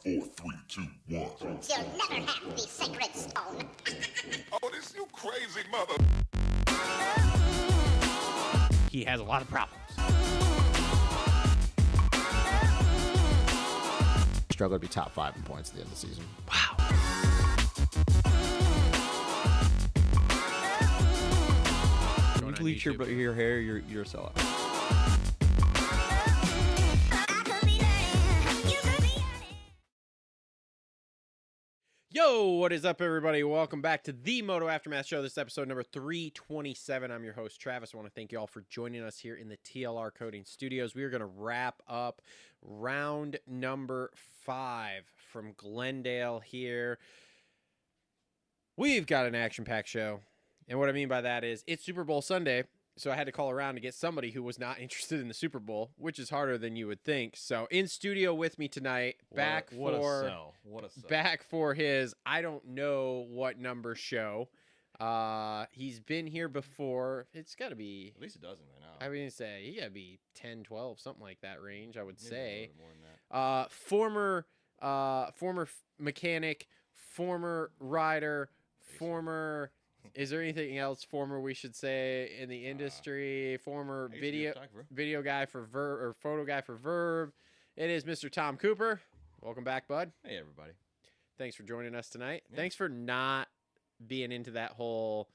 4, 3, 2, 1. You'll never have the sacred stone. Oh, this you crazy mother. He has a lot of problems. Struggle to be top 5 in points at the end of the season. Wow. You bleach your hair, you're a sellout. Yo, what is up, everybody? Welcome back to the Moto Aftermath Show. This is episode number 327. I'm your host, Travis. I want to thank you all for joining us here in the TLR Coatings studios. We are going to wrap up round number 5 from Glendale here. We've got an action-packed show, and what I mean by that is it's Super Bowl Sunday, so I had to call around to get somebody who was not interested in the Super Bowl, which is harder than you would think. So in studio with me tonight, back for his I don't know what number show. He's been here before. It's got to be At least a dozen right now. I mean, say he got to be 10, 12, something like that range, I would Maybe say. a little bit more than that. Former mechanic, former rider, former. Is there anything else former we should say in the industry? Former I guess you video could talk, bro. video guy for Verb or photo guy for Verb. It is Mr. Tom Cooper. Welcome back, bud. Hey, everybody. Thanks for joining us tonight. Yeah. Thanks for not being into that whole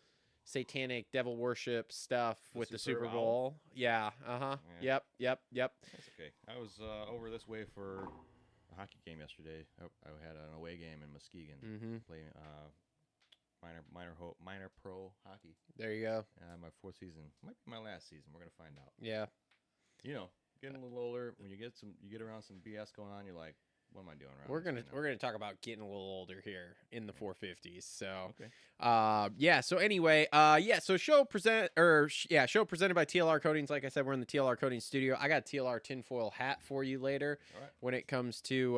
satanic devil worship stuff with the Super Super Owl? Bowl. Yeah. Uh-huh. Yeah. Yep. That's okay. I was over this way for a hockey game yesterday. I had an away game in Muskegon. Mm-hmm. Playing minor pro hockey. There you go. My 4th season. Might be my last season. We're going to find out. Yeah. You know, getting a little older, when you get around some BS going on, you're like, what am I doing around We're this gonna right now? we're gonna talk about getting a little older here in the 450s. So, Okay. yeah. So anyway, So show presented by TLR Coatings. Like I said, we're in the TLR Coatings studio. I got a TLR tinfoil hat for you later All right. when it comes to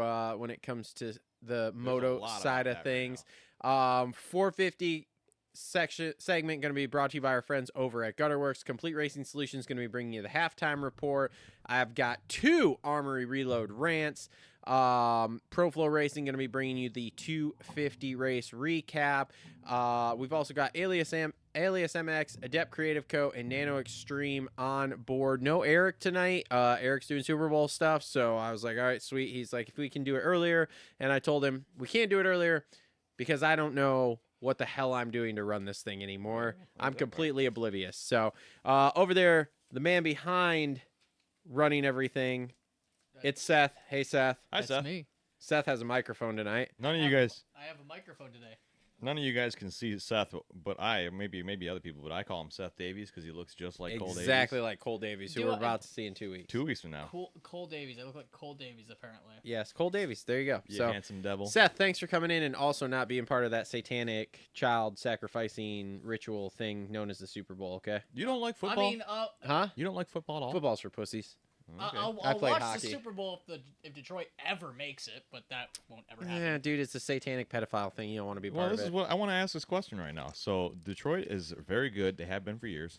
the a moto lot side about of that right things. 450 segment going to be brought to you by our friends over at Worx. Complete Racing Solutions going to be bringing you the halftime report. I've got 2 Armory Reload rants. Flo Racing going to be bringing you the 250 race recap. We've also got Alias MX, Adept Creative Co, and Nano Extreme on board. No Eric tonight. Eric's doing Super Bowl stuff, so I was like, all right, sweet. He's like, if we can do it earlier, and I told him we can't do it earlier because I don't know what the hell I'm doing to run this thing anymore. I'm completely oblivious. So over there, the man behind running everything, it's Seth. Hey, Seth. Hi, That's Seth. me. Seth has a microphone tonight. None of you guys I have a microphone today. None of you guys can see Seth, but maybe other people, but I call him Seth Davies because he looks just like Cole Davies. Exactly like Cole Davies, who Do we're I- about to see in 2 weeks. 2 weeks from now. Cole Davies. I look like Cole Davies, apparently. Yes, Cole Davies. There you go. You So, handsome devil. Seth, thanks for coming in and also not being part of that satanic child sacrificing ritual thing known as the Super Bowl, okay? You don't like football? I mean, Huh? You don't like football at all? Football's for pussies. Okay. I'll I played watch hockey. the Super Bowl if Detroit ever makes it, but that won't ever happen. Yeah, dude, it's a satanic pedophile thing. You don't want to be Well, part this of is it. what I want to ask this question right now. So Detroit is very good. They have been for years.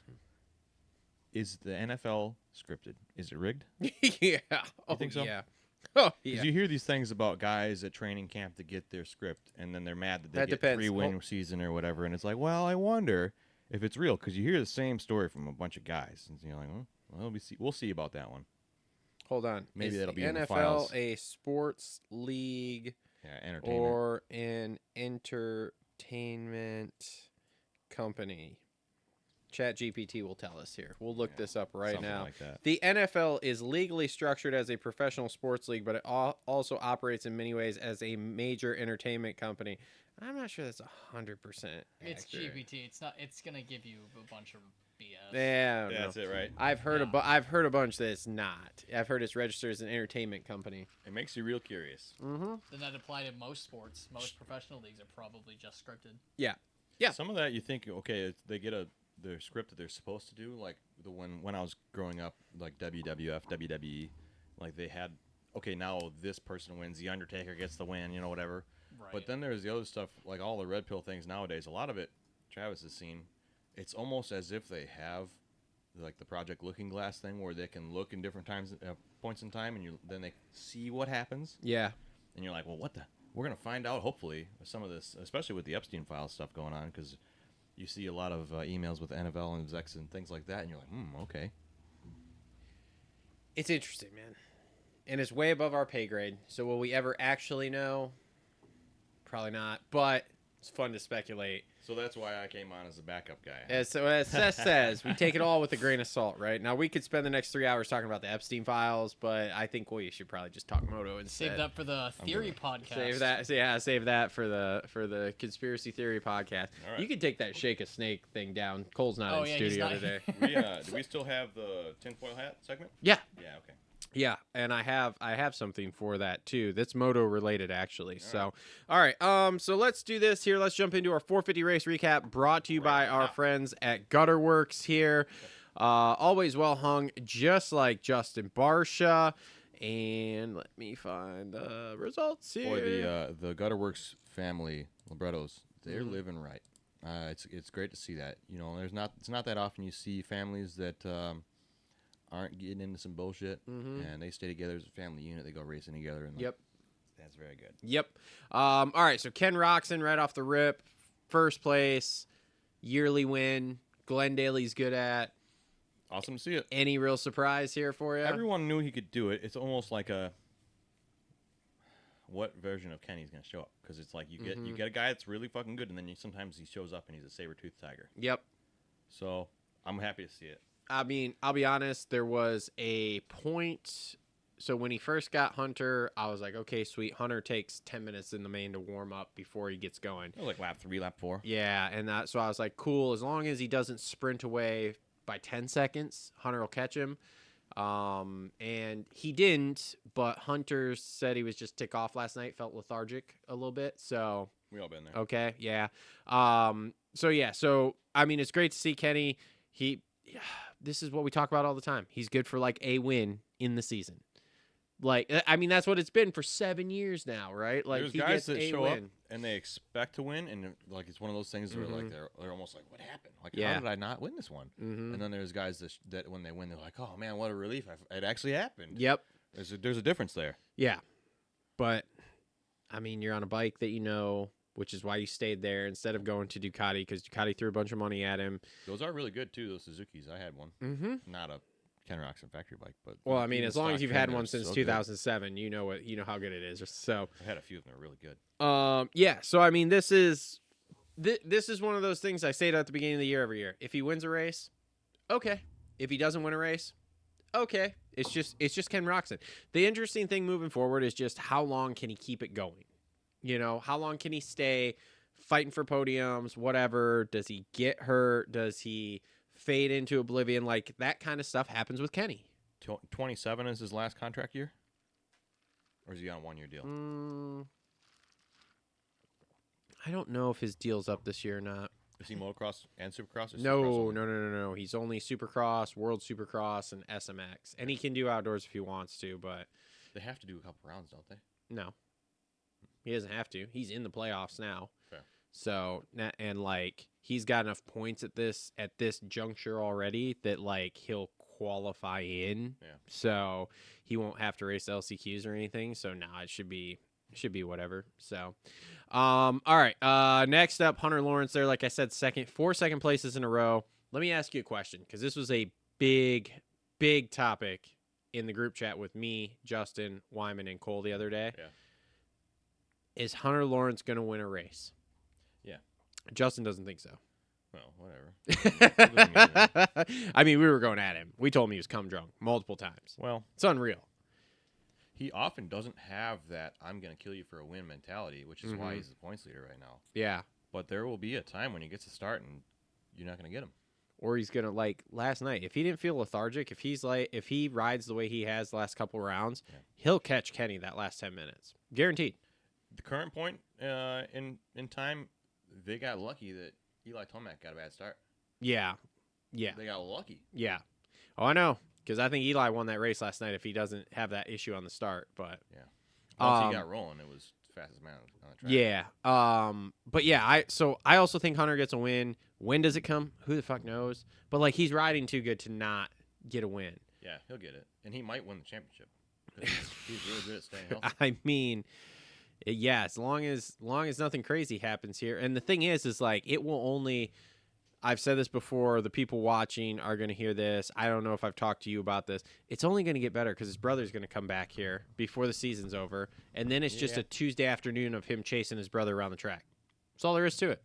Is the NFL scripted? Is it rigged? Yeah. Oh, think so? yeah. Oh, Because yeah. you hear these things about guys at training camp that get their script, and then they're mad that they That get depends. 3-win season or whatever, and it's like, well, I wonder if it's real because you hear the same story from a bunch of guys, and you're like, well, we'll see about that one. Hold on. Maybe Is that'll the be in the NFL files. a sports league Yeah, entertainment. or an entertainment company? ChatGPT will tell us here. We'll look this up right something now. like that. The NFL is legally structured as a professional sports league, but it also operates in many ways as a major entertainment company. I'm not sure that's 100% It's accurate. GPT. It's not. It's gonna give you a bunch of BS. Yeah, I don't know. That's it, right? I've heard Yeah. I've heard a bunch that it's not. I've heard it's registered as an entertainment company. It makes you real curious. Mm-hmm. Then that apply to most sports. Most professional leagues are probably just scripted. Yeah. Some of that you think, okay, they get their script that they're supposed to do, like when I was growing up, like WWF, WWE, like they had, okay, now this person wins, the Undertaker gets the win, whatever. Right. But then there's the other stuff, like all the red pill things nowadays. A lot of it, Travis has seen, it's almost as if they have like the Project Looking Glass thing, where they can look in different points in time, and then they see what happens. Yeah. and you're like, well, what the? We're gonna find out hopefully with some of this, especially with the Epstein file stuff going on, because you see a lot of emails with NFL and execs and things like that, and you're like, okay. It's interesting, man. And it's way above our pay grade. So will we ever actually know? Probably not. But it's fun to speculate. So that's why I came on as a backup guy. So as Seth says, we take it all with a grain of salt, right? Now, we could spend the next 3 hours talking about the Epstein files, but I think we should probably just talk Moto instead. Save that for the theory podcast. Save that. Yeah, save that for the conspiracy theory podcast. All right. You could take that shake a snake thing down. Cole's not in he's studio not. today. Do we still have the tinfoil hat segment? Yeah. Yeah, okay. Yeah, and I have something for that too. That's moto related actually. So, all right. So let's do this here. Let's jump into our 450 race recap brought to you by our friends at Gutter Worx here. Always well hung, just like Justin Barsha. And let me find the results here. Boy, the Gutter Worx family, librettos, they're living right. It's great to see that. You know, it's not that often you see families that aren't getting into some bullshit, and they stay together as a family unit. They go racing together. And Yep. That's very good. Yep. All right, so Ken Roczen right off the rip, first place, yearly win. Glendale he's good at. Awesome to see it. Any real surprise here for you? Everyone knew he could do it. It's almost like what version of Kenny's going to show up? Because it's like you get a guy that's really fucking good, and then sometimes he shows up and he's a saber-toothed tiger. Yep. So I'm happy to see it. I mean, I'll be honest, there was a point. So when he first got Hunter, I was like, okay, sweet. Hunter takes 10 minutes in the main to warm up before he gets going. It was like lap 3, lap 4. Yeah, and so I was like, cool. As long as he doesn't sprint away by 10 seconds, Hunter will catch him. And he didn't, but Hunter said he was just tick off last night, felt lethargic a little bit. So We all been there. okay, yeah. So I mean, it's great to see Kenny. This is what we talk about all the time. He's good for like a win in the season. Like, I mean, that's what it's been for 7 years now, right? Like, There's he guys gets that a show win. up and they expect to win, and like it's one of those things where like they're almost like, what happened? Like, Yeah. how did I not win this one? And then there's guys that when they win, they're like, oh man, what a relief! It actually happened. Yep. There's a difference there. Yeah. But, I mean, you're on a bike that you know, which is why you stayed there instead of going to Ducati, because Ducati threw a bunch of money at him. Those are really good too. Those Suzukis, I had one. Mm-hmm. Not a Ken Roczen factory bike, but Well, I mean, even as long as stock you've Ken, had they're one since so good. 2007, you know how good it is. So, I've had a few of them. They're really good. yeah. So, I mean, this is one of those things I say it at the beginning of the year every year. If he wins a race, okay. If he doesn't win a race, okay. It's just Ken Roczen. The interesting thing moving forward is just how long can he keep it going? You know, how long can he stay fighting for podiums, whatever? Does he get hurt? Does he fade into oblivion? Like, that kind of stuff happens with Kenny. 27 is his last contract year, or is he on a 1-year deal? I don't know if his deal's up this year or not. Is he motocross and supercross? Or supercross No. only? He's only Supercross, World Supercross, and SMX. And he can do outdoors if he wants to, but They have to do a couple rounds, don't they? no. He doesn't have to. He's in the playoffs now. Fair. So, and like, he's got enough points at this juncture already that like he'll qualify in. Yeah. So he won't have to race LCQs or anything. So it should be whatever. So, all right. Next up, Hunter Lawrence there. Like I said, 4 second places in a row. Let me ask you a question, because this was a big topic in the group chat with me, Justin, Wyman, and Cole the other day. Yeah. Is Hunter Lawrence going to win a race? Yeah. Justin doesn't think so. Well, whatever. I mean, we were going at him. We told him he was cum drunk multiple times. Well, It's unreal. he often doesn't have that "I'm going to kill you for a win" mentality, which is why he's the points leader right now. Yeah. But there will be a time when he gets to start and you're not going to get him. Or he's going to, like last night, if he didn't feel lethargic, if he rides the way he has the last couple rounds, he'll catch Kenny that last 10 minutes. Guaranteed. The current point in time, they got lucky that Eli Tomac got a bad start. Yeah. Yeah. They got lucky. Yeah. Oh, I know. Because I think Eli won that race last night if he doesn't have that issue on the start. But Yeah. Once he got rolling, it was the fastest man on the track. yeah. But yeah, I also think Hunter gets a win. When does it come? Who the fuck knows? But like, he's riding too good to not get a win. Yeah, he'll get it. And he might win the championship. He's really good at staying healthy. I mean, Yeah, as long as nothing crazy happens here. And the thing is like it will only. I've said this before. The people watching are going to hear this. I don't know if I've talked to you about this. It's only going to get better because his brother's going to come back here before the season's over, and then it's just a Tuesday afternoon of him chasing his brother around the track. That's all there is to it.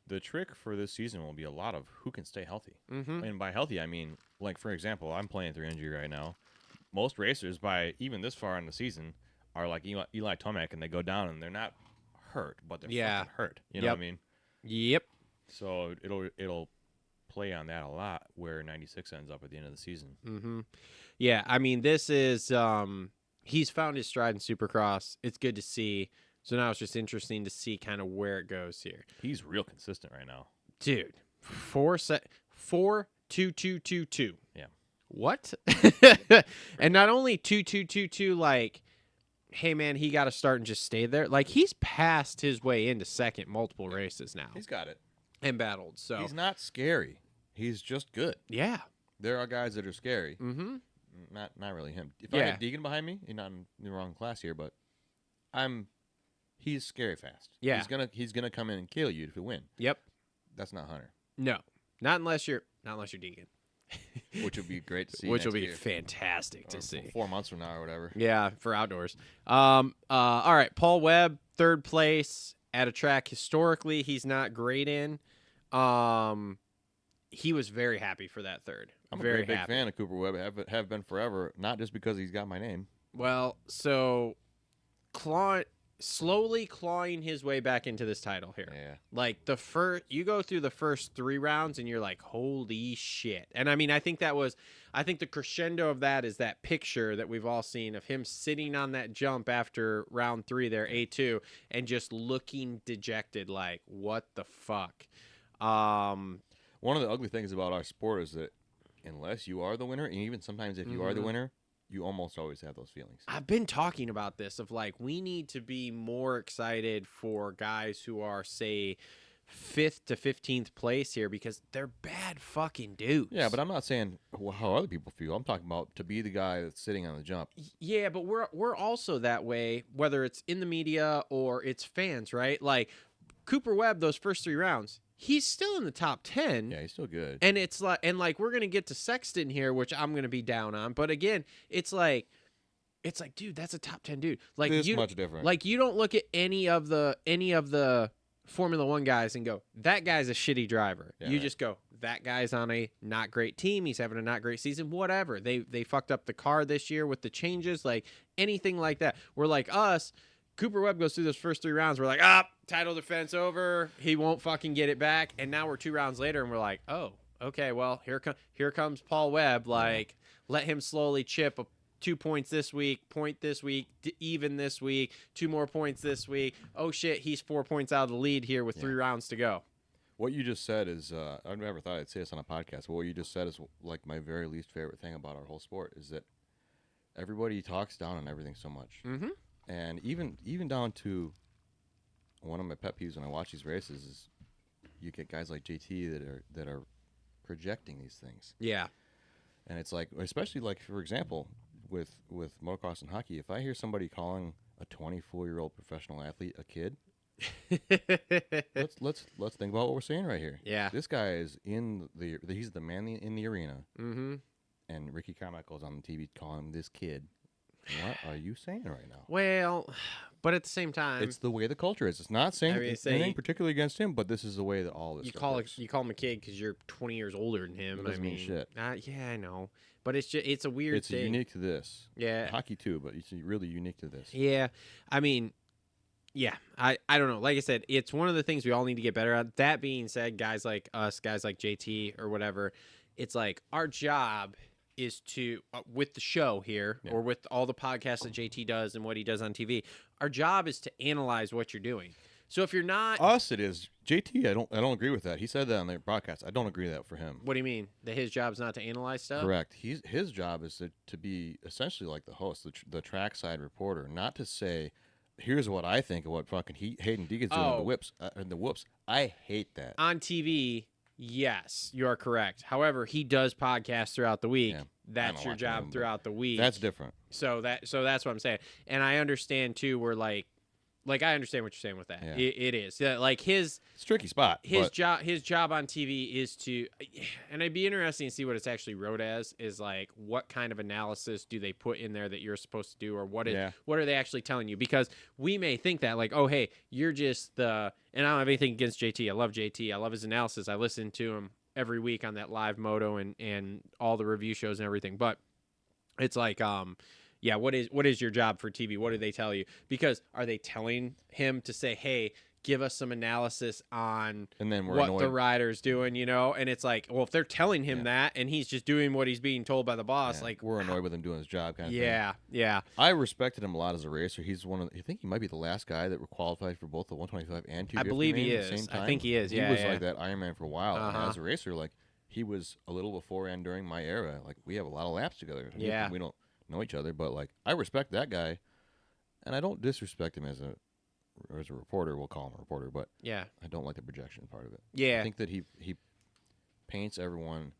The trick for this season will be a lot of who can stay healthy. Mm-hmm. And by healthy, I mean, like, for example, I'm playing through injury right now. Most racers, by even this far in the season, are like Eli Tomac, and they go down, and they're not hurt, but they're fucking hurt. You know what I mean? Yep. So it'll play on that a lot where 96 ends up at the end of the season. Mm-hmm. Yeah, I mean, this is he's found his stride in Supercross. It's good to see. So now it's just interesting to see kind of where it goes here. He's real consistent right now, dude. 4-2-2-2-2. Yeah. What? And not only 2-2-2-2, like, hey man, he got to start and just stay there. Like, he's passed his way into second multiple races now. He's got it. And battled. So he's not scary. He's just good. Yeah. There are guys that are scary. Mm-hmm. Not really him. If I had Deegan behind me, you're not in the wrong class here, but he's scary fast. Yeah. He's gonna come in and kill you if you win. Yep. That's not Hunter. No. Not unless you're Deegan. Which would be great to see. Which will next be year. fantastic to see. 4 months from now or whatever. Yeah, for outdoors. All right, Paul Webb, third place at a track historically he's not great in. He was very happy for that third. I'm very a big happy. fan of Cooper Webb. Have been forever. Not just because he's got my name. Well, so slowly clawing his way back into this title here. Yeah. Like you go through the first 3 rounds and you're like, holy shit. And I mean, I think the crescendo of that is that picture that we've all seen of him sitting on that jump after round 3 there, A2, and just looking dejected, like, what the fuck? One of the ugly things about our sport is that unless you are the winner, and even sometimes if you are the winner, you almost always have those feelings. I've been talking about this of like, we need to be more excited for guys who are, say, 5th to 15th place here because they're bad fucking dudes. Yeah, but I'm not saying how other people feel. I'm talking about to be the guy that's sitting on the jump. Yeah, but we're also that way, whether it's in the media or it's fans, right? Like Cooper Webb, those first 3 rounds, he's still in the top 10. Yeah, he's still good. And it's like we're gonna get to Sexton here, which I'm gonna be down on. But again, it's like, dude, that's a top 10 dude. Like This much different. Like you don't look at any of the Formula One guys and go, that guy's a shitty driver. Yeah, you right. just go, that guy's on a not great team. He's having a not great season. Whatever. They fucked up the car this year with the changes, like anything like that. We're like us. Cooper Webb goes through those first 3 rounds. We're like, title defense over. He won't fucking get it back. And now we're 2 rounds later, and we're like, oh, okay, well, here comes Paul Webb. Like, let him slowly chip 2 points this week, point this week, even this week, 2 more points this week. Oh, shit, he's 4 points out of the lead here with 3 rounds to go. What you just said is, I never thought I'd say this on a podcast, but what you just said is like my very least favorite thing about our whole sport is that everybody talks down on everything so much. Mm-hmm. And even down to one of my pet peeves when I watch these races is you get guys like JT that are projecting these things. Yeah. And it's like, especially like, for example, with motocross and hockey, if I hear somebody calling a 24-year-old professional athlete a kid, let's think about what we're saying right here. Yeah. This guy is he's the man in the arena. Mm-hmm. And Ricky Carmichael's on the TV calling him this kid. What are you saying right now? Well, but at the same time, It's the way the culture is. It's not saying anything particularly against him, but this is the way that all this you stuff call works. him a kid because you're 20 years older than him. That doesn't mean shit. Yeah, I know, but it's a weird It's thing. unique to this. Yeah. Hockey too, but it's really unique to this. Yeah, I mean, yeah, I don't know. Like I said, it's one of the things we all need to get better at. That being said, guys like us, guys like JT or whatever, it's like our job is to, with the show here or with all the podcasts that JT does and what he does on TV, our job is to analyze what you're doing. So if you're not Us, it is JT. I don't agree with that. He said that on the broadcast. I don't agree with that for him. What do you mean? That his job's not to analyze stuff? Correct. His job is to be essentially like the host, the trackside reporter, not to say, here's what I think of what fucking Hayden Deegan's doing in the whips and the whoops. I hate that. On TV, yes, you are correct. However, he does podcasts throughout the week. Yeah, That's your job throughout the week. That's different. So that's what I'm saying. And I understand too, where like like I understand what you're saying with that. Yeah. It is. Yeah, like It's a tricky spot. his but job on TV is to, and it'd be interesting to see what it's actually wrote as, is like what kind of analysis do they put in there that you're supposed to do, or what are they actually telling you? Because we may think that like, oh hey, you're just the, and I don't have anything against JT. I love JT. I love his analysis. I listen to him every week on that live moto and all the review shows and everything. But it's like, yeah, what is your job for TV? What do they tell you? Because are they telling him to say, hey, give us some analysis on and then we're what annoyed. the rider's doing, you know? And it's like, well, if they're telling him that and he's just doing what he's being told by the boss, Yeah, like we're annoyed with him doing his job kind of thing. Yeah. I respected him a lot as a racer. He's I think he might be the last guy that were qualified for both the 125 and 250. I believe he at the is. same time. I think he is. He was like that Ironman for a while. And Uh-huh. as a racer, like he was a little before and during my era. Like we have a lot of laps together. Yeah. We don't know each other, but like I respect that guy, and I don't disrespect him as a reporter. We'll call him a reporter, but Yeah. I don't like the projection part of it. Yeah. I think that he paints everyone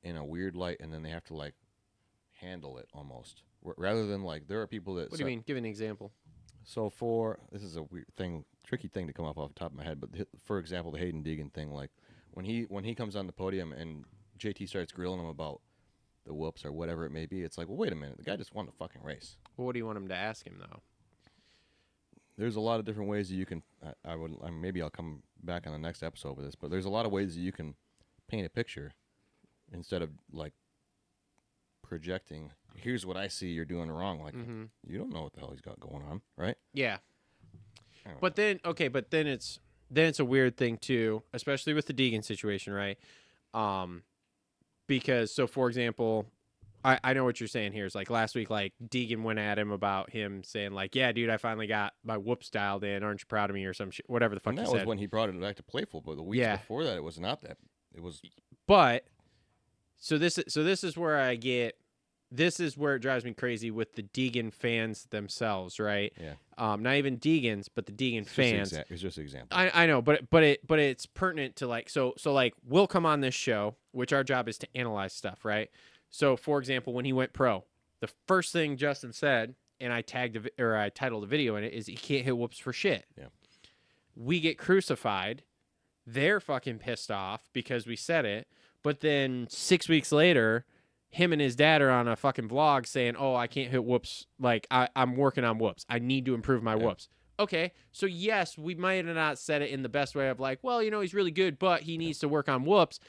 in a weird light, and then they have to like handle it almost, rather than like there are people that. What do you mean? Give an example. So this is a weird thing, tricky thing to come off the top of my head, but for example, the Hayden Deegan thing, like when he comes on the podium and JT starts grilling him about the whoops or whatever it may be, it's like, well, wait a minute, the guy just won the fucking race. Well, what do you want him to ask him though? There's a lot of different ways that you can. Maybe I'll come back on the next episode with this, but there's a lot of ways that you can paint a picture instead of like projecting. Here's what I see you're doing wrong. Like you don't know what the hell he's got going on, right? Yeah. But then it's a weird thing too, especially with the Deegan situation, right? Because so for example, I know what you're saying here is like last week, like Deegan went at him about him saying like, yeah, dude, I finally got my whoops dialed in. Aren't you proud of me or some shit, whatever the fuck And he that said. was when he brought it back to playful, but the weeks before that, it was not that. It was. But so this is where this is where it drives me crazy with the Deegan fans themselves, right? Yeah. Not even Deegans, but the Deegan fans. It's just an example. I know, but it's pertinent to like so like we'll come on this show, which our job is to analyze stuff, right? So for example, when he went pro, the first thing Justin said, and I titled a video in it, is he can't hit whoops for shit. Yeah. We get crucified. They're fucking pissed off because we said it. But then 6 weeks later, him and his dad are on a fucking vlog saying, oh, I can't hit whoops. Like, I'm working on whoops. I need to improve my whoops. Okay, so yes, we might have not said it in the best way of like, well, you know, he's really good, but he needs to work on whoops.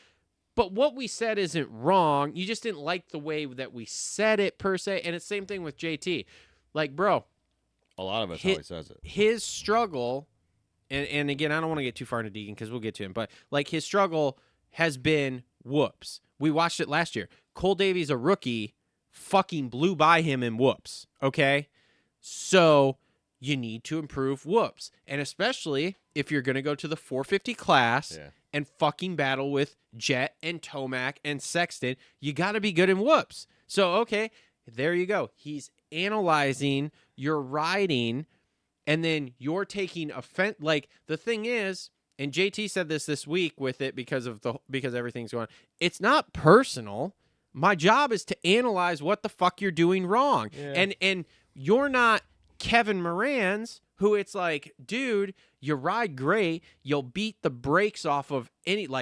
But what we said isn't wrong. You just didn't like the way that we said it per se. And it's the same thing with JT. Like, bro. A lot of it's how he says it. His struggle, and again, I don't want to get too far into Deegan because we'll get to him, but like his struggle has been whoops. We watched it last year. Cole Davies, a rookie, fucking blew by him in whoops, okay? So you need to improve whoops. And especially if you're going to go to the 450 class and fucking battle with Jet and Tomac and Sexton, you got to be good in whoops. So, okay, there you go. He's analyzing your riding, and then you're taking offense. Like, the thing is, and JT said this week with it because everything's going on. It's not personal. My job is to analyze what the fuck you're doing wrong. Yeah. And you're not Kevin Moran's, who it's like, dude, you ride great. You'll beat the brakes off of any guys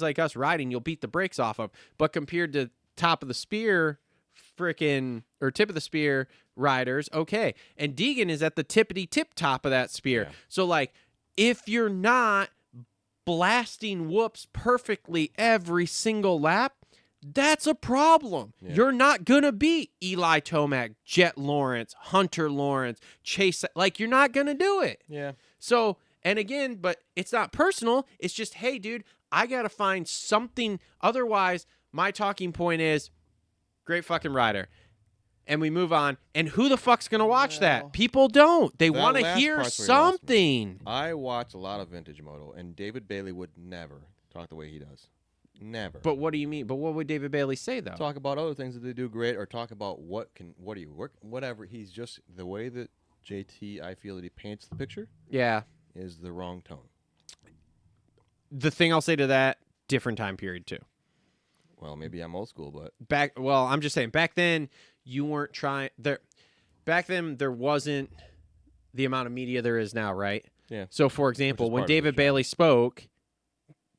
like us riding, you'll beat the brakes off of. But compared to top of the spear tip of the spear riders, okay. And Deegan is at the tippity tip top of that spear. Yeah. So like, if you're not blasting whoops perfectly every single lap, that's a problem. Yeah. You're not going to beat Eli Tomac, Jet Lawrence, Hunter Lawrence, Chase. Like, you're not going to do it. Yeah. So, and again, but it's not personal. It's just, hey, dude, I got to find something. Otherwise, my talking point is great fucking rider. And we move on. And who the fuck's going to watch that? People don't. They want to hear something. I watch a lot of vintage moto, and David Bailey would never talk the way he does. Never. But what do you mean? But what would David Bailey say, though? Talk about other things that they do great, or talk about what do you work, whatever. He's just, the way that JT, I feel that he paints the picture, is the wrong tone. The thing I'll say to that, different time period, too. Well, maybe I'm old school, but I'm just saying, back then, you weren't trying there. Back then, there wasn't the amount of media there is now, right? Yeah. So, for example, when part of his David job. Bailey spoke,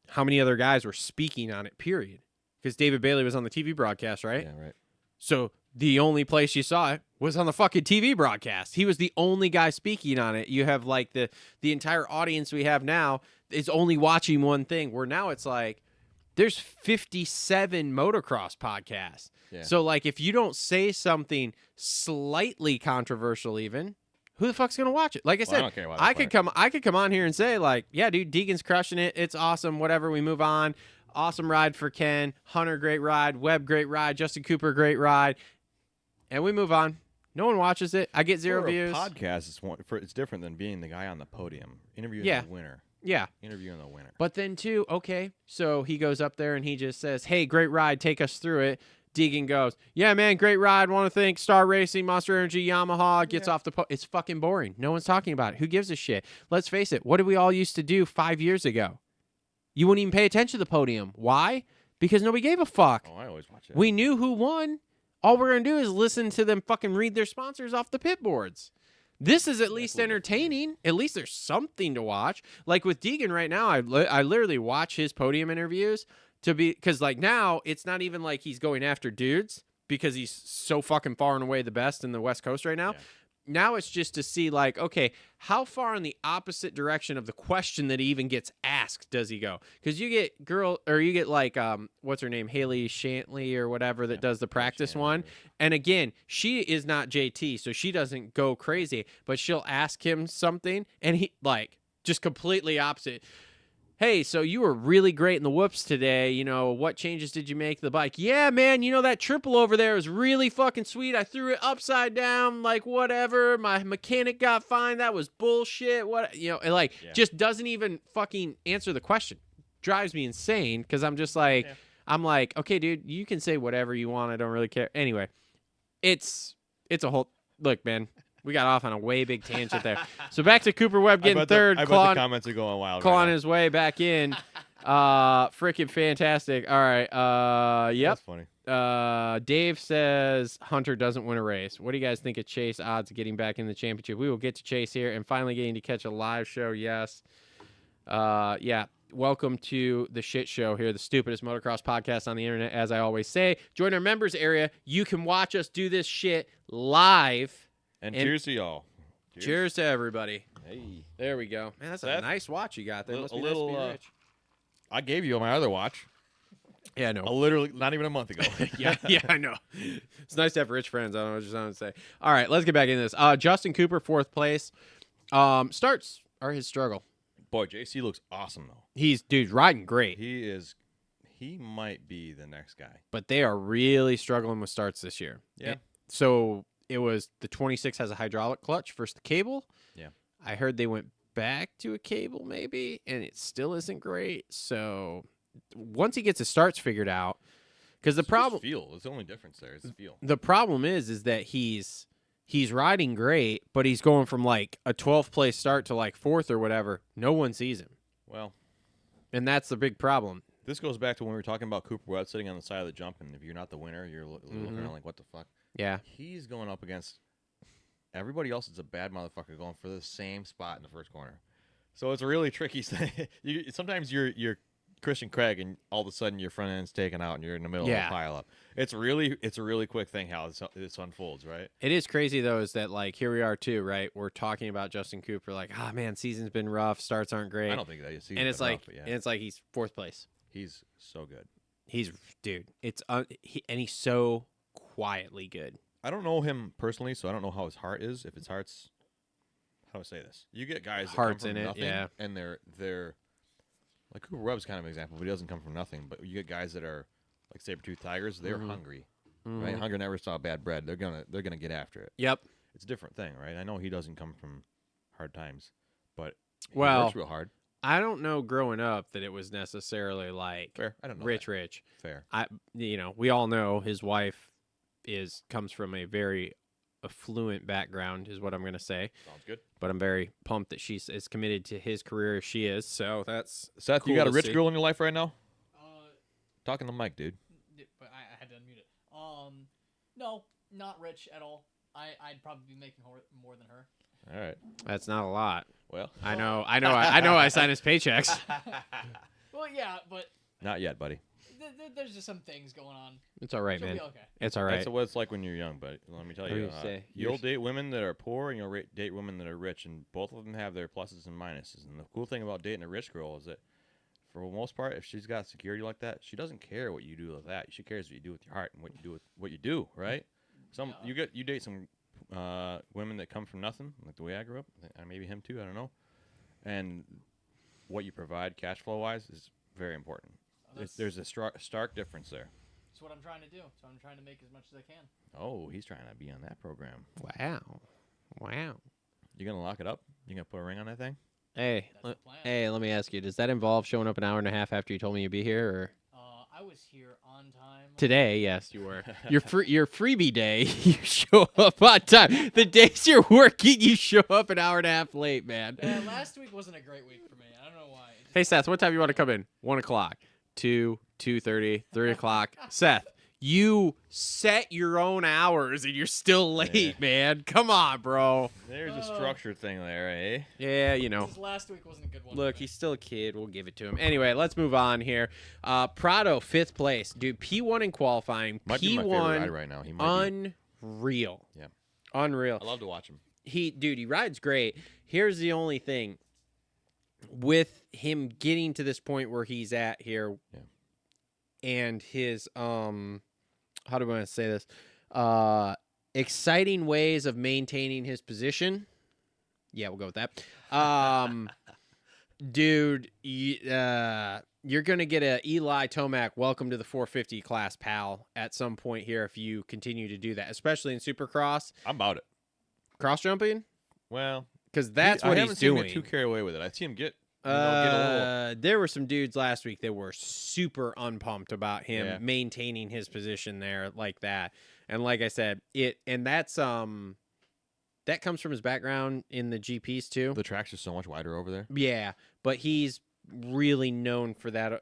how many other guys were speaking on it, period? Because David Bailey was on the TV broadcast, right? Yeah, right. So the only place you saw it was on the fucking TV broadcast. He was the only guy speaking on it. You have like the entire audience we have now is only watching one thing, where now it's like there's 57 motocross podcasts. Yeah. So like if you don't say something slightly controversial even, who the fuck's going to watch it? Like I Well, said, I don't care about that I could come on here and say like, yeah, dude, Deegan's crushing it. It's awesome. Whatever, we move on. Awesome ride for Ken. Hunter, great ride. Webb, great ride. Justin Cooper, great ride. And we move on. No one watches it. I get 0 For a views. podcast, it's different than being the guy on the podium, interviewing Yeah. the winner. Yeah. Interviewing the winner. But then too, okay, so he goes up there and he just says, hey, great ride. Take us through it. Deegan goes, yeah, man, great ride. Want to thank Star Racing, Monster Energy, Yamaha. Gets off the It's fucking boring. No one's talking about it. Who gives a shit? Let's face it. What did we all used to do 5 years ago? You wouldn't even pay attention to the podium. Why? Because nobody gave a fuck. Oh, I always watch it. We knew who won. All we're going to do is listen to them fucking read their sponsors off the pit boards. This is at least entertaining. At least there's something to watch. Like with Deegan right now, I literally watch his podium interviews because like now it's not even like he's going after dudes because he's so fucking far and away the best in the West Coast right now. Yeah. Now it's just to see like, okay, how far in the opposite direction of the question that he even gets asked does he go? Because you get like what's her name, Haley Shantley or whatever that does the practice one, and again she is not JT, so she doesn't go crazy, but she'll ask him something and he like just completely opposite. Hey, so you were really great in the whoops today. You know, what changes did you make to the bike? Yeah, man, you know, that triple over there was really fucking sweet. I threw it upside down, like whatever. My mechanic got fine. That was bullshit. What, you know, and like just doesn't even fucking answer the question. Drives me insane because I'm just like, I'm like, okay, dude, you can say whatever you want. I don't really care. Anyway, it's a whole, look, man. We got off on a way big tangent there. So back to Cooper Webb getting third. I bet the comments are going wild. Clawing his way back in. Freaking fantastic. All right. Yep. That's funny. Dave says Hunter doesn't win a race. What do you guys think of Chase odds of getting back in the championship? We will get to Chase here and finally getting to catch a live show. Yes. Yeah. Welcome to the shit show here, the stupidest motocross podcast on the internet. As I always say, join our members area. You can watch us do this shit live. And cheers to y'all. Cheers to everybody. Hey. There we go. Man, that's a That- nice watch you got there. a Must be little, nice to be rich. I gave you my other watch. Yeah, no. Literally not even a month ago. yeah, I know. It's nice to have rich friends. I don't know what you're trying to say. All right, let's get back into this. Justin Cooper, 4th place. Starts are his struggle. Boy, JC looks awesome though. He's riding great, He might be the next guy. but they are really struggling with starts this year. Yeah. So it was the 26 has a hydraulic clutch versus the cable. Yeah. I heard they went back to a cable maybe, and it still isn't great. So once he gets his starts figured out, because the problem feel it's the only difference there is the feel. the problem is that he's riding great, but he's going from like a 12th place start to like 4th or whatever. No one sees him, Well, and that's the big problem. this goes back to when we were talking about Cooper Webb sitting on the side of the jump, and if you're not the winner, you're looking around like, what the fuck? Yeah. He's going up against everybody else. Is a bad motherfucker going for the same spot in the first corner. So it's a really tricky thing. Sometimes you're Christian Craig, and all of a sudden your front end's taken out, and you're in the middle of a pile up. It's a really quick thing how this unfolds, right? It is crazy though, is that like here we are too, right? We're talking about Justin Cooper, like, and season's been rough, starts aren't great. I don't think that you see. and it's like, he's 4th place. he's so good. He's dude. It's and he's so quietly good. I don't know him personally, so I don't know how his heart is. If his heart's, how do I say this? You get guys that Heart's come from in it, nothing, yeah. and they're like Cooper Webb's kind of an example, but he doesn't come from nothing. But you get guys that are like Sabertooth Tigers. They're hungry, right? Hunger never saw bad bread. They're gonna get after it. Yep. It's a different thing, right? I know he doesn't come from hard times, but he Well, works real hard. I don't know growing up that it was necessarily like Fair. I don't know. rich. Fair. We all know his wife comes from a very affluent background, is what I'm going to say. Sounds good. But I'm very pumped that she's as committed to his career as she is. So that's Seth, cool you got a to rich see. girl in your life right now? Talking to the mic, dude. But I had to unmute it. No, not rich at all. I'd probably be making more than her. All right. That's not a lot. Well, I know. I sign his paychecks. Well, yeah, but not yet, buddy. there's just some things going on. It's all right, She'll man. be okay. It's all right. That's what it's like when you're young, but let me tell What do you, you say? you'll date women that are poor and you'll date women that are rich, and both of them have their pluses and minuses. And the cool thing about dating a rich girl is that, for the most part, if she's got security like that, she doesn't care what you do with that. She cares what you do with your heart and what you do with what you do, right? You date some women that come from nothing, like the way I grew up, and maybe him too. I don't know. And what you provide, cash flow wise, is very important. There's a stark difference there. That's what I'm trying to do. So I'm trying to make as much as I can. Oh, he's trying to be on that program. Wow. You gonna lock it up? You gonna put a ring on that thing? Hey, That's the plan. hey, let me ask you: does that involve showing up an hour and a half after you told me you'd be here, or I was here on time. today? Yes, you were. Your freebie day, you show up on time. The days you're working, you show up an hour and a half late, man. Yeah, last week wasn't a great week for me. I don't know why. It just- Hey, Seth, what time you want to come in? 1 o'clock, 2, 2:30, 3 o'clock. Seth, you set your own hours and you're still late, Yeah. man. Come on, bro. There's a structure thing there, eh? Yeah, you know. This last week wasn't a good one. Look, for me. he's still a kid. We'll give it to him. Anyway, let's move on here. Prado, 5th place. Dude, P1 in qualifying. Might P1, be my favorite ride right now. He might be. unreal. Yeah. Unreal. I love to watch him. He rides great. Here's the only thing. With him getting to this point where he's at here, and his how do I want to say this? Exciting ways of maintaining his position. Yeah, we'll go with that. Dude, you're gonna get a Eli Tomac welcome to the 450 class, pal, at some point here if you continue to do that, especially in Supercross. I'm about it. Cross jumping, Well, because that's what I he's haven't seen him doing. get too carried away with it. I see him get get a little. There were some dudes last week that were super unpumped about him Yeah. maintaining his position there like that. And like I said, that's that comes from his background in the GPs too. The tracks are so much wider over there. Yeah, but he's really known for that.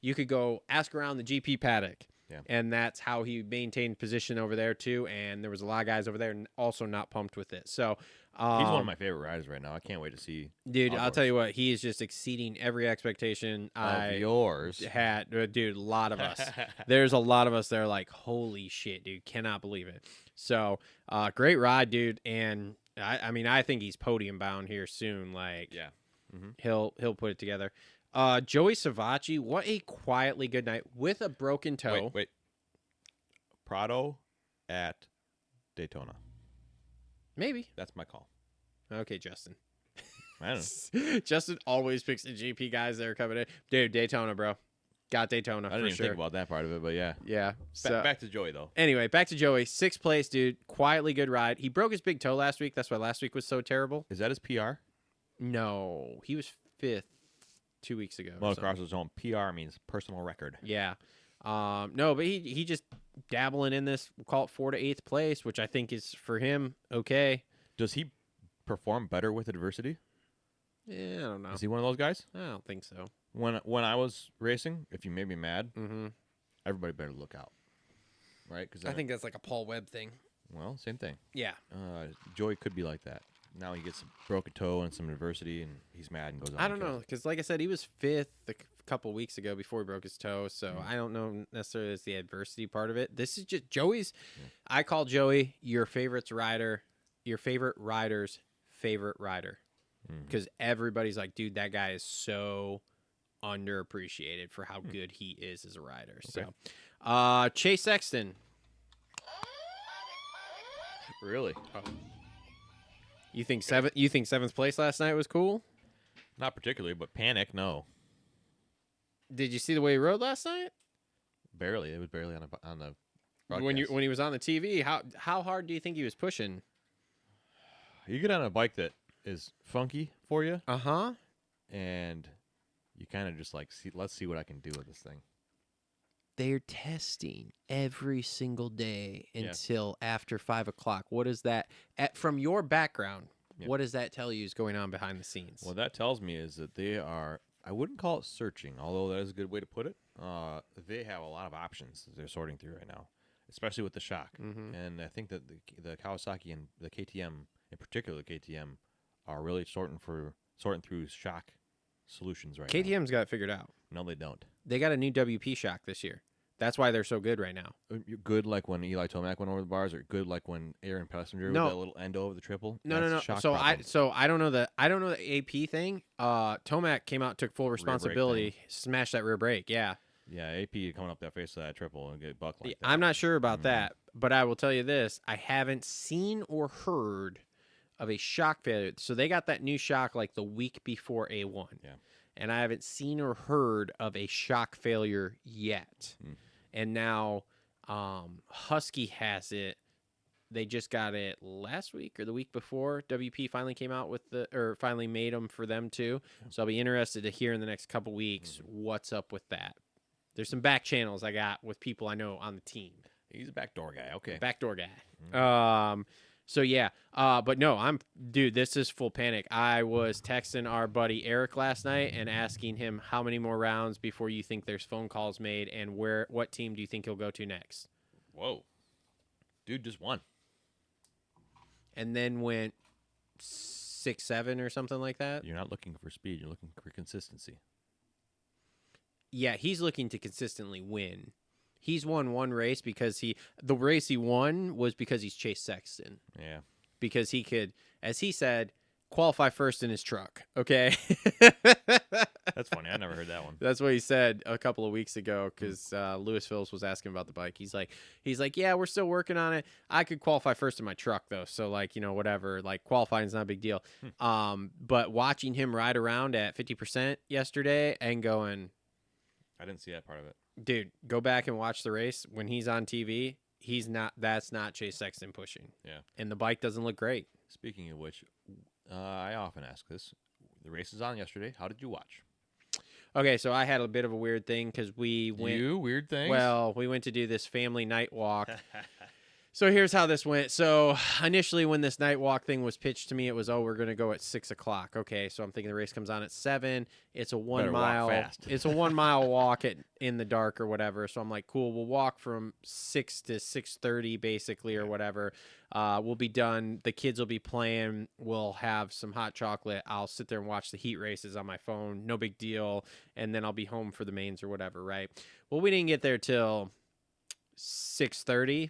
You could go ask around the GP paddock. Yeah. And that's how he maintained position over there too. And there was a lot of guys over there also not pumped with it. So He's one of my favorite riders right now. I can't wait to see. dude, I'll outdoors. tell you what, he is just exceeding every expectation Of yours. had. Dude, a lot of us. There's a lot of us that are like, holy shit, dude, cannot believe it. So, great ride, dude. And I mean, I think he's podium bound here soon. Like, Yeah. Mm-hmm. he'll put it together. Joey Savacci, what a quietly good night with a broken toe. Wait. Prado at Daytona. Maybe. That's my call. Okay, Justin. I don't know. Justin always picks the GP guys that are coming in. Dude, Daytona, bro. Got Daytona I for didn't even sure. think about that part of it, but yeah. Yeah. So, Back to Joey though. anyway, back to Joey. 6th place, dude. Quietly good ride. He broke his big toe last week. That's why last week was so terrible. Is that his PR? No, he was 5th 2 weeks ago. or something. Motocross Zone. PR means personal record. Yeah. No, but he just dabbling in this. We'll call it 4th to 8th place, which I think is for him okay. Does he perform better with adversity? Yeah, I don't know. Is he one of those guys? I don't think so. When I was racing, if you made me mad, Mm-hmm. everybody better look out, right? Because I think that's like a Paul Webb thing. well, same thing. Yeah. Joey could be like that. Now he gets a broken toe and some adversity, and he's mad and goes on. I and don't kills know, it. because like I said, he was 5th a couple weeks ago before he broke his toe, so I don't know necessarily it's the adversity part of it. This is just Joey's. I call Joey your favorite rider's favorite rider, because everybody's like, dude, that guy is so underappreciated for how good he is as a rider. So, Chase Sexton. Really? You think 7th place last night was cool? Not particularly, but panic. No, Did you see the way he rode last night? barely. It was barely on the. When broadcast. he was on the TV, how hard do you think he was pushing? You get on a bike that is funky for you, Uh-huh. and you kind of just like let's see what I can do with this thing. They're testing every single day Yeah. until after 5 o'clock. What is that? From your background, Yeah. what does that tell you is going on behind the scenes? What that tells me is that they are. I wouldn't call it searching, although that is a good way to put it. They have a lot of options that they're sorting through right now, especially with the shock. Mhm. And I think that the Kawasaki and the KTM in particular KTM, are really sorting through shock solutions right now. KTM's got it figured out. No, they don't. They got a new WP shock this year. That's why they're so good right now. You're good like when Eli Tomac went over the bars, or good like when Aaron Plessinger No. with that little endo of the triple. No. That's a shock So problem. I don't know the AP thing. Tomac came out, took full responsibility, smashed that rear brake. Yeah. Yeah, AP coming up that face of that triple and get bucked like that. I'm not sure about that, but I will tell you this: I haven't seen or heard of a shock failure. So they got that new shock like the week before A1. Yeah. And I haven't seen or heard of a shock failure yet. And now Husky has it. They just got it last week or the week before. WP finally came out with finally made them for them too. So I'll be interested to hear in the next couple weeks what's up with that. There's some back channels I got with people I know on the team. He's a backdoor guy. Okay. Backdoor guy. So yeah, but no, dude, this is full panic. I was texting our buddy Eric last night and asking him how many more rounds before you think there's phone calls made, and what team do you think he'll go to next? Whoa. Dude just won. And then went 6-7 or something like that. You're not looking for speed, you're looking for consistency. Yeah, he's looking to consistently win. He's won one race because the race he won was because he's chased Sexton. Yeah. Because he could, as he said, qualify first in his truck. Okay. That's funny. I never heard that one. That's what he said a couple of weeks ago because Lewis Phillips was asking about the bike. He's like, yeah, we're still working on it. I could qualify first in my truck though. So like, whatever, like qualifying is not a big deal. But watching him ride around at 50% yesterday and going, I didn't see that part of it. dude, go back and watch the race. When he's on TV, that's not Chase Sexton pushing. Yeah. And the bike doesn't look great. Speaking of which, I often ask this. The race is on yesterday. How did you watch? Okay, so I had a bit of a weird thing because we went. Weird things? Well, we went to do this family night walk. So here's how this went. So initially, when this night walk thing was pitched to me, it was, we're gonna go at 6 o'clock. Okay, so I'm thinking the race comes on at 7. It's a 1 mile. It's a 1 mile walk in the dark or whatever. So I'm like, cool. We'll walk from 6 to 6:30 basically or whatever. We'll be done. The kids will be playing. We'll have some hot chocolate. I'll sit there and watch the heat races on my phone. No big deal. And then I'll be home for the mains or whatever. Right. Well, we didn't get there till 6:30.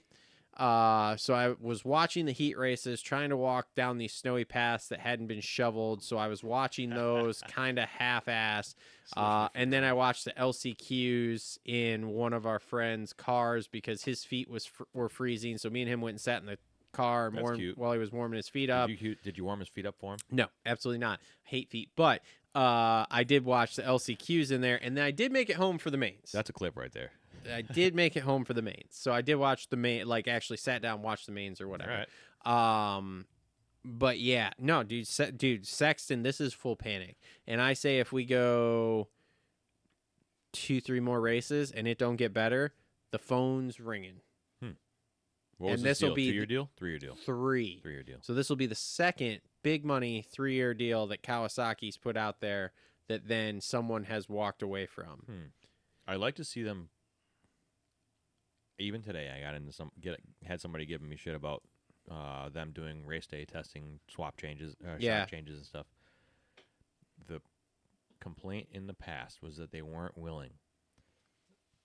So I was watching the heat races, trying to walk down these snowy paths that hadn't been shoveled. So I was watching those kind of half-ass. And then I watched the LCQs in one of our friends' cars because his feet were freezing. So me and him went and sat in the car while he was warming his feet up. Did you warm his feet up for him? No, absolutely not. Hate feet. But I did watch the LCQs in there, and then I did make it home for the mains. That's a clip right there. I did make it home for the mains. So I did watch the main, like actually sat down and watched the mains or whatever. All right. But yeah, no, dude, Sexton, this is full panic. And I say if we go 2-3 more races and it don't get better, the phone's ringing. What was and this will deal? be 2-year deal? 3-year deal? 3. 3-year deal. So this will be the second big money 3-year deal that Kawasaki's put out there that then someone has walked away from. I like to see them. Even today, I got into had somebody giving me shit about them doing race day testing, swap changes, shock changes and stuff. The complaint in the past was that they weren't willing.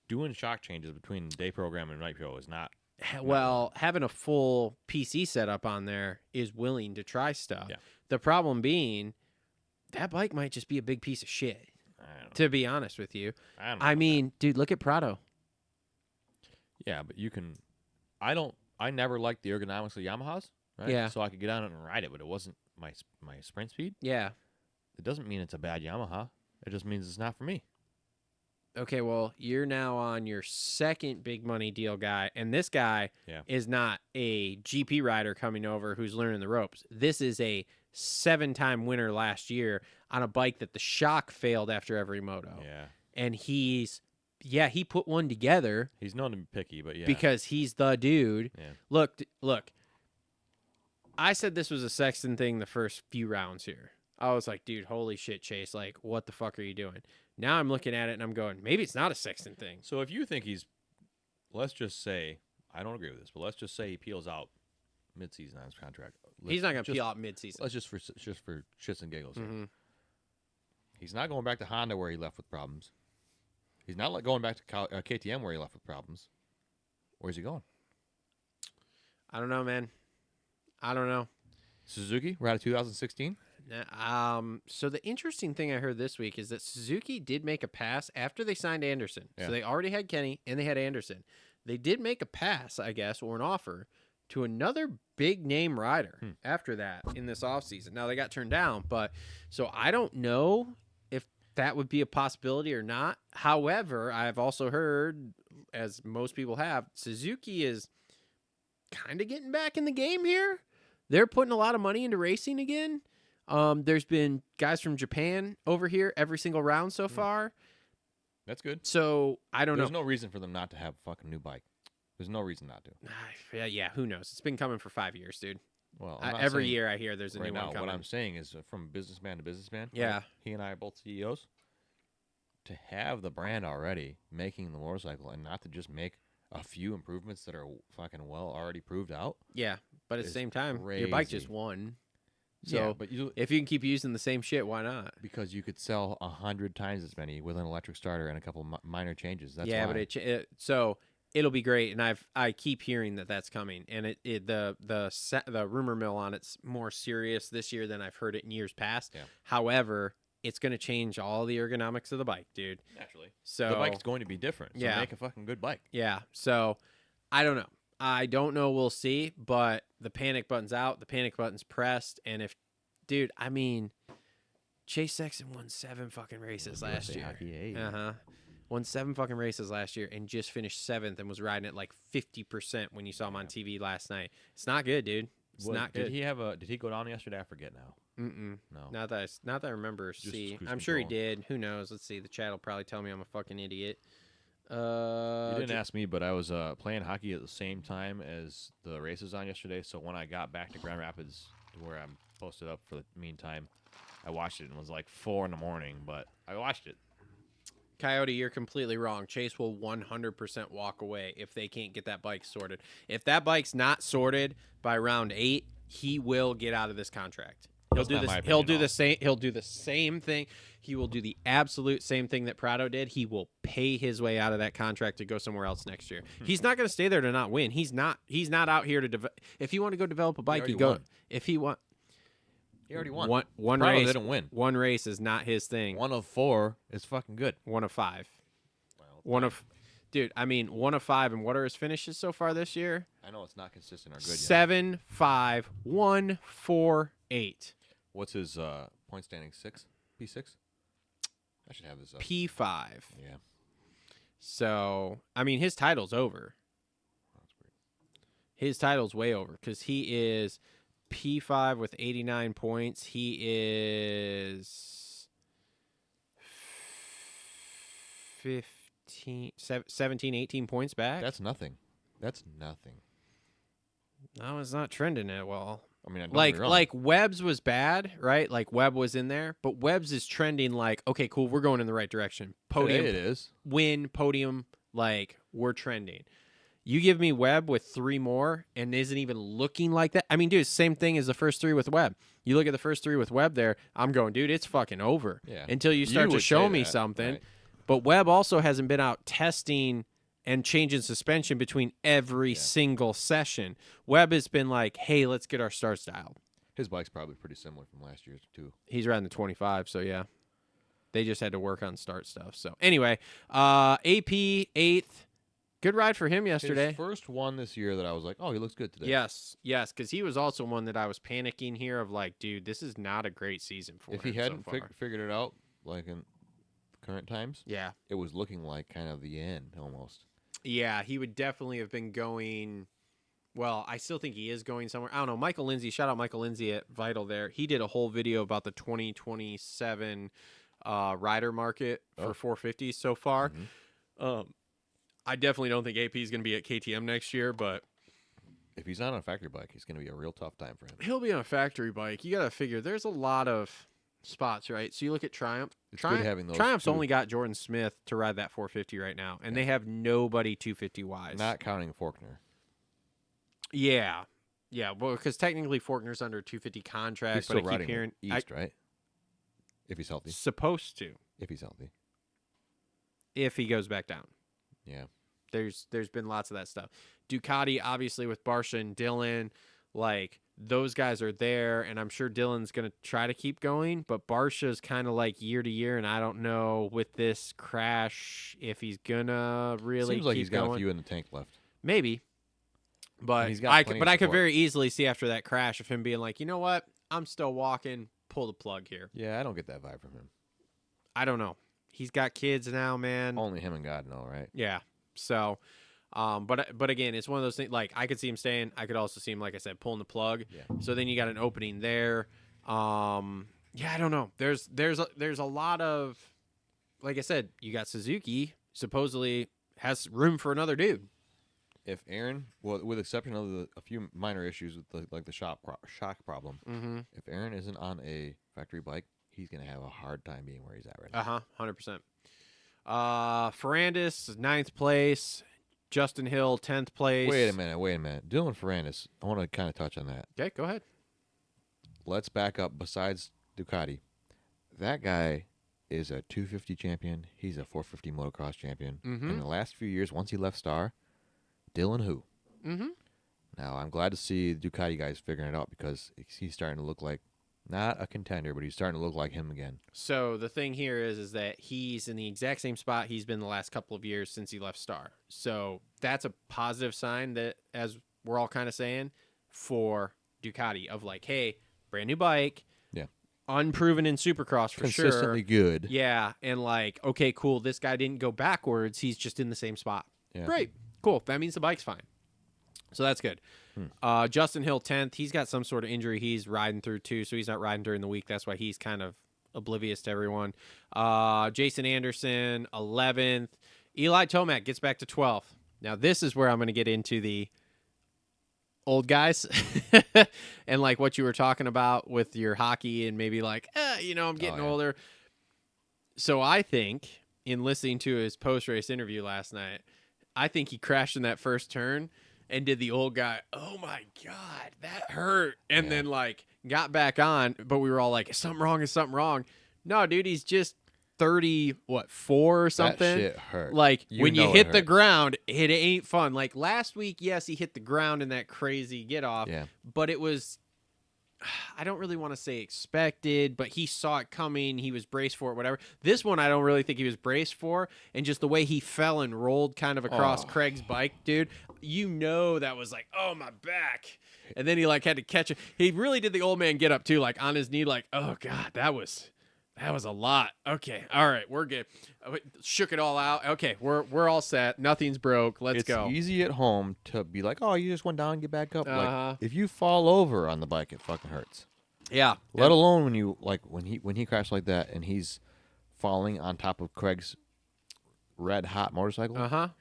Doing shock changes between day program and night show is not. Well, having a full PC setup on there is willing to try stuff. Yeah. The problem being, that bike might just be a big piece of shit. To be honest with you, I mean, dude, look at Prado. Yeah, but you can. I never liked the ergonomics of Yamahas. Right? Yeah. So I could get on it and ride it, but it wasn't my sprint speed. Yeah. It doesn't mean it's a bad Yamaha. It just means it's not for me. Okay, well, you're now on your second big money deal guy, and this guy is not a GP rider coming over who's learning the ropes. This is a 7-time winner last year on a bike that the shock failed after every moto. Yeah. And he put one together. He's known to be picky, but yeah. Because he's the dude. Yeah. Look. I said this was a Sexton thing the first few rounds here. I was like, dude, holy shit, Chase. Like, what the fuck are you doing? Now I'm looking at it and I'm going, maybe it's not a Sexton thing. So if you think let's just say, I don't agree with this, but let's just say he peels out midseason on his contract. He's not going to peel out mid-season. Let's just for shits and giggles here. Mm-hmm. He's not going back to Honda where he left with problems. He's not going back to KTM where he left with problems. Where's he going? I don't know, man. I don't know. Suzuki, we're out of 2016. So the interesting thing I heard this week is that Suzuki did make a pass after they signed Anderson. Yeah. So they already had Kenny and they had Anderson. They did make a pass, I guess, or an offer to another big name rider after that in this offseason. Now they got turned down, but so I don't know if that would be a possibility or not. However, I've also heard, as most people have, Suzuki is kind of getting back in the game here. They're putting a lot of money into racing again. There's been guys from Japan over here every single round so far. That's good. So I don't know. There's no reason for them not to have a fucking new bike. There's no reason not to. Yeah, who knows? It's been coming for 5 years, dude. Well, I'm not every saying year I hear there's a right new now, one coming. what I'm saying is from businessman to businessman. Yeah. Right? He and I are both CEOs. To have the brand already making the motorcycle and not to just make a few improvements that are fucking well already proved out. Yeah, but at the is same time, your bike crazy. just won. So Yeah, but if you can keep using the same shit, why not? because you could sell 100 times as many with an electric starter and a couple minor changes. That's yeah, why. but so it'll be great, and I keep hearing that that's coming, and the rumor mill on it's more serious this year than I've heard it in years past. Yeah. However, it's going to change all the ergonomics of the bike, dude. Naturally. So The bike's going to be different. So Yeah. make a fucking good bike. yeah, so I don't know. I don't know. We'll see. But the panic button's out. The panic button's pressed. And if, dude, I mean, Chase Sexton won 7 fucking races last USA year. hockey, Won 7 fucking races last year and just finished 7th and was riding at like 50% when you saw him on TV last night. It's not good, dude. It's not good. Did he go down yesterday? I forget now. No. Not that I remember. See, cruise I'm sure he control. did. Who knows? Let's see. The chat will probably tell me I'm a fucking idiot. You didn't ask me, but I was playing hockey at the same time as the races on yesterday. So when I got back to Grand Rapids, where I'm posted up for the meantime, I watched it and it was like 4 in the morning, but I watched it. Coyote, you're completely wrong. Chase will 100% walk away if they can't get that bike sorted. If that bike's not sorted by round 8, he will get out of this contract. He'll That's do not this. my He'll opinion do at all. the same. He'll do the same thing. He will do the absolute same thing that Prado did. He will pay his way out of that contract to go somewhere else next year. He's not going to stay there to not win. He's not out here to if he want to go develop a bike, already you go. won. If he want He already won. one Prado race didn't win. One race is not his thing. 1 of 4 is fucking good. 1 of 5. Well, Dude, I mean 1 of 5, and what are his finishes so far this year? I know it's not consistent or good yet. 7, 5, 1, 4, 8. What's his point standing? 6? P6? I should have this up. P5. Yeah. So, I mean, his title's over. That's weird. His title's way over because he is P5 with 89 points. He is 17, 18 points back. That's nothing. That's nothing. No, it's not trending that well. I mean, don't get me wrong. Like Webb's was bad, right? Like Webb was in there, but Webb's is trending like, okay, cool, we're going in the right direction. Podium, Today it is. win, podium, like we're trending. You give me Webb with 3 more and isn't even looking like that. I mean, dude, same thing as the first 3 with Webb. You look at the first 3 with Webb there, I'm going, dude, it's fucking over. Yeah. Until you start to would show say me that, something. right. But Webb also hasn't been out testing and changing suspension between every single session. Webb has been like, hey, let's get our start style. His bike's probably pretty similar from last year's, too. He's riding the 25, so yeah. They just had to work on start stuff. So anyway, AP 8th. Good ride for him yesterday. His first one this year that I was like, oh, he looks good today. Yes, because he was also one that I was panicking here of like, dude, this is not a great season for If him he hadn't so far. figured it out, like in current times, Yeah. it was looking like kind of the end almost. Yeah, he would definitely have been going. Well, I still think he is going somewhere. I don't know. Michael Lindsay, shout out Michael Lindsay at Vital there. He did a whole video about the 2027 rider market for 450s so far. I definitely don't think AP is going to be at KTM next year, but If he's not on a factory bike, it's going to be a real tough time for him. he'll be on a factory bike. You got to figure there's a lot of spots, right? So you look at Triumph. It's good having those Triumph's two. only got Jordan Smith to ride that 450 right now, and they have nobody 250 wise. Not counting Faulkner. Yeah. Yeah, well, because technically Faulkner's under a 250 contract, He's but still I keep riding hearing East, right? If he's healthy. supposed to If he's healthy. if he goes back down. Yeah. There's been lots of that stuff. Ducati, obviously, with Barsha and Dylan, like those guys are there, and I'm sure Dylan's gonna try to keep going. But Barsha's kind of like year to year, and I don't know with this crash if he's gonna really Seems like keep he's got going. a few in the tank left. Maybe, but he's got I plenty could, of I could support. very easily see after that crash of him being like, you know what, I'm still walking, pull the plug here. Yeah, I don't get that vibe from him. I don't know. He's got kids now, man. Only him and God know, right? Yeah. So, but again, it's one of those things. Like I could see him staying. I could also see him, like I said, pulling the plug. Yeah. So then you got an opening there. Yeah, I don't know. There's a lot of, like I said, you got Suzuki supposedly has room for another dude. If Aaron, well, with exception of a few minor issues with the shock problem, if Aaron isn't on a factory bike, he's gonna have a hard time being where he's at right now. 100%. Ferrandis 9th place. Justin Hill 10th place. Wait a minute. Dylan Ferrandis, I want to kind of touch on that. Okay, go ahead. Let's back up. Besides Ducati, that guy is a 250 champion. He's a 450 motocross champion. In the last few years, once he left Star, Dylan who? Now, I'm glad to see the Ducati guys figuring it out because he's starting to look like not a contender, but he's starting to look like him again. So the thing here is that he's in the exact same spot he's been the last couple of years since he left Star. So that's a positive sign that, as we're all kind of saying, for Ducati of like, hey, brand new bike. Yeah. Unproven in Supercross for sure. Consistently good. Yeah, and like, okay, cool. This guy didn't go backwards. He's just in the same spot. Yeah. Great. Cool. That means the bike's fine. So that's good. Justin Hill 10th. He's got some sort of injury he's riding through too, so he's not riding during the week. That's why he's kind of oblivious to everyone. Jason Anderson 11th. Eli Tomac gets back to 12th. Now this is where I'm going to get into the old guys and like what you were talking about with your hockey and maybe like, I'm getting older. So I think in listening to his post-race interview last night, I think he crashed in that first turn and did the old guy, oh my God, that hurt. And then like got back on, but we were all like, is something wrong? Is something wrong? No, dude, he's just 4 or something. That shit hurt. Like when you hit the hurts. ground, it ain't fun. Like last week, yes, he hit the ground in that crazy get off, but it was, I don't really want to say expected, but he saw it coming. He was braced for it, whatever. This one, I don't really think he was braced for. And just the way he fell and rolled kind of across Craig's bike, dude, that was like, oh, my back. And then he like had to catch it. He really did the old man get up too, like on his knee, like, oh God, that was a lot. Okay. All right. We're good. Shook it all out. Okay. We're all set. Nothing's broke. Let's go. It's easy at home to be like, oh, you just went down and get back up. Like, if you fall over on the bike, it fucking hurts. Yeah. Let alone when you like when he crashed like that and he's falling on top of Craig's red hot motorcycle.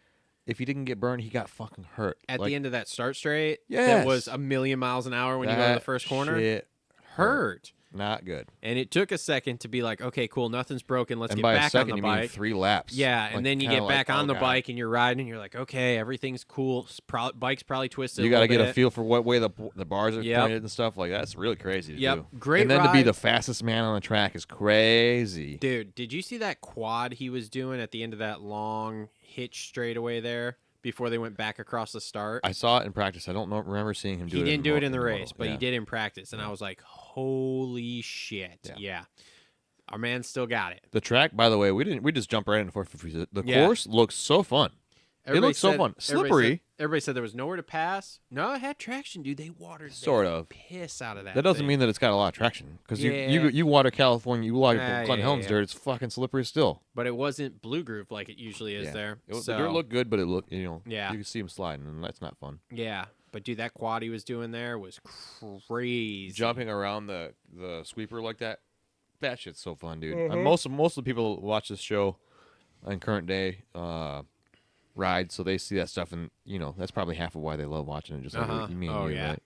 If he didn't get burned, he got fucking hurt. At the end of that start straight, yes, that was a million miles an hour when you go to the first corner. Shit hurt. Not good. And it took a second to be like, okay, cool, nothing's broken. Let's And get by back a second, on the you bike. mean 3 laps. Yeah, Like, and then you kinda get back like, on oh, the God. bike and you're riding, and you're like, okay, everything's cool. Bike's probably twisted. You got to get a feel for what way the bars are Yep. pointed and stuff like that. That's really crazy to do. Great And then to be ride. the fastest man on the track is crazy. Dude, did you see that quad he was doing at the end of that long hitch straightaway there before they went back across the start? I saw it in practice. I don't remember seeing him do it. He didn't do it in the moto. race, but he did in practice, and I was like, holy shit. Yeah. Our man still got it. The track, by the way, we just jumped right into 450. The Yeah. course looks so fun. Everybody it looks so said- fun. everybody Slippery. Everybody said there was nowhere to pass. No, it had traction, dude. They watered Sort the of. piss out of that. That doesn't thing. mean that it's got a lot of traction. Because Yeah. you water California, you water Yeah, Glen yeah, Helens yeah. dirt, it's fucking slippery still. But it wasn't blue groove like it usually is there. The So, dirt looked good, but it looked, yeah, Yeah. you can see him sliding, and that's not fun. yeah. But dude, that quad he was doing there was crazy. Jumping around the sweeper like that, that shit's so fun, dude. Mm-hmm. And most of the people who watch this show in current day ride, so they see that stuff, and that's probably half of why they love watching it. Just like me and you, yeah. right?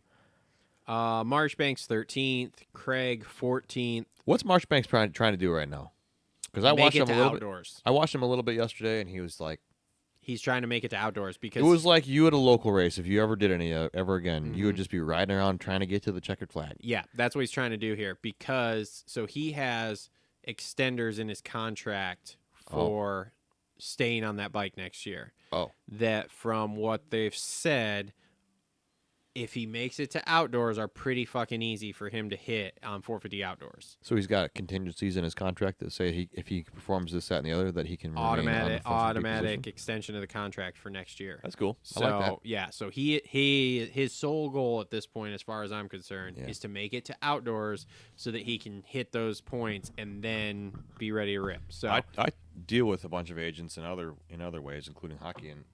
Marshbanks 13th, Craig 14th. What's Marshbanks trying to do right now? Because I Make watched it him to a little outdoors. bit. I watched him a little bit yesterday, and he was like, He's trying to make it to outdoors because It was like you at a local race. If you ever did any ever again, you would just be riding around trying to get to the checkered flag. yeah, that's what he's trying to do here because so he has extenders in his contract for staying on that bike next year. Oh, That from what they've said, if he makes it to outdoors, are pretty fucking easy for him to hit on 450 outdoors. so he's got contingencies in his contract that say if he performs this, that, and the other, that he can remain on the 450 Automatic position? extension of the contract for next year. That's cool. So I like that. yeah, so his sole goal at this point, as far as I'm concerned, is to make it to outdoors so that he can hit those points and then be ready to rip. So I deal with a bunch of agents in other ways, including hockey, and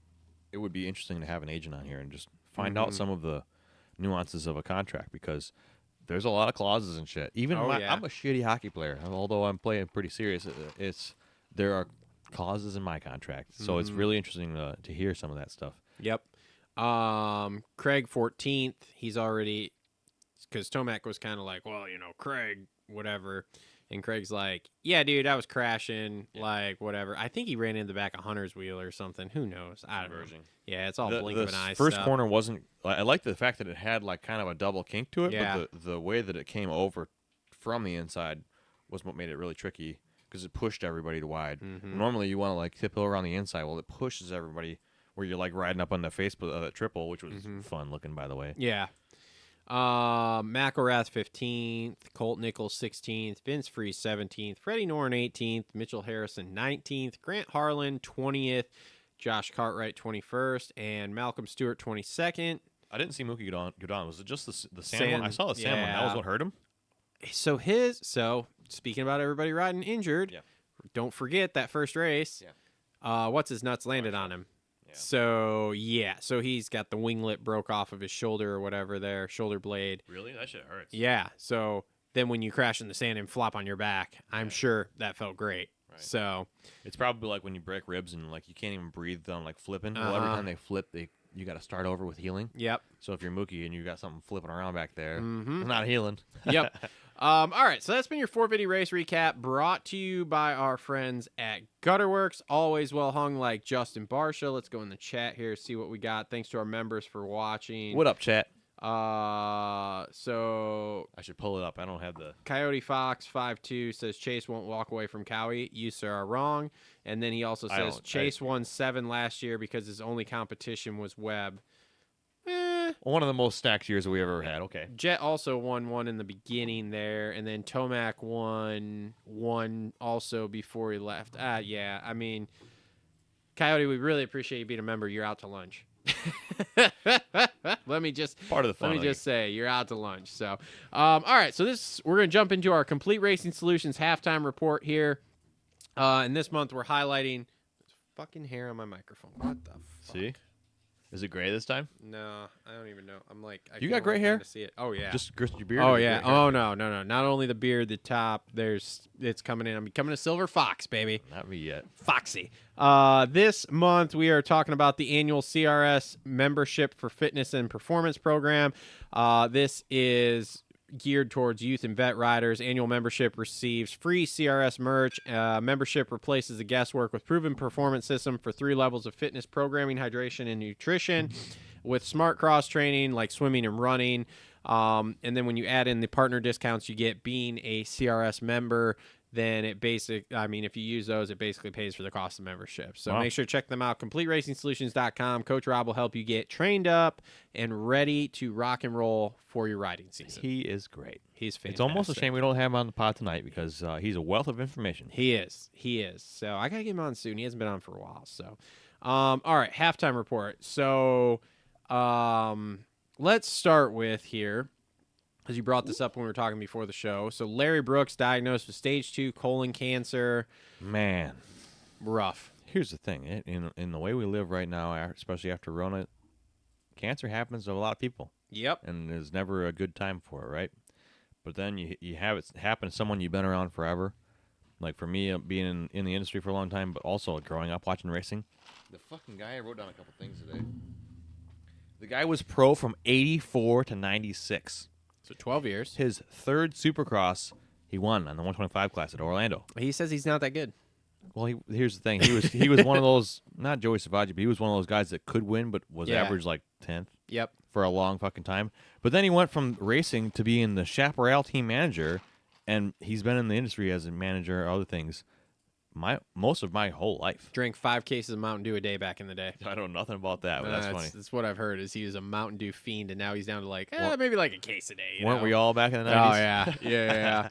it would be interesting to have an agent on here and just find out some of the nuances of a contract because there's a lot of clauses and shit. Even I'm a shitty hockey player, although I'm playing pretty serious. There are clauses in my contract, so it's really interesting to hear some of that stuff. Yep. Craig 14th. He's already because Tomac was kind of like, well, Craig, whatever. And Craig's like, yeah, dude, I was crashing, like, whatever. I think he ran into the back of Hunter's wheel or something. Who knows? I don't know. Yeah, it's all blink of an eye first stuff. corner wasn't. I liked the fact that it had like kind of a double kink to it, Yeah. but the way that it came over from the inside was what made it really tricky because it pushed everybody to wide. Normally, you want to like tip around the inside. Well, it pushes everybody where you're like riding up on the face of that triple, which was fun looking, by the way. Yeah. McElrath 15th, Colt Nichols 16th, Vince Freeze 17th, Freddie Norrin 18th, Mitchell Harrison 19th, Grant Harlan 20th, Josh Cartwright 21st, and Malcolm Stewart 22nd. I didn't see Mookie go down. Was it just the sand one? I saw the sand one. That was what hurt him. So speaking about everybody riding injured, don't forget that first race. What's his nuts landed on him. So he's got the winglet broke off of his shoulder or whatever there, shoulder blade. Really? That shit hurts. Yeah. So then when you crash in the sand and flop on your back, I'm sure that felt great. Right. So it's probably like when you break ribs and like you can't even breathe on like flipping. Well, every time they flip, you got to start over with healing. Yep. So if you're Mookie and you got something flipping around back there, it's not healing. Yep. All right, so that's been your 450 race recap brought to you by our friends at Gutterworks. Always well hung like Justin Barsha. Let's go in the chat here, see what we got. Thanks to our members for watching. What up, chat? So I should pull it up. I don't have the Coyote Fox 52 says Chase won't walk away from Cowie. You sir are wrong. And then he also says Chase won 7 last year because his only competition was Webb. One of the most stacked years that we ever had. Okay. Jet also won 1 in the beginning there, and then Tomac won 1 also before he left. Yeah. I mean, Coyote, we really appreciate you being a member. You're out to lunch. Let me just part of the fun. Let me just say you're out to lunch. So, all right. So we're gonna jump into our Complete Racing Solutions halftime report here. And this month we're highlighting fucking hair on my microphone. What the fuck? See? Is it gray this time? No, I don't even know. I'm like, you got gray hair? To see it. Oh yeah. Just grist your beard. Oh yeah. Oh no. Not only the beard, the top. It's coming in. I'm becoming a silver fox, baby. Not me yet. Foxy. This month we are talking about the annual CRS membership for fitness and performance program. This is geared towards youth and vet riders. Annual membership receives free CRS merch. Membership replaces the guesswork with proven performance system for 3 levels of fitness programming, hydration, and nutrition with smart cross training like swimming and running. And then when you add in the partner discounts you get being a CRS member, then if you use those, it basically pays for the cost of membership. So make sure to check them out. CompleteRacingSolutions.com. Coach Rob will help you get trained up and ready to rock and roll for your riding season. He is great. He's fantastic. It's almost a shame we don't have him on the pod tonight because he's a wealth of information. He is. So I got to get him on soon. He hasn't been on for a while. So, all right, halftime report. So let's start with here. Because you brought this up when we were talking before the show. So Larry Brooks diagnosed with stage 2 colon cancer. Man. Rough. Here's the thing. In the way we live right now, especially after Rona, cancer happens to a lot of people. Yep. And there's never a good time for it, right? But then you have it happen to someone you've been around forever. Like for me, being in the industry for a long time, but also growing up watching racing. The fucking guy, I wrote down a couple things today. The guy was pro from 84 to 96. So 12 years. His 3rd Supercross, he won on the 125 class at Orlando. He says he's not that good. Well, here's the thing. He was one of those, not Joey Savage, but he was one of those guys that could win, but was Yeah. average like 10th Yep. for a long fucking time. But then he went from racing to being the Chaparral team manager, and he's been in the industry as a manager or other things most of my whole life. Drank 5 cases of Mountain Dew a day back in the day. I know nothing about that, but that's funny. That's what I've heard. Is he was a Mountain Dew fiend, and now he's down to like Well, maybe like a case a day. You Weren't know? we all back in the Oh 90s? yeah.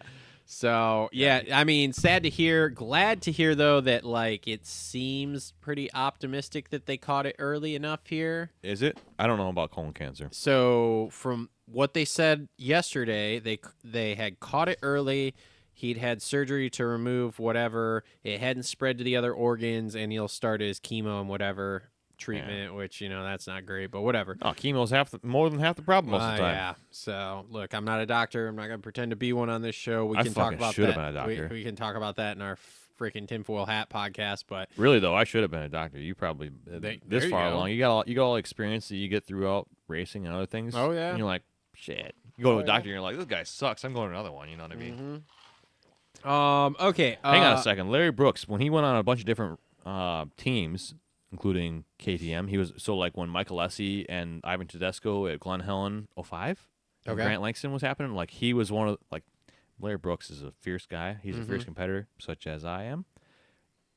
So yeah, I mean, sad to hear. Glad to hear though that like it seems pretty optimistic that they caught it early enough here. Is it? I don't know about colon cancer. So from what they said yesterday, they had caught it early. He'd had surgery to remove whatever. It hadn't spread to the other organs, and he'll start his chemo and whatever treatment, which, that's not great, but whatever. Oh, chemo's more than half the problem most of the time. Yeah. So, look, I'm not a doctor. I'm not going to pretend to be one on this show. We I can talk fucking about should that. have been a doctor. We can talk about that in our freaking tinfoil hat podcast, but Really though, I should have been a doctor. You probably there this you far go. along. You got all the experience that you get throughout racing and other things. Oh, yeah. And you're like, shit. You go to Oh, a doctor and you're like, this guy sucks. I'm going to another one. You know what I mean? Okay. Hang on a second. Larry Brooks, when he went on a bunch of different teams, including KTM, he was like when Michael Essie and Ivan Tedesco at Glen Helen 05, and Okay. Grant Langston was happening. Like he was one of Larry Brooks is a fierce guy. He's a fierce competitor, such as I am.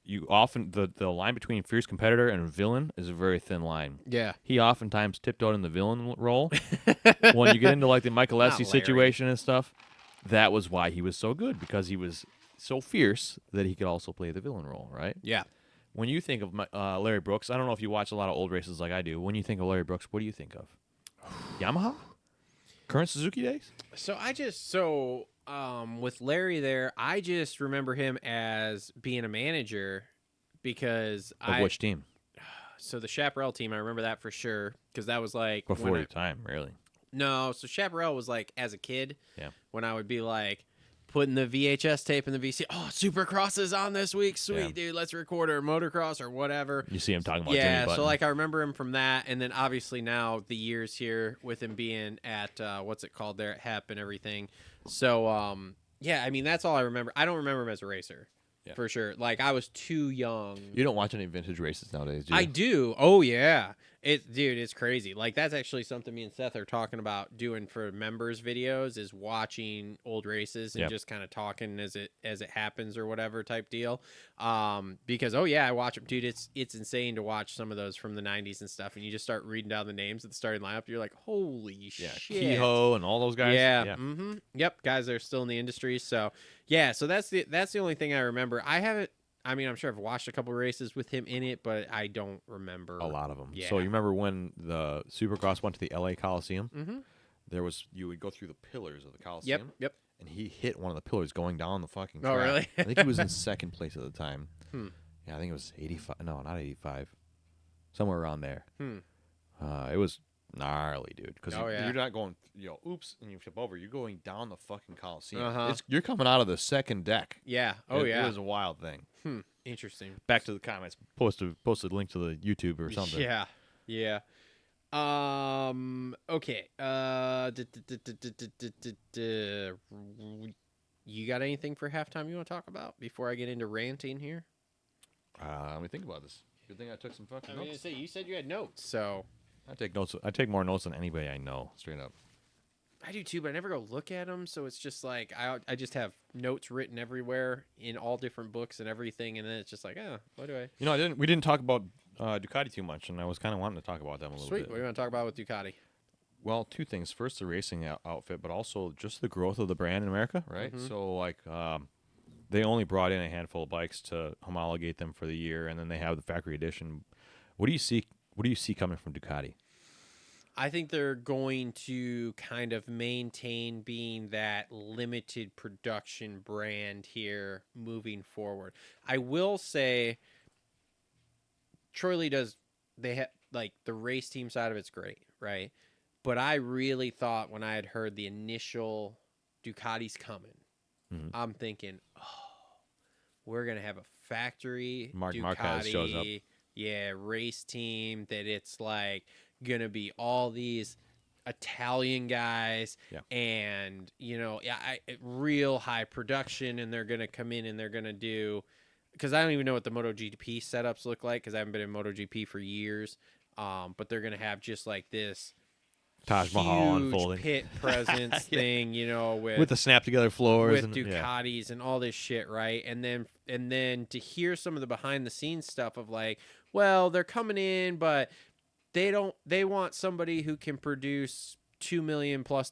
You often the line between fierce competitor and villain is a very thin line. Yeah. He oftentimes tiptoed in the villain role. When you get into like the Michael Not Essie Larry. situation and stuff, that was why he was so good, because he was so fierce that he could also play the villain role, right? Yeah. When you think of Larry Brooks, I don't know if you watch a lot of old races like I do. When you think of Larry Brooks, what do you think of? Yamaha? Current Suzuki days? So with Larry there, I just remember him as being a manager because Of which team? So the Chaparral team, I remember that for sure because that was like Before when your time, really. No, so Chaparral was like as a kid. Yeah. When I would be like putting the VHS tape in the VC. Oh, Supercross is on this week. Sweet, Yeah. dude. Let's record or motocross or whatever. You see him talking about Yeah, Jimmy Button. so like I remember him from that, and then obviously now the years here with him being at what's it called there at HEP and everything. So yeah, I mean that's all I remember. I don't remember him as a racer. Yeah. For sure. Like I was too young. You don't watch any vintage races nowadays, do you? I do. Oh yeah. It's crazy. Like that's actually something me and Seth are talking about doing for members videos is watching old races and Yep. just kind of talking as it happens or whatever type deal. Because oh yeah, I watch them, dude. It's insane to watch some of those from the 90s and stuff, and you just start reading down the names at the starting lineup. You're like, holy Yeah, shit. Kehoe and all those guys. Yeah. Mm-hmm. Yep. Guys that are still in the industry. So yeah. So that's the only thing I remember. I'm sure I've watched a couple races with him in it, but I don't remember A lot of them. Yeah. So you remember when the Supercross went to the LA Coliseum? Mm-hmm. You would go through the pillars of the Coliseum. Yep. And he hit one of the pillars going down the fucking Oh, track. really? I think he was in second place at the time. Hmm. Yeah, I think it was 85. No, not 85. Somewhere around there. Hmm. It was gnarly, dude. Because Oh, yeah. you're not going, oops, and you flip over. You're going down the fucking Coliseum. Uh-huh. You're coming out of the second deck. Yeah. Oh, yeah. It was a wild thing. Interesting. Back to the comments. Post a link to the YouTube or something. Yeah. Yeah. Okay. You got anything for halftime you want to talk about before I get into ranting here? Let me think about this. Good thing I took some fucking notes. You said you had notes, so I take notes. I take more notes than anybody I know. Straight up. I do too, but I never go look at them. So it's just like I just have notes written everywhere in all different books and everything, and then it's just like, what do I? We didn't talk about Ducati too much, and I was kind of wanting to talk about them a little Sweet. bit. What do you want to talk about with Ducati? Well, two things. First, the racing outfit, but also just the growth of the brand in America, right? Mhm. So, like, they only brought in a handful of bikes to homologate them for the year, and then they have the factory edition. What do you see? What do you see coming from Ducati? I think they're going to kind of maintain being that limited production brand here moving forward. I will say Troy Lee they have like the race team side of it's great, right? But I really thought when I had heard the initial Ducati's coming, Mhm. I'm thinking, we're going to have a factory Mark Ducati, Marquez shows up. yeah, race team that it's like gonna be all these Italian guys and real high production, and they're gonna come in and they're gonna do because I don't even know what the MotoGP setups look like because I haven't been in MotoGP for years. But they're gonna have just like this Taj Mahal huge unfolding. pit presence Yeah. thing, you know, with the snap together floors with and Ducatis and all this shit, right? And then to hear some of the behind the scenes stuff of like, well, they're coming in, but they want somebody who can produce $2 million plus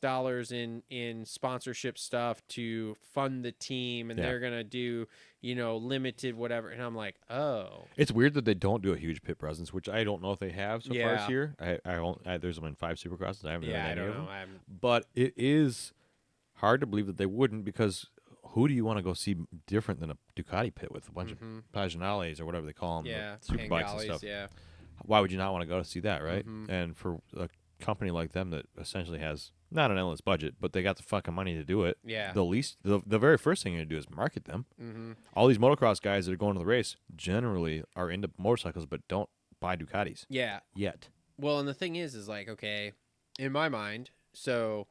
in sponsorship stuff to fund the team, and Yeah. they're gonna do, you know, limited whatever. And I'm like, oh, It's weird that they don't do a huge pit presence, which I don't know if they have so far Yeah. this year. There's been 5 Supercrosses. I haven't yeah, done I any don't of know. them. I haven't. But it is hard to believe that they wouldn't, because who do you want to go see different than a Ducati pit with a bunch of Paginales or whatever they call them, Yeah, the super bikes and Pangalis, stuff? yeah. Why would you not want to go to see that, right? Mhm. And for a company like them that essentially has not an endless budget, but they got the fucking money to do it. Yeah. The very first thing you're gonna do is market them. Mm-hmm. All these motocross guys that are going to the race generally are into motorcycles, but don't buy Ducatis Yeah. yet. Well, and the thing is like, okay, in my mind, so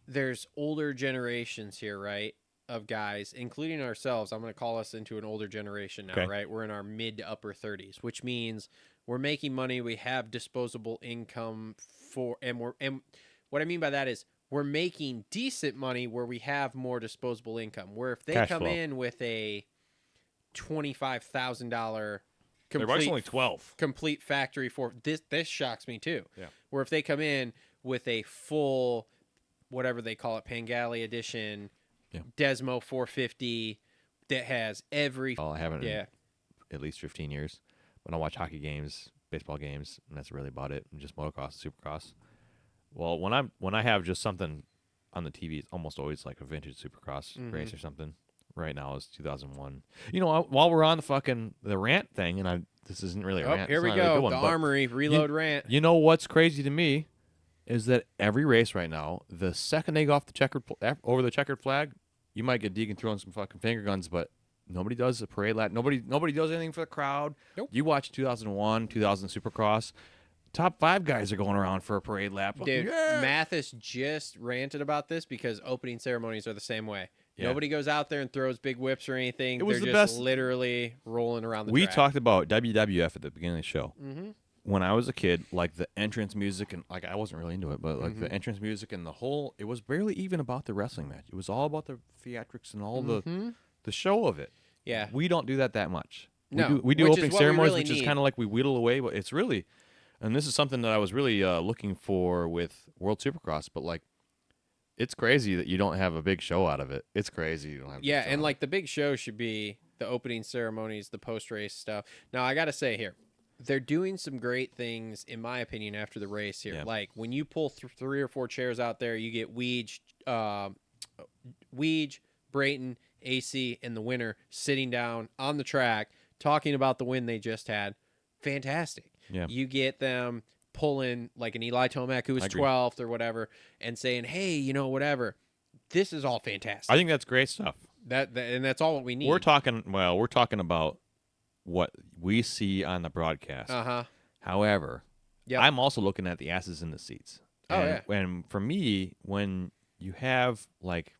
there's older generations here, right, of guys, including ourselves. I'm going to call us into an older generation now, Okay. right? We're in our mid to upper 30s, which means we're making money. We have disposable income and what I mean by that is we're making decent money where we have more disposable income. Where if they Cash come flow. in with a $25,000 Their bike's only 12. complete factory for this shocks me too. Yeah. Where if they come in with a full whatever they call it, Pangali edition, Yeah. Desmo 450 that has every Well, I haven't yeah. in at least 15 years. When I watch hockey games, baseball games, and that's really about it. And just motocross, and supercross. Well, when I have just something on the TV, it's almost always like a vintage supercross race or something. Right now is 2001. You know, while we're on the rant thing, and this isn't really a Oh, rant. here it's we not really a go. good one, The but Armory reload rant. You know what's crazy to me is that every race right now, the second they go off the over the checkered flag, you might get Deegan throwing some fucking finger guns, but nobody does a parade lap. Nobody does anything for the crowd. Nope. You watch 2001, 2000 Supercross. Top 5 guys are going around for a parade lap. Dude, Yeah. Mathis just ranted about this because opening ceremonies are the same way. Yeah. Nobody goes out there and throws big whips or anything. It was They're the just best- literally rolling around the We track. talked about WWF at the beginning of the show. Mm-hmm. When I was a kid, like the entrance music and like I wasn't really into it, but like Mm-hmm. the entrance music and the whole, it was barely even about the wrestling match. It was all about the theatrics and all the show of it. Mm-hmm. Yeah. We don't do that much. No, we do which is opening what we ceremonies, really which is need. kind of like we wheedle away, but it's really, and this is something that I was really looking for with World Supercross, but like, it's crazy that you don't have a big show out of it. It's crazy you don't have. A big Yeah, show and out like the big show should be the opening ceremonies, the post race stuff. Now I got to say here, they're doing some great things in my opinion after the race here. Yeah. Like when you pull 3 or 4 chairs out there, you get Weege, Brayton, AC, and the winner sitting down on the track talking about the win they just had. Fantastic. Yeah. You get them pulling like an Eli Tomac who was I agree. 12th or whatever and saying, hey, you know, whatever. This is all fantastic. I think that's great stuff. And that's all what we need. We're talking about what we see on the broadcast. Uh-huh. However, Yep. I'm also looking at the asses in the seats. Oh, And, yeah. And for me, when you have like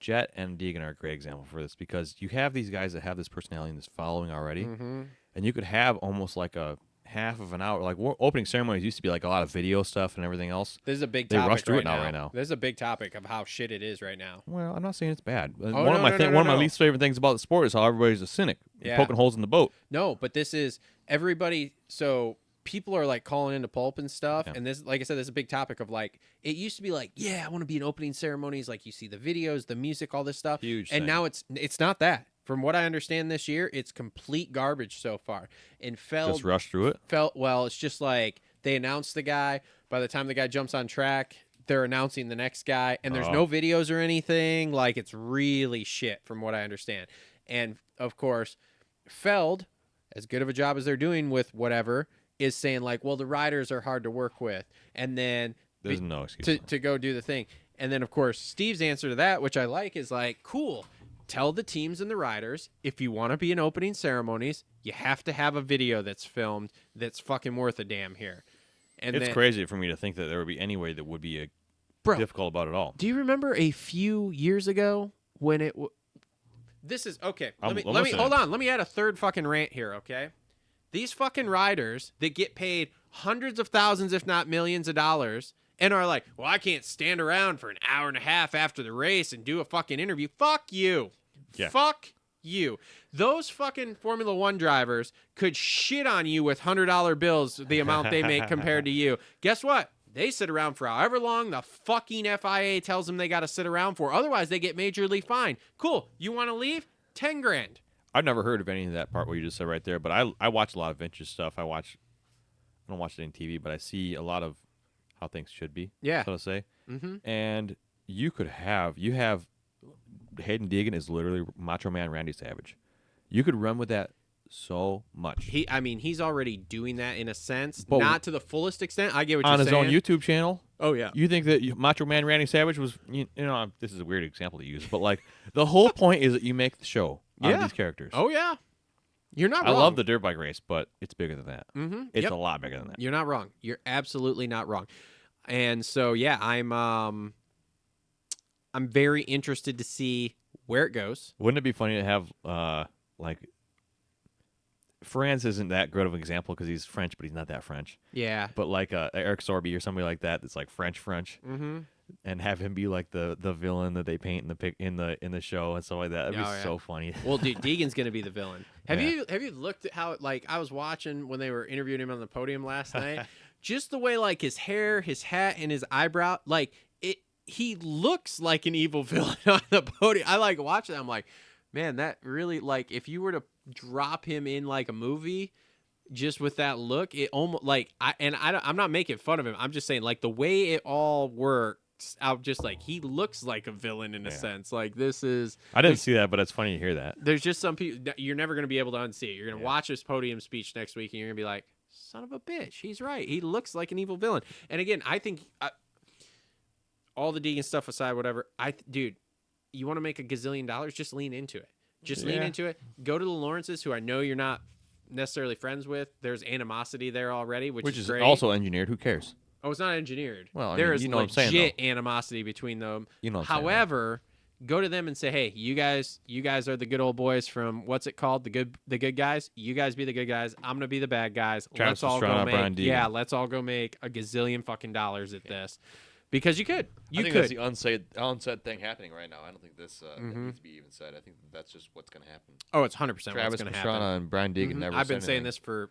Jet and Deegan are a great example for this because you have these guys that have this personality and this following already, and you could have almost like a half of an hour. Like opening ceremonies used to be like a lot of video stuff and everything else. This is a big They topic rush through right it now, right now. This is a big topic of how shit it is right now. Well, I'm not saying it's bad. One no, of my no, no, one of my no. least favorite things about the sport is how everybody's a cynic, Yeah. poking holes in the boat. No, but this is everybody. So people are like calling into pulp and stuff. Yeah. And this, like I said, this is a big topic of like, it used to be like, yeah, I want to be in opening ceremonies. Like you see the videos, the music, all this stuff. Huge And thing. now it's not that. From what I understand this year, it's complete garbage so far. And Just rush through it. it's just like they announce the guy. By the time the guy jumps on track, they're announcing the next guy, and there's Oh. no videos or anything. Like it's really shit, from what I understand. And of course, Feld, as good of a job as they're doing with whatever, is saying like, well, the riders are hard to work with, and then There's no excuse. to go do the thing. And then of course, Steve's answer to that, which I like, is like, cool. Tell the teams and the riders, if you want to be in opening ceremonies, you have to have a video that's filmed that's fucking worth a damn here. And It's then, crazy for me to think that there would be any way that would be Bro, difficult about it all. do you remember a few years ago when This is okay. I'm Let me listening. hold on. Let me add a third fucking rant here, okay? These fucking riders that get paid hundreds of thousands, if not millions of dollars, and are like, well, I can't stand around for an hour and a half after the race and do a fucking interview. Fuck you. Yeah. Fuck you. Those fucking Formula One drivers could shit on you with $100 bills, the amount they make compared to you. Guess what? They sit around for however long the fucking FIA tells them they got to sit around for. Otherwise, they get majorly fined. Cool. You want to leave? 10 grand. I've never heard of any of that part what you just said right there, but I watch a lot of vintage stuff. I don't watch it on TV, but I see a lot of how things should be. Yeah. So to say. Mm-hmm. And you have Hayden Deegan is literally Macho Man Randy Savage. You could run with that so much. He's already doing that in a sense, But not to the fullest extent. I get what on you're his saying. own YouTube channel. Oh yeah. You think that Macho Man Randy Savage was, you know, this is a weird example to use, but like the whole point is that you make the show out of Yeah. these characters. Oh yeah. You're not I wrong. love the dirt bike race, but it's bigger than that. Mm-hmm. It's Yep. a lot bigger than that. You're not wrong. You're absolutely not wrong. And so yeah, I'm very interested to see where it goes. Wouldn't it be funny to have like Franz isn't that good of an example because he's French, but he's not that French. Yeah. But like Eric Sorby or somebody like that that's like French, Mm-hmm. and have him be like the villain that they paint in the show and stuff like that. That'd be Oh, yeah. so funny. Well, dude, Deegan's gonna be the villain. Have Yeah. you looked at how like I was watching when they were interviewing him on the podium last night? Just the way like his hair, his hat, and his eyebrow, like it. He looks like an evil villain on the podium. I like watching that. I'm like, man, that really like if you were to drop him in like a movie, just with that look, it almost like I'm not making fun of him. I'm just saying like the way it all works. I'm just like he looks like a villain in a Yeah. sense. Like this is. I didn't see that, but it's funny to hear that. There's just some people you're never going to be able to unsee it. You're going to Yeah. watch his podium speech next week, and you're going to be like, "Son of a bitch, he's right. He looks like an evil villain." And again, I think all the Deegan stuff aside, whatever. Dude, you want to make $1 gazillion? Just lean into it. Just lean Yeah. into it. Go to the Lawrences, who I know you're not necessarily friends with. There's animosity there already, which is great. also engineered. Who cares? Oh, it's not engineered. Well, I there mean, is you know what I'm saying, legit animosity between them. You know what I'm saying, though. However, go to them and say, "Hey, you guys are the good old boys from what's it called? The good guys. You guys be the good guys. I'm gonna be the bad guys. Travis Let's all go Pastrana, make Brian Deegan. let's all go make $1 gazillion fucking dollars at this, because you could. I think that's the unsaid thing happening right now. I don't think this that Mhm. needs to be even said. I think that's just what's going to happen. Oh, it's 100% Travis what's gonna happen. Pastrana and Brian Deegan Mhm. never. I've been said saying anything. this for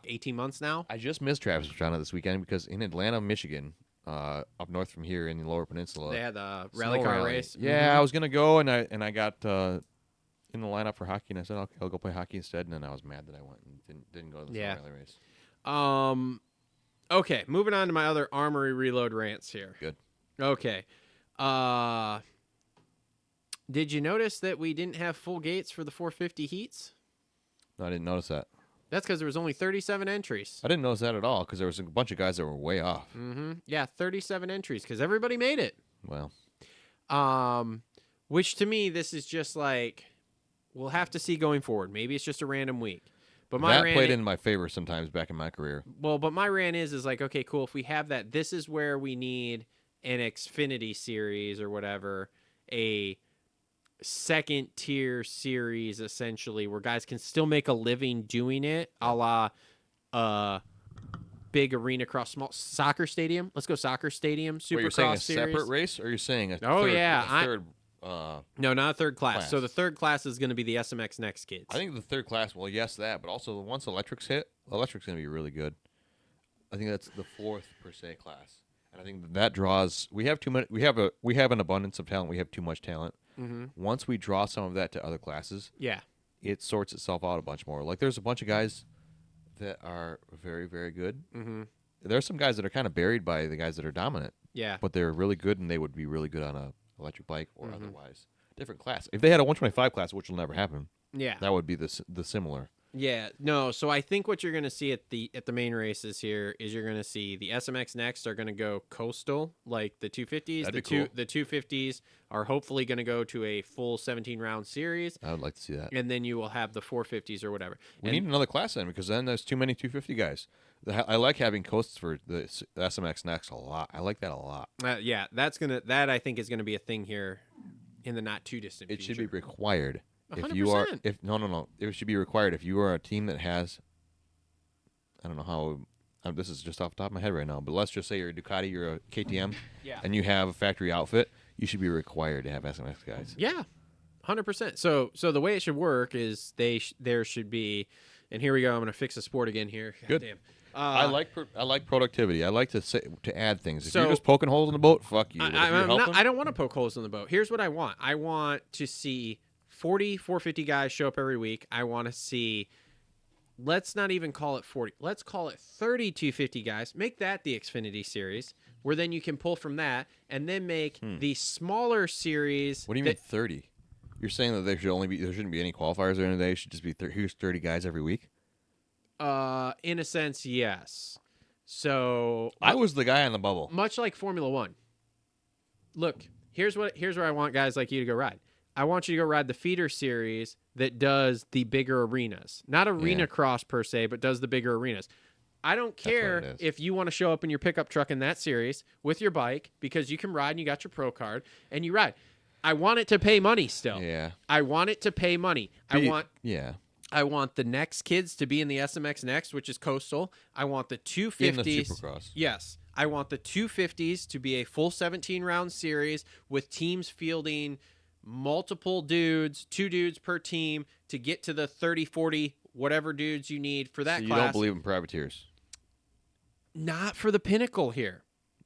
18 months now. I just missed Travis Pastrana this weekend because in Atlanta, Michigan, up north from here in the Lower Peninsula, They had the snow rally car race. Yeah, Mhm. I was gonna go, and I got in the lineup for hockey, and I said, okay, I'll go play hockey instead. And then I was mad that I went and didn't go to the Yeah. snow rally race. Okay, moving on to my other Armory Reload rants here. Good. Okay. Did you notice that we didn't have full gates for the 450 heats? No, I didn't notice that. That's because there was only 37 entries. I didn't notice that at all because there was a bunch of guys that were way off. Mm-hmm. Yeah, 37 entries because everybody made it. Well, Which to me, this is just like we'll have to see going forward. Maybe it's just a random week. But my that rant played in my favor sometimes back in my career. Well, but my rant is like, okay, cool. If we have that, this is where we need an Xfinity series or whatever, a second tier series essentially, where guys can still make a living doing it, a la big arena cross small soccer stadium. Let's go soccer stadium. Wait, you're saying a Supercross series. separate race, or you're saying a Oh, third, yeah, a third? No, not a third class. So Class. the third class is going to be the SMX Next kids. I think the third class. Well, yes, that, but also once electrics hit, electric's gonna be really good. I think that's the fourth per se class, and I think that draws. We have too much. We have an abundance of talent. We have too much talent. Mm-hmm. Once we draw some of that to other classes, Yeah. it sorts itself out a bunch more. Like there's a bunch of guys that are very, very good. Mm-hmm. There's some guys that are kind of buried by the guys that are dominant, Yeah. but they're really good, and they would be really good on a electric bike or Mhm. otherwise different class. If they had a 125 class, which will never happen, Yeah. that would be the similar. Yeah, no. So I think what you're going to see at the main races here is you're going to see the SMX Next are going to go coastal, like the 250s. That'd The be cool. the 250s are hopefully going to go to a full 17 round series, I would like to see that. and then you will have the 450s or whatever. We And- need another class then, because then there's too many 250 guys. I like having coasts for the SMX Next a lot. I like that a lot. yeah, that I think is gonna be a thing here in the not too distant It future. should be required If you are, 100%. if no, it should be required. If you are a team that has, I don't know how. This is just off the top of my head right now, but let's just say you're a Ducati, you're a KTM, Yeah. and you have a factory outfit. You should be required to have SMX guys. Yeah, 100%. So the way it should work is there should be, and here we go. I'm gonna fix the sport again here. God Good. damn. I like productivity. I like to add things. If So- you're just poking holes in the boat, fuck you. But if you're helping, I don't want to poke holes in the boat. Here's what I want. I want to see 40 450 guys show up every week. I want to see, let's not even call it 40. Let's call it 30 250 guys. Make that the Xfinity series, where then you can pull from that and then make the smaller series. what do you mean 30? You're saying that there shouldn't be any qualifiers or anything. It should just be here's 30 guys every week. In a sense, yes. So I was the guy on the bubble. much like Formula One. Look, here's where I want guys like you to go ride. I want you to go ride the feeder series that does the bigger arenas. Not arena cross per se, but does the bigger arenas. I don't what it care is. if you want to show up in your pickup truck in that series with your bike because you can ride and you got your pro card and you ride. I want it to pay money still. Yeah. I want it to pay money. Yeah. I want the next kids to be in the SMX Next, which is coastal. I want the 250s. In the Supercross. Yes. I want the 250s to be a full 17-round series with teams fielding multiple dudes, 2 dudes per team to get to the 30, 40, whatever dudes you need for that So you class. don't believe in privateers. Not for the pinnacle here.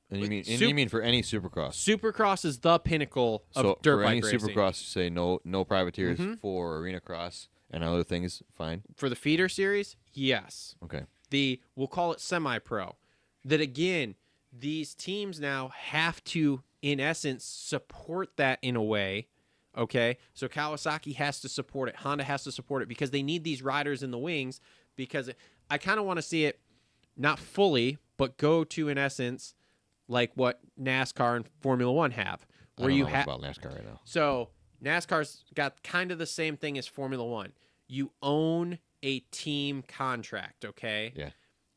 And you mean Sup- you mean for any Supercross? Supercross is the pinnacle of So dirt for bike any racing. Supercross, you say no privateers Mhm. for arena cross and other things. Fine. For the feeder series, yes. Okay. We'll call it semi-pro. That again, these teams now have to, in essence, support that in a way. Okay, so Kawasaki has to support it. Honda has to support it because they need these riders in the wings. Because I kind of want to see it not fully, but go to, in essence, like what NASCAR and Formula One have, I where don't you know much have. about NASCAR right now. So NASCAR's got kind of the same thing as Formula One. You own a team contract, okay? Yeah.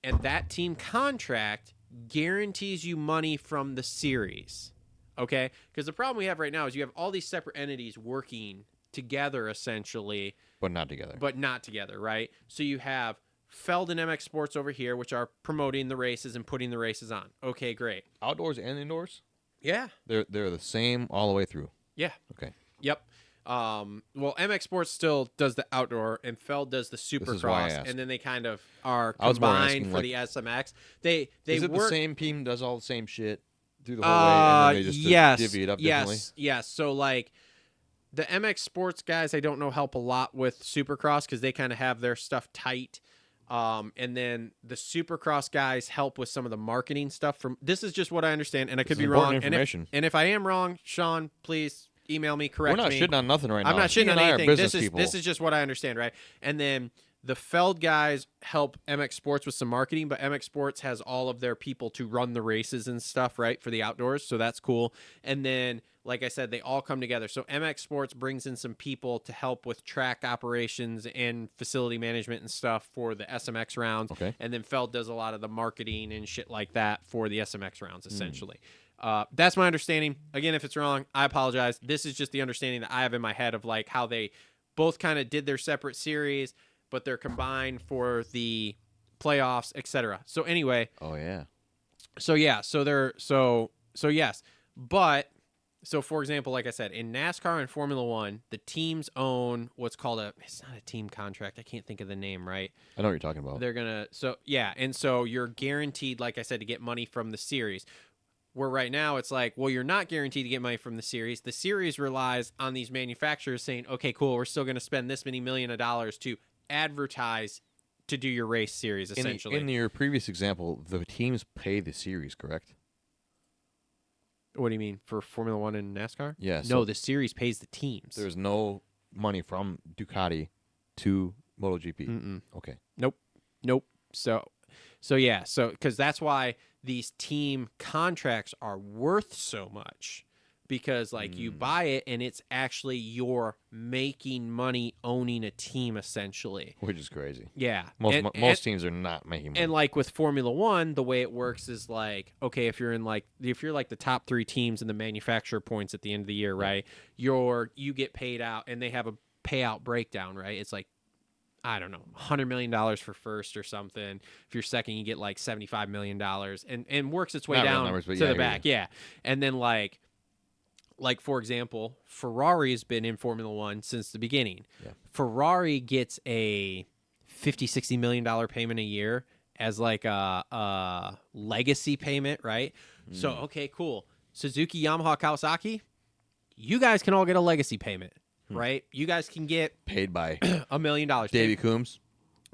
And that team contract guarantees you money from the series, okay? Because the problem we have right now is you have all these separate entities working together, essentially, But not together. but not together, right? So you have Feld and MX Sports over here, which are promoting the races and putting the races on. Okay, great. Outdoors and indoors, Yeah. they're the same all the way through. Yeah. Okay. Yep. Well, MX Sports still does the outdoor, and Feld does the is why I Supercross, asked. and then they kind of are I was more combined asking, for like, the SMX. They Is it work. the same team does all the same shit through the whole way, and then they just yes, divvy it up differently? yes. So like the MX Sports guys, I don't know help a lot with Supercross because they kind of have their stuff tight. And then the Supercross guys help with some of the marketing stuff. From this is just what I understand, and I could This be is wrong. important information. And if I am wrong, Sean, please email me, correct We're not me. shitting on nothing right now. I'm not He shitting on and I are anything. business This is people. this is just what I understand, right? And then the Feld guys help MX Sports with some marketing, but MX Sports has all of their people to run the races and stuff, right, for the outdoors. So that's cool. And then, like I said, they all come together. So MX Sports brings in some people to help with track operations and facility management and stuff for the SMX rounds. Okay. And then Feld does a lot of the marketing and shit like that for the SMX rounds, Hmm. essentially. That's my understanding. Again, if it's wrong, I apologize. This is just the understanding that I have in my head of like how they both kind of did their separate series, but they're combined for the playoffs, etc. So anyway, Oh yeah. so yeah, so yes, but so for example, like I said, in NASCAR and Formula One, the teams own what's called it's not a team contract. I can't think of the name, right? I know what you're talking about. They're gonna and so you're guaranteed, like I said, to get money from the series. Where right now it's like, well, you're not guaranteed to get money from the series. The series relies on these manufacturers saying, okay, cool, we're still going to spend this many million of dollars to advertise to do your race series, essentially. In your previous example, the teams pay the series, correct? What do you mean, for Formula One and NASCAR? Yeah, No, so- the series pays the teams. There's no money from Ducati to MotoGP. Mm-mm. Okay. Nope. So yeah, because that's why these team contracts are worth so much, because like you buy it and it's actually you're making money owning a team, essentially. Which is crazy. Yeah. Most teams are not making money. And like with Formula One, the way it works is like, okay, if you're like the top 3 teams in the manufacturer points at the end of the year, right? You get paid out, and they have payout breakdown, right? It's like, I don't know, $100 million for first or something. If you're second, you get like $75 million, and works its way Not real down numbers, but to yeah, I the hear back. Yeah. And then like for example, Ferrari's been in Formula One since the beginning. Yeah. Ferrari gets a $50-60 million payment a year as like a legacy payment, right? So, okay, cool. Suzuki, Yamaha, Kawasaki, you guys can all get a legacy payment, right? You guys can get Paid by $1 million. Davey Coombs.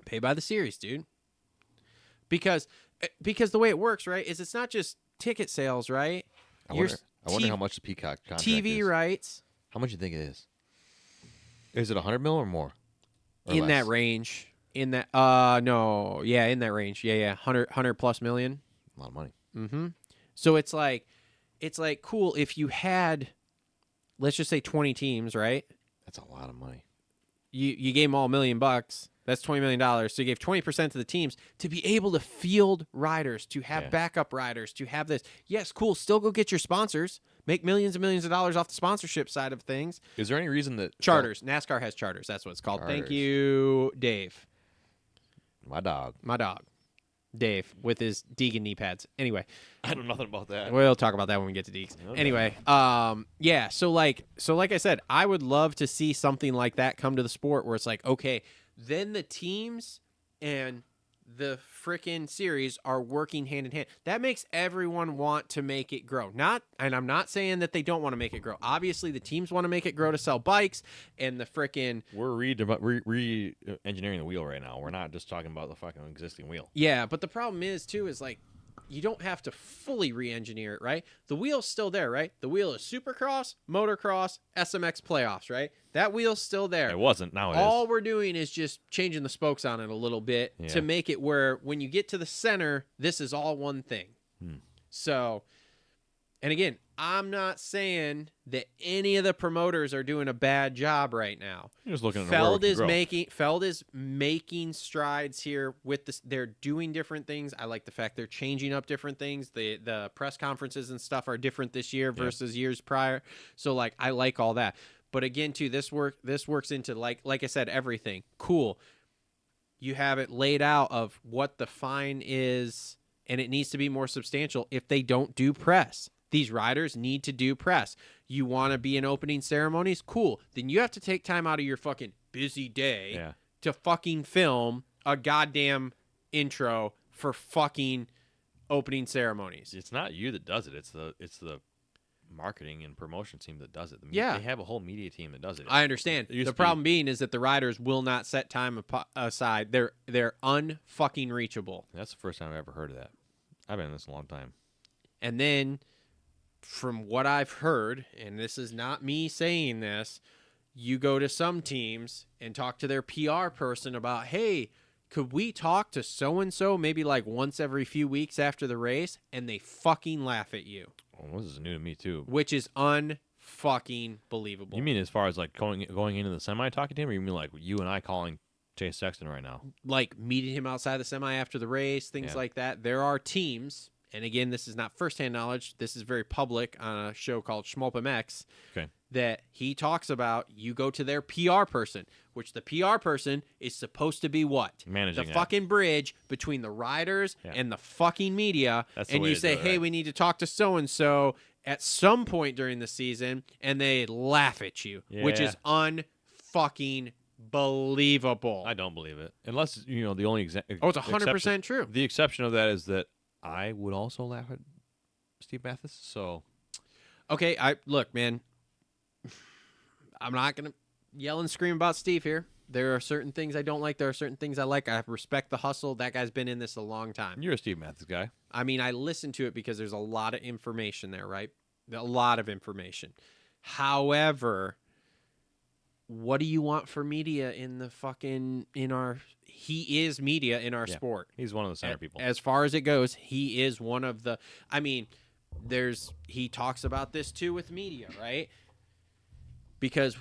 Paid by the series, dude. Because the way it works, right, is it's not just ticket sales, right? I wonder how much the Peacock contract TV is. rights How much do you think it is? Is it 100 mil or more? Or in less? that range. In that no, yeah, in that range. Yeah, 100 plus million. A lot of money. Mm-hmm. So it's like cool if you had, let's just say 20 teams, right? That's a lot of money. You gave them all $1 million. That's $20 million. So you gave 20% to the teams to be able to field riders, to have backup riders, to have this. Yes, cool. Still go get your sponsors. Make millions and millions of dollars off the sponsorship side of things. Is there any reason that Charters. NASCAR has charters. That's what it's called. Thank Charters. you, Dave. My dog. My dog. Dave with his Deegan knee pads. Anyway. I know nothing about that. We'll talk about that when we get to Deeks. Okay. Anyway, yeah, so like I said, I would love to see something like that come to the sport where it's like, okay, then the teams and the frickin' series are working hand in hand. That makes everyone want to make it grow. And I'm not saying that they don't want to make it grow. Obviously, the teams want to make it grow to sell bikes, and the frickin' We're re-engineering the wheel right now. We're not just talking about the fucking existing wheel. yeah. But the problem is too is like, you don't have to fully re-engineer it, right? The wheel's still there, right? The wheel is Supercross, Motocross, SMX playoffs, right? That wheel's still there. It wasn't. Now it All is. we're doing is just changing the spokes on it a little bit to make it where when you get to the center, this is all one thing. So, and again, I'm not saying that any of the promoters are doing a bad job right now. You're just looking at Feld is making strides here with this. They're doing different things. I like the fact they're changing up different things. The press conferences and stuff are different this year versus years prior. So like I like all that. But again, too, this works into like I said, everything. Cool. You have it laid out of what the fine is, and it needs to be more substantial if they don't do press. These riders need to do press. You want to be in opening ceremonies? Cool. Then you have to take time out of your fucking busy day to fucking film a goddamn intro for fucking opening ceremonies. It's not you that does it. It's the marketing and promotion team that does it. They have a whole media team that does it. I understand. The problem being is that the riders will not set time aside. They're unfucking reachable. That's the first time I've ever heard of that. I've been in this a long time. And then, from what I've heard, and this is not me saying this, you go to some teams and talk to their PR person about, hey, could we talk to so-and-so maybe like once every few weeks after the race? And they fucking laugh at you. Well, this is new to me, too. Which is unfucking believable. You mean as far as like going into the semi talking to him, or you mean like you and I calling Chase Sexton right now? Like meeting him outside the semi after the race, things like that. There are teams, and again, this is not firsthand knowledge. This is very public on a show called Schmulp MX. Okay. That he talks about. You go to their PR person, which the PR person is supposed to be what? Managing the fucking bridge between the riders and the fucking media. That's the and way you to say, do it, hey, right? we need to talk to so-and-so at some point during the season, and they laugh at you, which is unfucking believable. I don't believe it. Unless, the only it's 100% true. The exception of that is that I would also laugh at Steve Mathis. So, okay, look, man, I'm not going to yell and scream about Steve here. There are certain things I don't like. There are certain things I like. I respect the hustle. That guy's been in this a long time. You're a Steve Mathis guy. I mean, I listen to it because there's a lot of information there, right? A lot of information. However, what do you want for media in the fucking, he is media in our sport. He's one of the center people. As far as it goes, he is one of the, he talks about this too with media, right? Because,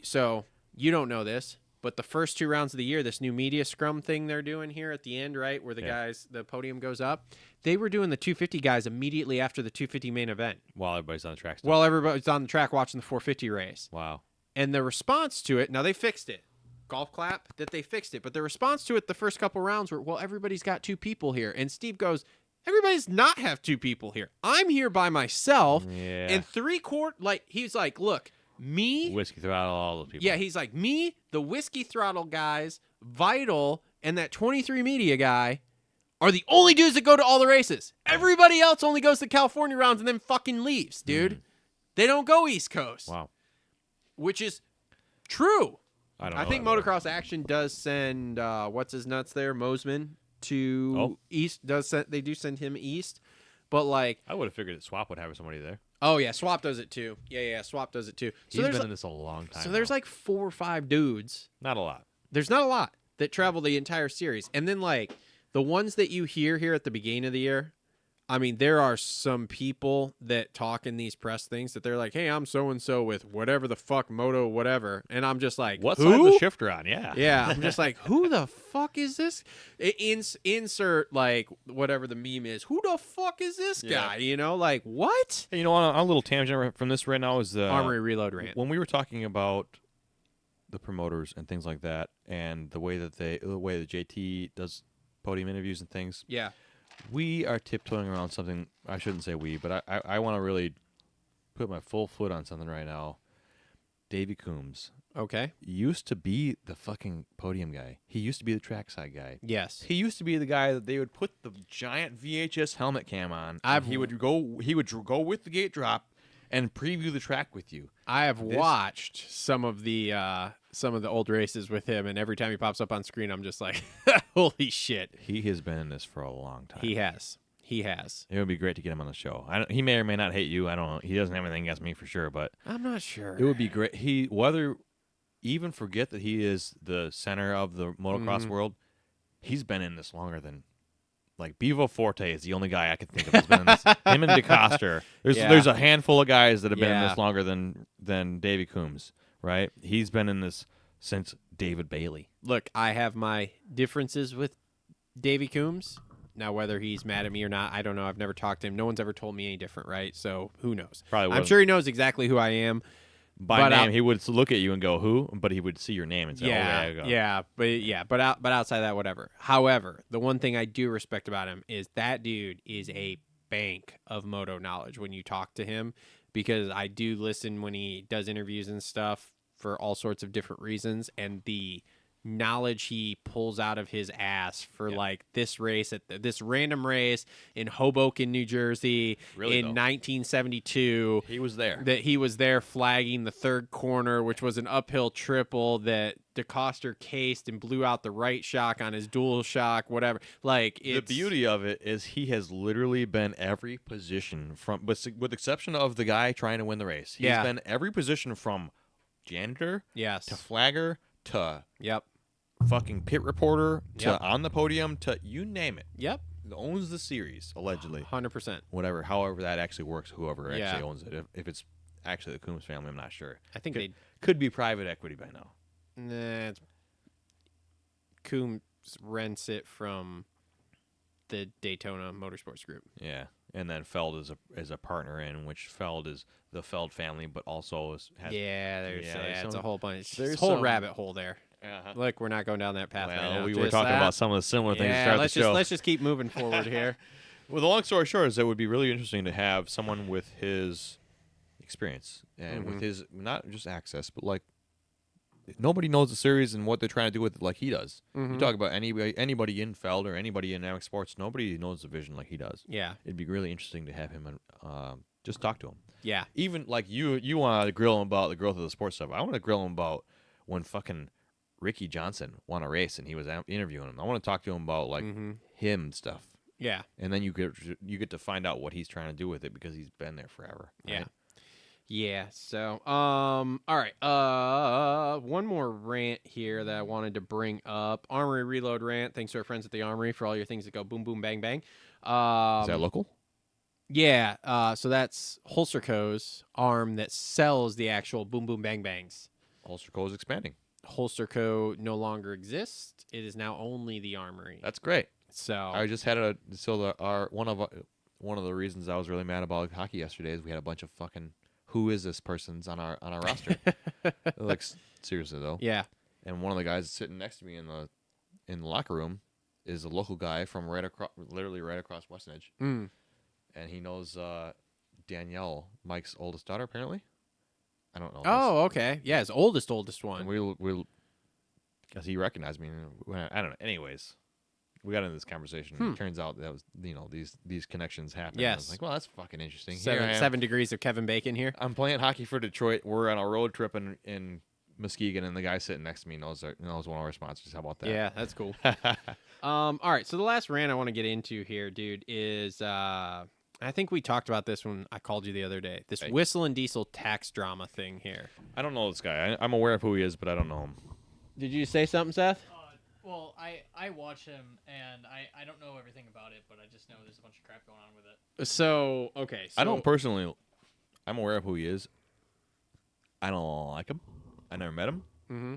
so you don't know this, but the first 2 rounds of the year, this new media scrum thing they're doing here at the end, right, where the podium goes up, they were doing the 250 guys immediately after the 250 main event. While everybody's on the track. While everybody's on the track watching the 450 race. Wow. And the response to it, now they fixed it. Golf clap that they fixed it. But the response to it the first couple rounds were, well, everybody's got 2 people here. And Steve goes, everybody's not have 2 people here. I'm here by myself. Yeah. And 3/4, like, he's like, look, me. Whiskey throttle, all those people. Yeah, he's like, me, the Whiskey Throttle guys, Vital, and that 23 Media guy are the only dudes that go to all the races. Everybody else only goes to California rounds and then fucking leaves, dude. They don't go East Coast. Wow. Which is true. I think Motocross Action does send what's his nuts there, Mosman, to East. They do send him east, but like I would have figured that Swap would have somebody there. oh yeah, Swap does it too. Yeah, Swap does it too. So He's been there's in this a long time. so there's now. like 4 or 5 dudes. Not a lot. There's not a lot that travel the entire series, and then like the ones that you hear here at the beginning of the year. I mean, there are some people that talk in these press things that they're like, "Hey, I'm so and so with whatever the fuck moto whatever," and I'm just like, What who? side's the shifter on? Yeah. Yeah, I'm just like, who the fuck is this? Insert like whatever the meme is. Who the fuck is this guy? You know, like what? Hey, you know, on a little tangent from this right now is Armory Reload rant. when we were talking about the promoters and things like that, and the way that JT does podium interviews and things. Yeah. We are tiptoeing around something. I shouldn't say we, but I want to really put my full foot on something right now. Davey Coombs Okay. used to be the fucking podium guy. He used to be the trackside guy. Yes. He used to be the guy that they would put the giant VHS helmet cam on. I've- He would go with the gate drop and preview the track with you. I have watched some of the old races with him, and every time he pops up on screen, I'm just like, holy shit. He has been in this for a long time. He has. He has. It would be great to get him on the show. He may or may not hate you. I don't know. He doesn't have anything against me for sure, but I'm not sure. it would be great. Even forget that he is the center of the motocross world. He's been in this longer than, like, Bevo Forte is the only guy I could think of that's been in this. Him and DeCoster. There's a handful of guys that have been in this longer than Davey Coombs, right? He's been in this since David Bailey. Look, I have my differences with Davey Coombs. Now, whether he's mad at me or not, I don't know. I've never talked to him. No one's ever told me any different, right? So who knows? Probably I'm wasn't. sure he knows exactly who I am. By but name, he would look at you and go, "Who?" But he would see your name and say, Yeah, "Oh, there you go." but outside that, whatever. However, the one thing I do respect about him is that dude is a bank of moto knowledge when you talk to him, because I do listen when he does interviews and stuff for all sorts of different reasons, and the knowledge he pulls out of his ass for like this race at this random race in Hoboken, New Jersey in 1972. He was there. That he was there flagging the third corner, which was an uphill triple that DeCoster cased and blew out the right shock on his dual shock, whatever. Like, it's, the beauty of it is he has literally been every position from, with exception of the guy trying to win the race. He's been every position from janitor to flagger to fucking pit reporter to on the podium to you name it. Yep. Owns the series, allegedly. 100%. Whatever, however that actually works, whoever actually owns it. If it's actually the Coombs family, I'm not sure. I think they could be private equity by now. Nah, Coombs rents it from the Daytona Motorsports Group. Yeah, and then Feld is a partner in which Feld is the Feld family, but also has It's a whole bunch. There's There's a whole some- rabbit hole there. Look, we're not going down that path right now. We were Just talking that. about some of the similar things to start let's the show. let's just keep moving forward here. Well, the long story short is it would be really interesting to have someone with his experience and with his not just access, but like nobody knows the series and what they're trying to do with it like he does. You talk about anybody in Feld or anybody in MX Sports, nobody knows the vision like he does. Yeah. It'd be really interesting to have him just talk to him. Yeah. Even like you want to grill him about the growth of the sports stuff. I want to grill him about when fucking Ricky Johnson won a race and he was interviewing him. I want to talk to him about like him stuff. Yeah. And then you get to find out what he's trying to do with it because he's been there forever. Right? Yeah. Yeah. So, all right. One more rant here that I wanted to bring up. Armory Reload rant. Thanks to our friends at the Armory for all your things that go boom, boom, bang, bang. Is that local? Yeah. So that's Holster Co.'s arm that sells the actual boom, boom, bang, bangs. Holster Co. is expanding. Holster Co. no longer exists. It is now only the Armory. That's great. So I just had one of the reasons I was really mad about hockey yesterday is we had a bunch of fucking who is this person's on our roster? Like seriously though. Yeah. And one of the guys sitting next to me in the locker room is a local guy from literally right across West Edge, Mm. and he knows Danielle, Mike's oldest daughter, apparently. I don't know. Oh, okay. Yeah, his oldest And one. we'll, because he recognized me. And I don't know. Anyways, we got into this conversation. And it turns out that was these connections happen. I Yes. was like, well, that's fucking interesting. Here I am. 7 degrees of Kevin Bacon here. I'm playing hockey for Detroit. We're on a road trip in Muskegon, and the guy sitting next to me knows one of our sponsors. How about that? Yeah, that's cool. All right, so the last rant I want to get into here, dude, is I think we talked about this when I called you the other day. This WhistleinDiesel tax drama thing here. I don't know this guy. I'm aware of who he is, but I don't know him. Did you say something, Seth? Well, I watch him, and I don't know everything about it, but I just know there's a bunch of crap going on with it. So, okay. So, I don't personally. I'm aware of who he is. I don't like him. I never met him. Mm-hmm.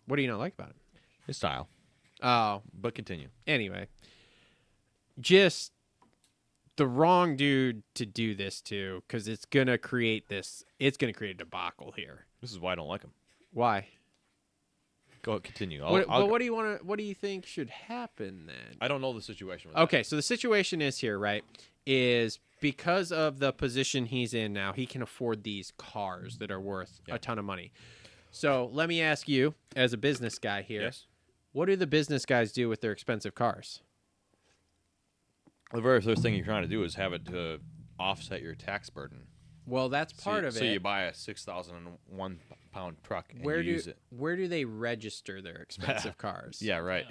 What do you not like about him? His style. Oh, But continue. anyway. Just the wrong dude to do this to, because it's going to create a debacle here. This is why I don't like him. Why? Go ahead, continue. What do you think should happen then? I don't know the situation. With Okay, so the situation is here, right? Is because of the position he's in now, he can afford these cars that are worth a ton of money. So let me ask you, as a business guy here, Yes. what do the business guys do with their expensive cars? The very first thing you're trying to do is have it to offset your tax burden. Well, that's part of it. So you buy a 6,001 pound truck and where you use it. Where do they register their expensive cars? Yeah, right.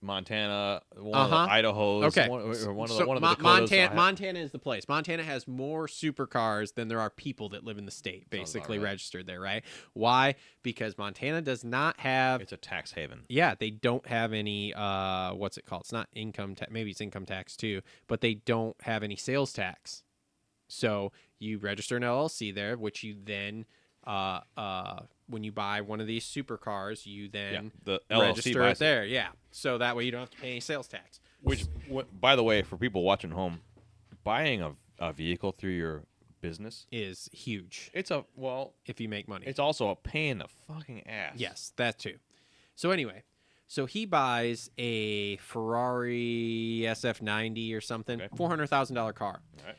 Montana, one Uh-huh. of the Idaho's, Okay. one of the So Dakotas. Montana is the place. Montana has more supercars than there are people that live in the state, basically right. registered there, right? Why? Because Montana does not have. It's a tax haven. Yeah, they don't have any. What's it called? It's not income tax. Maybe it's income tax too, but they don't have any sales tax. So you register an LLC there, which you then, when you buy one of these supercars, you then the LLC register buys it there. Yeah, so that way you don't have to pay any sales tax. Which, by the way, for people watching home, buying a vehicle through your business Is huge it's if you make money. it's also a pain in the fucking ass. Yes, that too. So anyway, so he buys a Ferrari SF90 or something, Okay. $400,000 car. All right.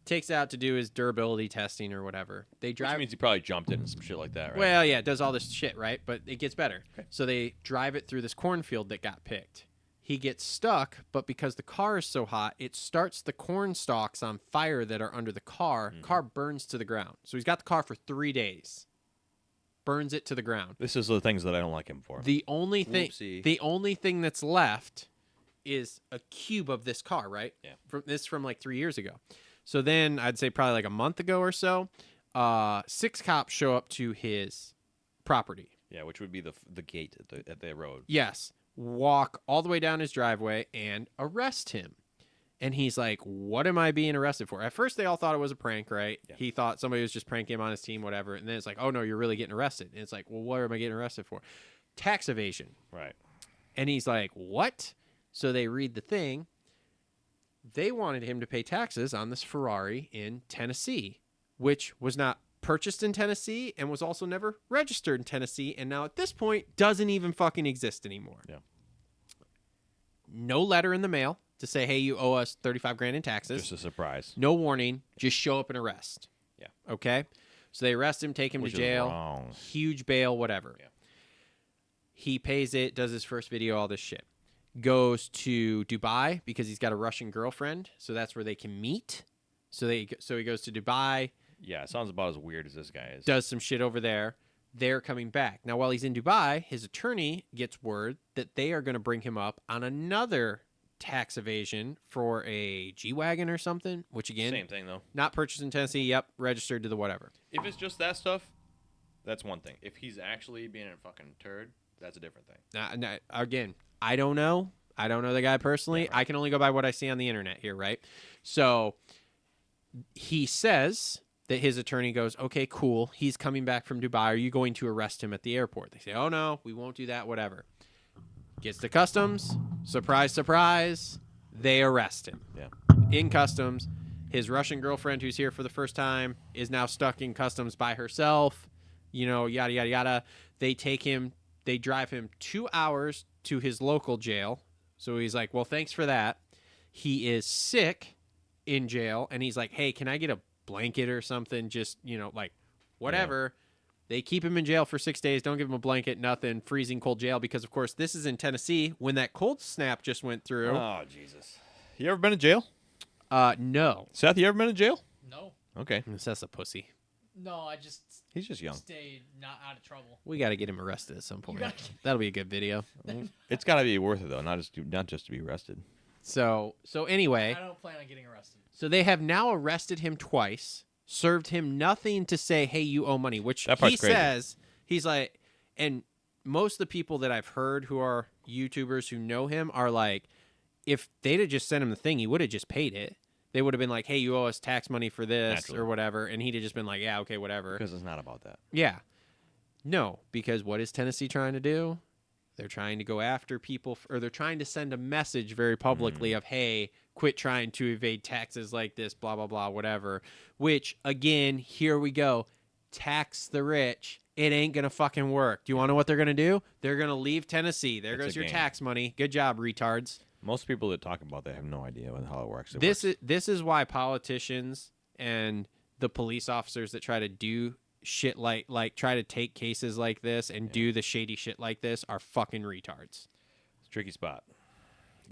Takes it out to do his durability testing or whatever. They Which drive. means he probably jumped in and some shit like that, right? Well, yeah, it does all this shit, right? But it gets better. So they drive it through this cornfield that got picked. He gets stuck, but because the car is so hot, it starts the corn stalks on fire that are under the car. Car burns to the ground. So he's got the car for 3 days. Burns it to the ground. This is the things that I don't like him for. The only Whoopsie. thing that's left is a cube of this car, right? Yeah. From like 3 years ago. So then I'd say probably like a month ago or so, 6 cops show up to his property. Yeah, which would be the gate at the road. Yes. Walk all the way down his driveway and arrest him. And he's like, what am I being arrested for? At first, they all thought it was a prank, right? Yeah. He thought somebody was just pranking him on his team, whatever. And then it's like, oh, no, you're really getting arrested. And it's like, well, what am I getting arrested for? Tax evasion. Right. And he's like, what? So they read the thing. They wanted him to pay taxes on this Ferrari in Tennessee, which was not purchased in Tennessee and was also never registered in Tennessee. And now at this point, doesn't even fucking exist anymore. Yeah. No letter in the mail to say, hey, you owe us 35 grand in taxes. Just a surprise. No warning. Just show up and arrest. Yeah. Okay. So they arrest him, take him Which to is jail. wrong. Huge bail, whatever. Yeah. He pays it, does his first video, all this shit. Goes to Dubai because he's got a Russian girlfriend. So that's where they can meet. So he goes to Dubai, Yeah, it sounds about as weird as this guy is. does some shit over there. They're coming back. Now, while he's in Dubai, his attorney gets word that they are going to bring him up on another tax evasion for a G-Wagon or something, which again, Same thing, though. not purchased in Tennessee. Yep, registered to the whatever. If it's just that stuff, that's one thing. If he's actually being a fucking turd, that's a different thing. Now, again, I don't know. I don't know the guy personally. Yeah, right. I can only go by what I see on the internet here, right? So he says that his attorney goes, okay, cool. He's coming back from Dubai. Are you going to arrest him at the airport? They say, oh, no, we won't do that, whatever. Gets to customs. Surprise, surprise. They arrest him Yeah. in customs. His Russian girlfriend, who's here for the first time, is now stuck in customs by herself. Yada, yada, yada. They drive him 2 hours to his local jail. So he's like, well, thanks for that. He is sick in jail, and he's like, hey, can I get a blanket or something? Just, whatever. Yeah. They keep him in jail for 6 days. Don't give him a blanket, nothing. Freezing cold jail because, of course, this is in Tennessee when that cold snap just went through. Oh, Jesus. You ever been in jail? No. Seth, you ever been in jail? No. Okay. Seth's a pussy. No, He's just young. Stayed not out of trouble. We got to get him arrested at some point. That'll be a good video. It's got to be worth it, though, not just to be arrested. So anyway. I don't plan on getting arrested. So they have now arrested him twice. Served him nothing to say, hey, you owe money, which he says, he's like, and most of the people that I've heard who are YouTubers who know him are like, if they'd have just sent him the thing, he would have just paid it. They would have been like, hey, you owe us tax money for this or whatever. And he'd have just been like, yeah, okay, whatever. Because it's not about that. Yeah. No, because what is Tennessee trying to do? They're trying to go after people, or they're trying to send a message very publicly of, hey, quit trying to evade taxes like this, blah, blah, blah, whatever. Which, again, here we go. Tax the rich. It ain't going to fucking work. Do you want to know what they're going to do? They're going to leave Tennessee. There goes your tax money. Good job, retards. Most people that talk about that have no idea how it works. This is why politicians and the police officers that try to do shit like try to take cases like this and do the shady shit like this are fucking retards. It's a tricky spot.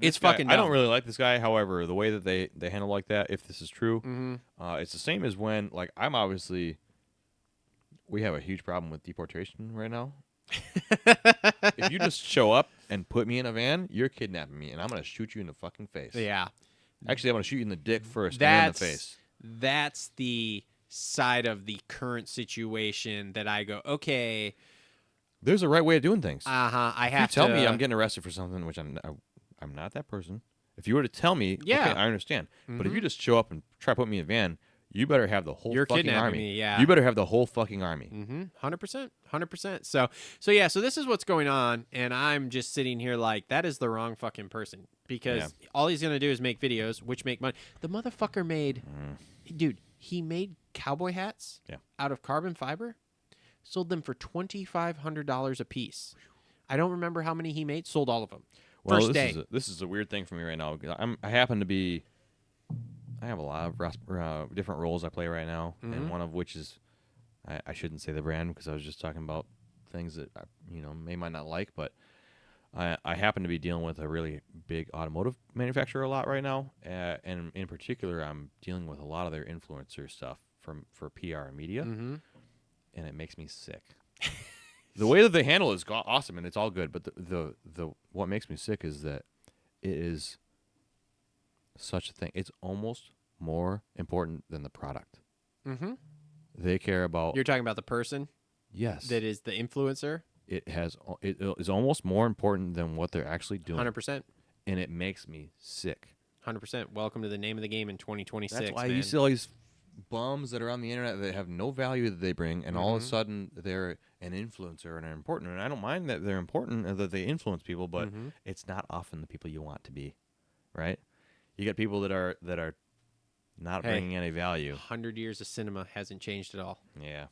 It's fucking dumb. I don't really like this guy. However, the way that they handle like that, if this is true, it's the same as when, like, we have a huge problem with deportation right now. If you just show up and put me in a van, you're kidnapping me, and I'm going to shoot you in the fucking face. Yeah. Actually, I'm going to shoot you in the dick first and in the face. That's the side of the current situation that I go, okay. There's a right way of doing things. I have to. You tell me I'm getting arrested for something, which I'm not that person. If you were to tell me, okay, I understand. But if you just show up and try to put me in a van, you better have the whole fucking army. Me, yeah. You better have the whole fucking army. 100%. So this is what's going on, and I'm just sitting here like, that is the wrong fucking person, because all he's gonna do is make videos which make money. The motherfucker made, dude, he made cowboy hats out of carbon fiber, sold them for $2,500 a piece. I don't remember how many he made. Sold all of them. Well, First day. This is a weird thing for me right now, because I have a lot of different roles I play right now, and one of which is, I shouldn't say the brand because I was just talking about things that I might not like, but I happen to be dealing with a really big automotive manufacturer a lot right now, and in particular, I'm dealing with a lot of their influencer stuff for PR and media, and it makes me sick. The way that they handle it is awesome, and it's all good, but the what makes me sick is that it is such a thing. It's almost more important than the product. They care about. You're talking about the person? Yes. That is the influencer? It is almost more important than what they're actually doing. 100%. And it makes me sick. 100%. Welcome to the name of the game in 2026. That's why man. you see all these bums that are on the internet that have no value that they bring, and all of a sudden they're an influencer and are important. And I don't mind that they're important and that they influence people, but it's not often the people you want to be, right? You get people that are not bringing any value. 100 years of cinema hasn't changed at all. Yeah.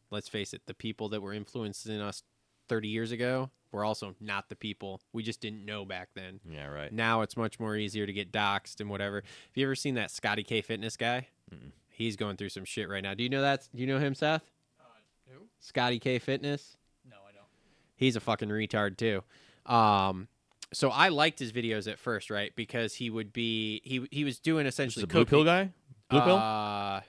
Let's face it, the people that were influencing us 30 years ago were also not the people. We just didn't know back then. Yeah, right. Now it's much more easier to get doxxed and whatever. Have you ever seen that Scotty K Fitness guy? He's going through some shit right now. Do you know him, Seth? Who? Scotty K Fitness? No, I don't. He's a fucking retard too. So I liked his videos at first, right? Because he would be he was doing essentially the blue pill guy. Blue pill.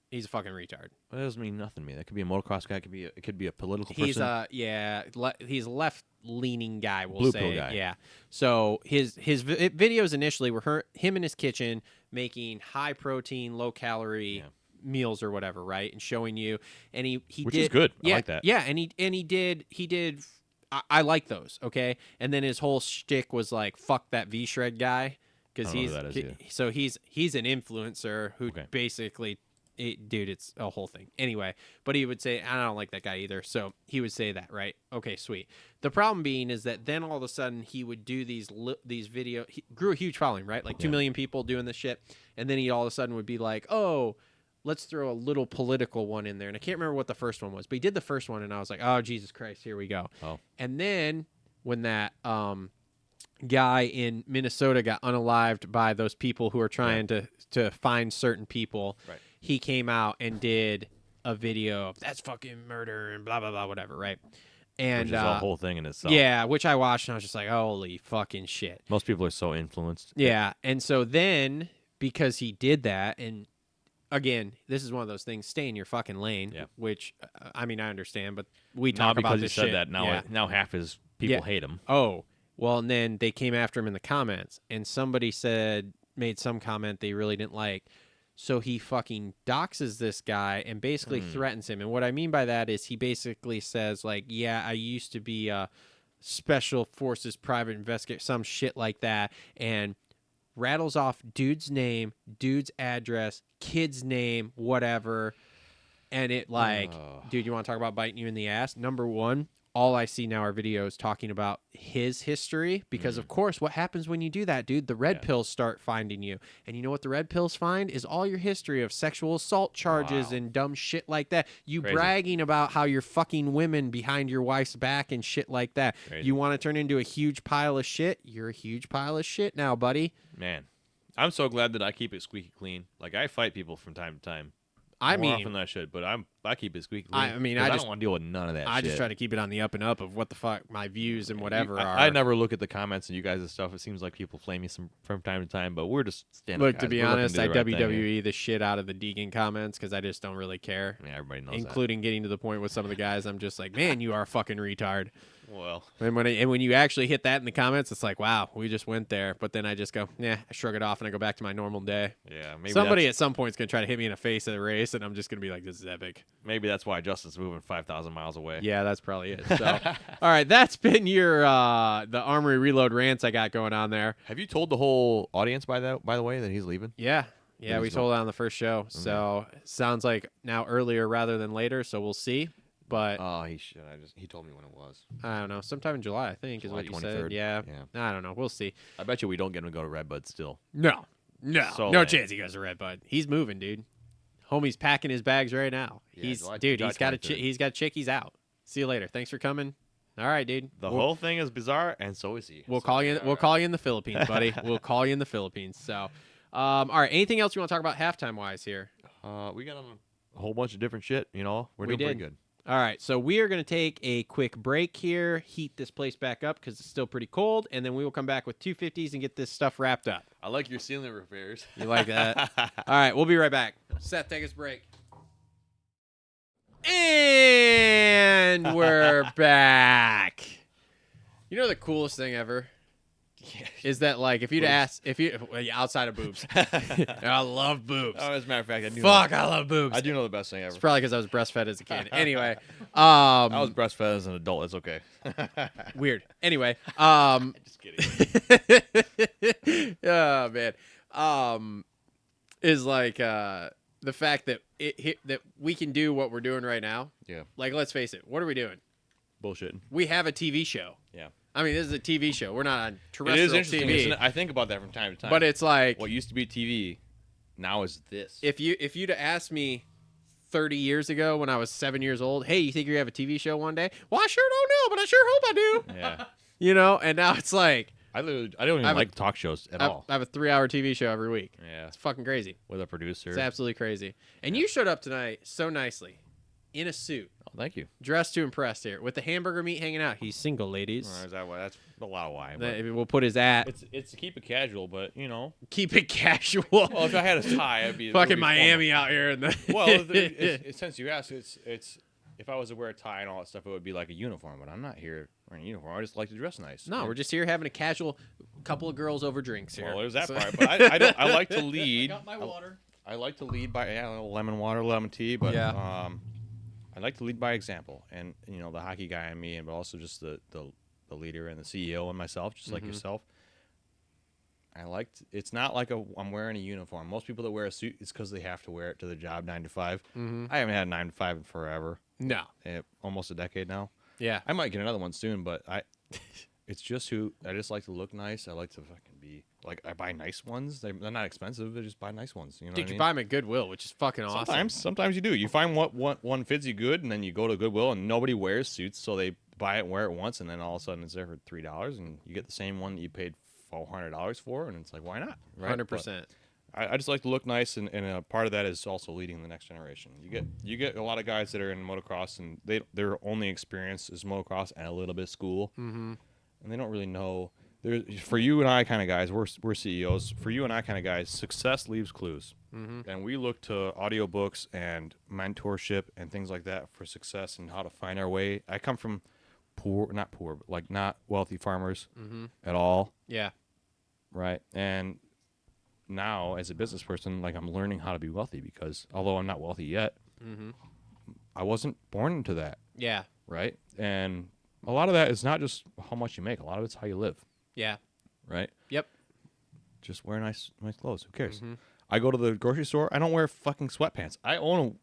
He's a fucking retard. That doesn't mean nothing to me. That could be a motocross guy. It could be a political person. He's a left leaning guy. We'll blue say. pill guy. Yeah. So his videos initially were him in his kitchen making high protein, low calorie meals or whatever, right? And showing you, and he which did, is good. Yeah, I like that. Yeah, and he did. I like those. Okay, and then his whole shtick was like, "Fuck that V-Shred guy," because he's an influencer who basically dude, it's a whole thing. Anyway, but he would say, I don't like that guy either. So he would say that, right? Okay, sweet. The problem being is that then all of a sudden he would do these video. He grew a huge following, right? Like 2 million people doing this shit. And then he all of a sudden would be like, oh, let's throw a little political one in there. And I can't remember what the first one was, but he did the first one. And I was like, oh, Jesus Christ, here we go. Oh. And then when that guy in Minnesota got unalived by those people who are trying to find certain people, Right. he came out and did a video of that's fucking murder and blah blah blah whatever, right? And Which is a whole thing in itself. yeah, which I watched and I was just like, holy fucking shit. Most people are so influenced. Yeah, and so then because he did that, and again, this is one of those things, stay in your fucking lane. Yeah. Which I mean I understand, but we Not talk about because he this said shit. that. Now, Yeah. now half his people Yeah. hate him. Oh, well, and then they came after him in the comments, and somebody made some comment they really didn't like. So he fucking doxes this guy and basically threatens him. And what I mean by that is he basically says, like, yeah, I used to be a special forces private investigator, some shit like that, and rattles off dude's name, dude's address, kid's name, whatever. And it like, dude, you want to talk about biting you in the ass? Number one, all I see now are videos talking about his history because, of course, what happens when you do that, dude? The red pills start finding you. And you know what the red pills find? Is all your history of sexual assault charges and dumb shit like that. You Crazy. bragging about how you're fucking women behind your wife's back and shit like that. Crazy. You want to turn into a huge pile of shit? You're a huge pile of shit now, buddy. Man, I'm so glad that I keep it squeaky clean. Like, I fight people from time to time. I More mean, often than I should, but I keep it squeaky clean. I mean, 'cause I I just- don't want to deal with none of that I shit. just try to keep it on the up and up of what the fuck my views and whatever are. I never look at the comments and you guys' stuff. It seems like people flame me from time to time, but we're just standing. Look, to be honest, I WWE the shit out of the Deegan comments because I just don't really care. Yeah, everybody knows Including getting to the point with some of the guys, I'm just like, man, you are a fucking retard. that. Well, And when you actually hit that in the comments, it's like, wow, we just went there. But then I just go, yeah, I shrug it off and I go back to my normal day. yeah, maybe Somebody at some point is gonna try to hit me in the face at a race, and I'm just gonna be like, this is epic. maybe that's why Justin's moving 5,000 miles away. Yeah, that's probably it. So, all right, that's been your the Armory Reload rants I got going on there. Have you told the whole audience by the way that he's leaving? Yeah, It we is told it on the first show. So sounds like now earlier rather than later. So we'll see. But Uh, Oh, he should. He told me when it was. I don't know. Sometime in July, I think, July is what you said. 23rd. Yeah. Yeah. I don't know. We'll see. I bet you we don't get him to go to Redbud still. No, So no lame. chance he goes to Redbud. He's moving, dude. Homie's packing his bags right now. Yeah, July He's got a 23rd. he's got a chick. He's out. See you later. Thanks for coming. All right, dude. The We'll- whole thing is bizarre, and so is he. We'll call you. We'll call you in the Philippines, buddy. We'll call you in the Philippines. So, all right. Anything else you want to talk about halftime wise here? We got a whole bunch of different shit. You know, we're We doing did. pretty good. All right, so we are going to take a quick break here, heat this place back up because it's still pretty cold, and then we will come back with 250s and get this stuff wrapped up. I like your ceiling repairs. You like that? All right, we'll be right back. Seth, take us a break. And we're back. You know the coolest thing ever? Is that like if you'd ask outside of boobs, I love boobs. Oh, as a matter of fact, I do. Fuck, I love boobs. I do know the best thing ever. It's probably because I was breastfed as a kid. Anyway, I was breastfed as an adult. It's okay. weird. Anyway, Just kidding. oh man, is like the fact that that we can do what we're doing right now. Yeah. Like, let's face it, what are we doing? Bullshitting. We have a TV show. Yeah. I mean, this is a TV show. We're not on It terrestrial is interesting. TV. Isn't it? I think about that from time to time. But it's like what used to be TV, now is this. if you'd have asked me 30 years ago when I was 7 years old, hey, you think you're gonna have a TV show one day? Well, I sure don't know, but I sure hope I do. Yeah. You know, and now it's like I don't I even have a- like talk shows at all. I have a 3-hour TV show every week. Yeah. It's fucking crazy. With a producer. It's absolutely crazy. And you showed up tonight so nicely, in a suit, Oh, thank you. dressed to impress here, with the hamburger meat hanging out. He's single, ladies. Is that why? That's a lot of why. but We'll put his at. It's to keep it casual, but you know. Keep it casual. Well, if I had a tie, I'd be Fucking Miami out here in the. Well, since you asked, it's if I was to wear a tie and all that stuff, it would be like a uniform. But I'm not here wearing a uniform. I just like to dress nice. No, we're just here having a casual couple of girls over drinks here. Well, there's that So- part. But I like to I lead. got my water. I like to lead by a little lemon water, lemon tea. But Yeah. I like to lead by example, and you know the hockey guy in me, and but also just the leader and the CEO and myself, just like yourself. It's not like I'm wearing a uniform. Most people that wear a suit is because they have to wear it to their job 9 to 5. Mm-hmm. I haven't had a 9 to 5 in forever. No. Almost a decade now. Yeah. I might get another one soon, but it's just I just like to look nice. I like to fucking be like, I buy nice ones. They're not expensive. They just buy nice ones. You know Dude, what I you mean? buy them at Goodwill, which is fucking awesome. Sometimes you do. You find what one fits you good, and then you go to Goodwill, and nobody wears suits, so they buy it and wear it once, and then all of a sudden it's there for $3, and you get the same one that you paid $400 for, and it's like, why not? Right? 100%. I just like to look nice, and a part of that is also leading the next generation. You get a lot of guys that are in motocross, and their only experience is motocross and a little bit of school, Mm-hmm. and they don't really know. For you and I kind of guys, we're CEOs. For you and I kind of guys, success leaves clues, Mm-hmm. and we look to audiobooks and mentorship and things like that for success and how to find our way. I come from not wealthy farmers Mm-hmm. at all. Yeah. Right. And now as a business person, like, I'm learning how to be wealthy because although I'm not wealthy yet, Mm-hmm. I wasn't born into that. Yeah. Right. And a lot of that is not just how much you make. A lot of it's how you live. Yeah. Right. Yep. Just wear nice clothes. Who cares? Mm-hmm. I go to the grocery store. I don't wear fucking sweatpants. I own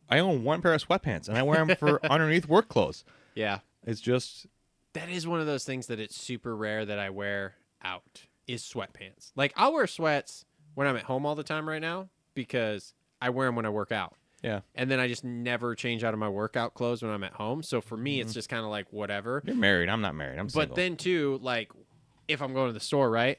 one pair of sweatpants, and I wear them for underneath work clothes. Yeah. It's just That is one of those things that it's super rare that I wear out is sweatpants. Like, I'll wear sweats when I'm at home all the time right now because I wear them when I work out. yeah. And then I just never change out of my workout clothes when I'm at home. So for me, it's just kind of like whatever. You're married. I'm not married. I'm single. But then too, like, if I'm going to the store, right?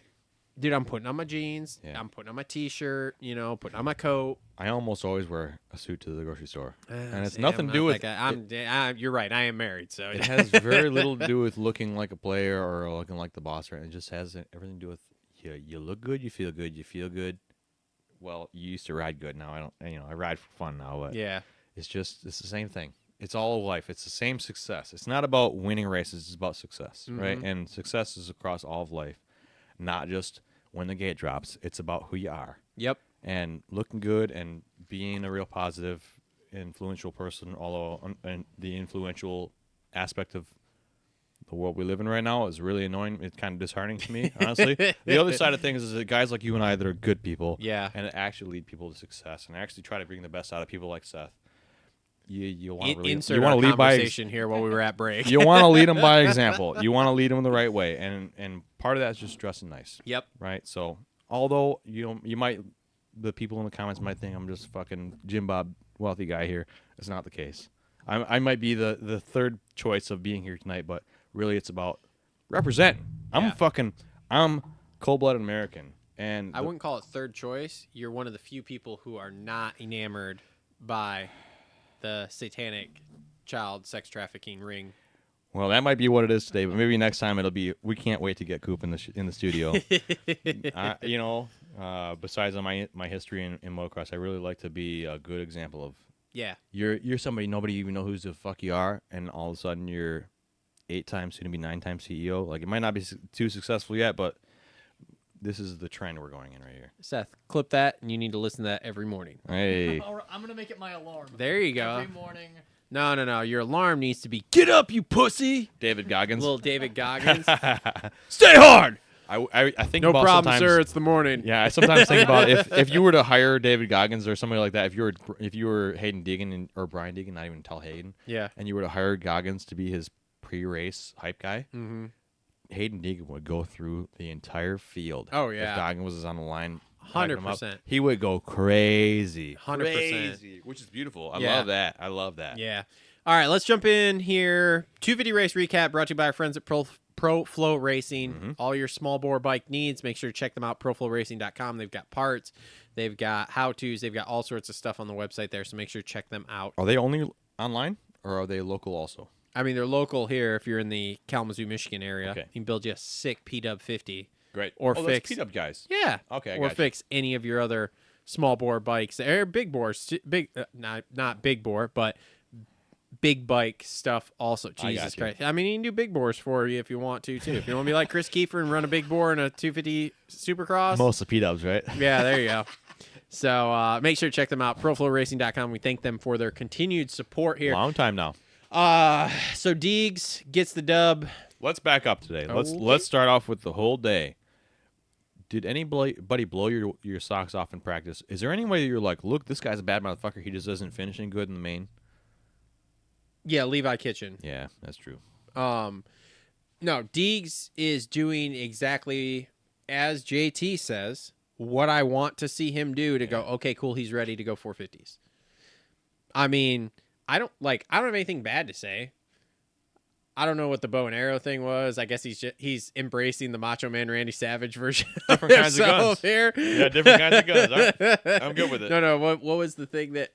Dude, I'm putting on my jeans. Yeah. I'm putting on my t-shirt, putting on my coat. I almost always wear a suit to the grocery store, and it's See, nothing I'm to do not with. that guy. You're right. I am married, so It has very little to do with looking like a player or looking like the boss. Right? It just has everything to do with you look good, you feel good. Well, you used to ride good. Now I don't. I ride for fun now, but yeah, it's the same thing. It's all of life. It's the same success. It's not about winning races. It's about success, right? Mhm. And success is across all of life, not just when the gate drops. It's about who you are. yep, And looking good and being a real positive, influential person, although and the influential aspect of the world we live in right now is really annoying. It's kind of disheartening to me, honestly. The other side of things is that guys like you and I that are good people yeah. and that actually lead people to success and actually try to bring the best out of people like Seth. You want to Insert you want our to lead by conversation here while we were at break. you want to lead them by example. You want to lead them the right way, and part of that is just dressing nice. Yep. Right. So although the people in the comments might think I'm just fucking Jim Bob wealthy guy here. It's not the case. I might be the third choice of being here tonight, but really it's about represent. I'm cold-blooded American, and I wouldn't call it third choice. You're one of the few people who are not enamored by the satanic child sex trafficking ring. well, that might be what it is today, but maybe next time it'll be. We can't wait to get Coop in the studio. Besides on my history in motocross, I really like to be a good example of. Yeah. You're somebody nobody even knows who the fuck you are, and all of a sudden you're 8 times, soon to be 9 times CEO. Like, it might not be too successful yet, but this is the trend we're going in right here. Seth, clip that, and you need to listen to that every morning. Hey, I'm gonna make it my alarm. There you go. Every morning. No. Your alarm needs to be, get up, you pussy. David Goggins. Little David Goggins. Stay hard. I think No about problem, sometimes, sir. It's the morning. Yeah, I sometimes think about if you were to hire David Goggins or somebody like that, if you were Hayden Deegan or Brian Deegan, not even tell Hayden, Yeah. and you were to hire Goggins to be his pre-race hype guy, Mm-hmm. Hayden Deegan would go through the entire field. Oh, yeah. If Goggins was on the line, hyping him up, 100%. he would go crazy. 100%. Crazy, which is beautiful. I Yeah. love that. Yeah. All right, let's jump in here. 250 race recap brought to you by our friends at Pro Flo Racing. Mhm. All your small bore bike needs, make sure to check them out, profloracing.com. They've got parts, they've got how-tos, they've got all sorts of stuff on the website there, so make sure to check them out. Are they only online or are they local also? I mean, they're local here if you're in the Kalamazoo, Michigan area. Okay. You can build you a sick P-Dub 50. Great. Or that's fix- P-Dub guys. Yeah. Okay, I Or got you. fix any of your other small bore bikes. Or big bores, not big bore, but big bike stuff also. I got Jesus you. Christ. I mean, you can do big bores for you if you want to, too. If you want to be like Chris Kiefer and run a big bore in a 250 Supercross. Most of P-Dubs, right? Yeah, there you go. So make sure to check them out, profloracing.com. We thank them for their continued support here. Long time now. So Deegs gets the dub. Let's back up today. Okay. Let's start off with the whole day. Did anybody blow your socks off in practice? Is there any way that you're like, look, this guy's a bad motherfucker. He just isn't finishing good in the main. Yeah, Levi Kitchen. Yeah, that's true. No, Deegs is doing exactly as JT says, what I want to see him do to go, okay, cool, he's ready to go 450s. I mean, I don't have anything bad to say. I don't know what the bow and arrow thing was. I guess he's embracing the Macho Man Randy Savage version. Different kinds of guns. Here. Yeah, different kinds of guns. All right. I'm good with it. No. What was the thing that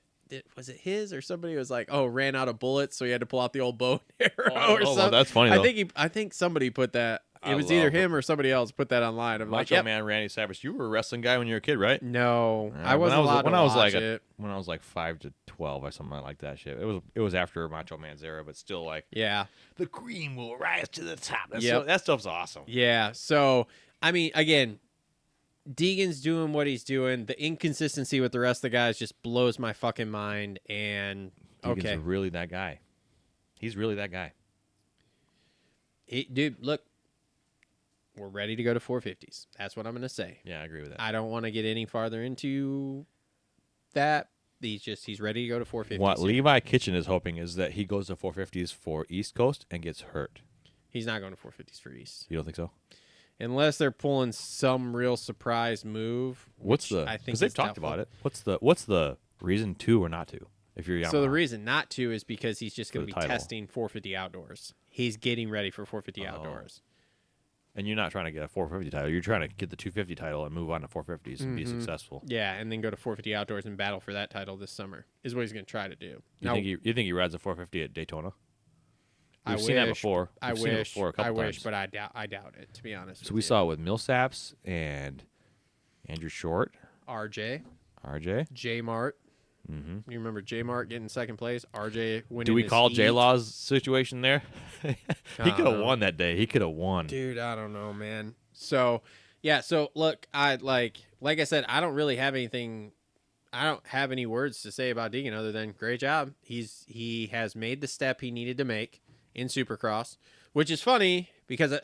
was it his or somebody was like, oh, ran out of bullets, so he had to pull out the old bow and arrow or something. Well, that's funny. Though. I think somebody put that. It was either him or somebody else put that online. I'm Macho like, Man Randy Savage. You were a wrestling guy when you were a kid, right? No, I wasn't allowed to watch it. When I was like 5 to 12 or something like that shit. It was after Macho Man's era, but still like the cream will rise to the top. That stuff's awesome. Yeah. So I mean, again, Deegan's doing what he's doing. The inconsistency with the rest of the guys just blows my fucking mind. And Deegan's really that guy. He's really that guy. Dude, look. We're ready to go to 450s. That's what I'm going to say. Yeah, I agree with that. I don't want to get any farther into that. He's ready to go to 450s. What Levi Kitchen is hoping is that he goes to 450s for East Coast and gets hurt. He's not going to 450s for East. You don't think so? Unless they're pulling some real surprise move. Because they've talked about it. What's the reason to or not to? If you're Yamaha? So the reason not to is because he's just going to be testing 450 outdoors. He's getting ready for 450 outdoors. And you're not trying to get a 450 title. You're trying to get the 250 title and move on to 450s and be successful. Yeah, and then go to 450 outdoors and battle for that title this summer is what he's going to try to do. You think he rides a 450 at Daytona? We've seen that before. I We've seen it before a couple times. but I doubt it, to be honest. So we saw it with Millsaps and Andrew Short. RJ. J Mart. Mm-hmm. You remember J Mart getting second place? RJ winning. Do we his call heat. J Law's situation there? He could have won that day. He could have won. Dude, I don't know, man. So, yeah. So look, I like I said, I don't really have anything. I don't have any words to say about Deegan other than great job. He has made the step he needed to make in Supercross, which is funny because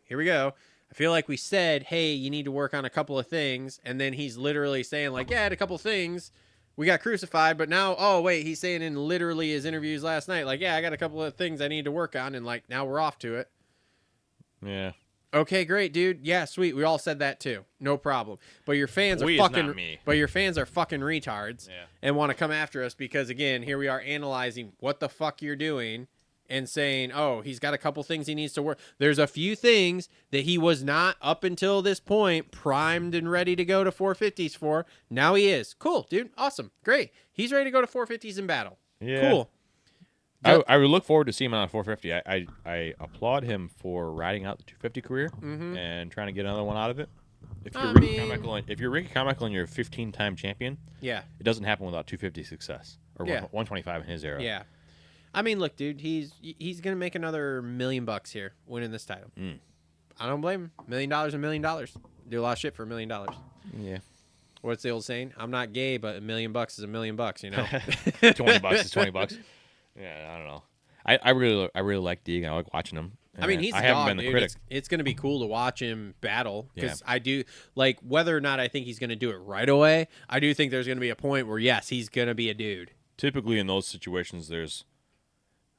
here we go. I feel like we said, hey, you need to work on a couple of things, and then he's literally saying like, yeah, I had a couple of things. We got crucified, but now, oh, wait, he's saying in literally his interviews last night, like, yeah, I got a couple of things I need to work on, and, like, now we're off to it. Yeah. Okay, great, dude. Yeah, sweet. We all said that, too. No problem. But your fans are fucking retards and want to come after us because, again, here we are analyzing what the fuck you're doing and saying, oh, he's got a couple things he needs to work. There's a few things that he was not, up until this point, primed and ready to go to 450s for. Now he is. Cool, dude. Awesome. Great. He's ready to go to 450s in battle. Yeah. Cool. I would look forward to seeing him on a 450. I applaud him for riding out the 250 career and trying to get another one out of it. If you're Ricky Carmichael and you're a 15-time champion, it doesn't happen without 250 success or 125 in his era. Yeah. I mean, look, dude, he's gonna make another $1 million here winning this title. I don't blame him. $1 million, $1 million. Do a lot of shit for $1 million. Yeah. What's the old saying? I'm not gay, but $1 million is $1 million. You know, $20 is $20. Yeah, I don't know. I really like Deegan. I like watching him. I mean, he's I haven't been the dude. critic. It's going to be cool to watch him battle because I do like whether or not I think he's going to do it right away. I do think there's going to be a point where yes, he's going to be a dude. Typically in those situations,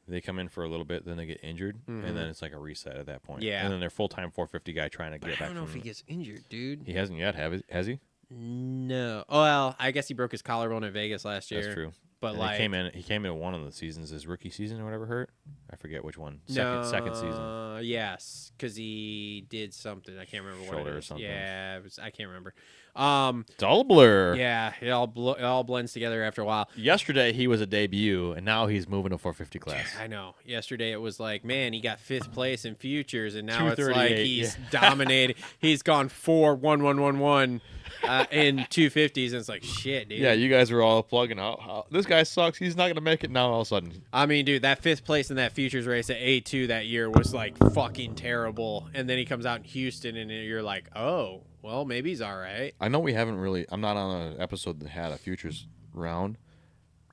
they come in for a little bit, then they get injured, and then it's like a reset at that point. Yeah, and then they're full-time 450 guy trying to get back. I don't know if he gets injured, dude. He hasn't yet, has he? No. Oh, well, I guess he broke his collarbone in Vegas last year. That's true. But and like he came in one of the seasons, his rookie season or whatever hurt. I forget which one. Second season. Yes, because he did something. I can't remember what it or is. something. Yeah, I can't remember. It's all a blur. Yeah, it all blends together after a while. Yesterday he was a debut, and now he's moving to 450 class. I know. Yesterday it was like, man, he got 5th place in futures, and now it's like 238, he's dominated. He's gone 4-1-1-1-1 in 250s, and it's like shit, dude. Yeah, you guys were all plugging out. This guy sucks. He's not gonna make it now. All of a sudden, I mean, dude, that 5th place in that futures race at A2 that year was like fucking terrible. And then he comes out in Houston, and you're like, oh, well, maybe he's all right. I know we haven't really. I'm not on an episode that had a futures round.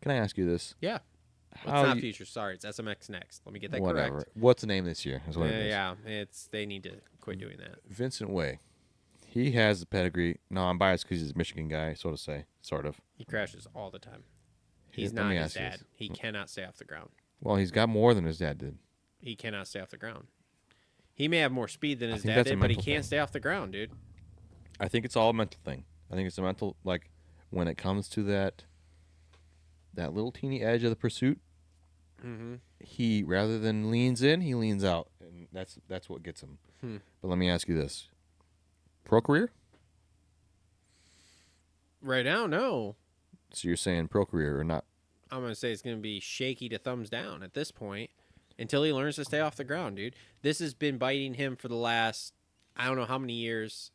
Can I ask you this? Yeah. Well, it's not futures. Sorry, it's SMX next. Let me get that correct. What's the name this year? Is what it is. Yeah, they need to quit doing that. Vincent Way. He has the pedigree. No, I'm biased because he's a Michigan guy, so to say, sort of. He crashes all the time. He's Let not me his ask you dad. this. He cannot stay off the ground. Well, he's got more than his dad did. He cannot stay off the ground. He may have more speed than his think dad that's a did, but he mental can't thing. stay off the ground, dude. I think it's all a mental thing. I think it's a mental, like, when it comes to that little teeny edge of the pursuit, Mm-hmm. he, rather than leans in, he leans out. And that's what gets him. But let me ask you this. Pro career? Right now, no. So you're saying pro career or not? I'm going to say it's going to be shaky to thumbs down at this point until he learns to stay off the ground, dude. This has been biting him for the last, I don't know how many years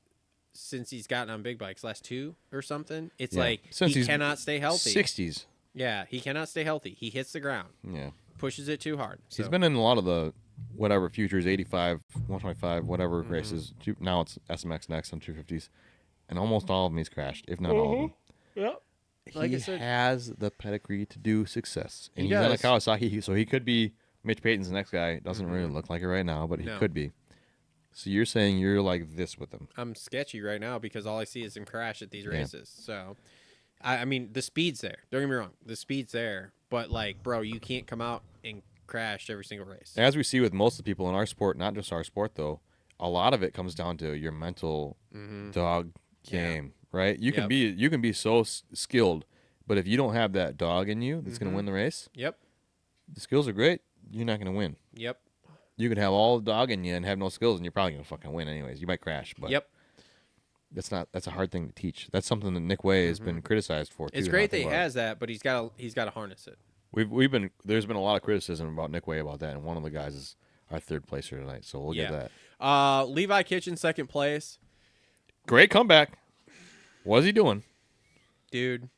since he's gotten on big bikes, last 2 or something. It's Yeah. like Since he he's cannot stay healthy. 60s. Yeah, he cannot stay healthy. He hits the ground, Yeah. pushes it too hard. He's So, been in a lot of the whatever futures, 85, 125, whatever races. Now it's SMX next on 250s. And almost all of them he's crashed, if not all of them. Yep. Like He I said- has the pedigree to do success. And He he's on a does. Kawasaki, so he could be Mitch Payton's next guy. Doesn't really look like it right now, but he No. could be. So you're saying you're like this with him. I'm sketchy right now because all I see is him crash at these Yeah. races. So, I mean, the speed's there. Don't get me wrong. The speed's there. But, like, bro, you can't come out and crash every single race. As we see with most of the people in our sport, not just our sport though, a lot of it comes down to your mental dog game, right? You can be so skilled, but if you don't have that dog in you that's going to win the race, Yep. the skills are great, you're not going to win. Yep. You could have all the dog in you and have no skills, and you're probably going to fucking win anyways. You might crash, but Yep. that's a hard thing to teach. That's something that Nick Way has been criticized for. It's too, great that not he to, has that, but he's got to harness it. There's been a lot of criticism about Nick Way about that, and one of the guys is our third placer tonight, so we'll get that. Levi Kitchen, second place. Great comeback. What is he doing? Dude.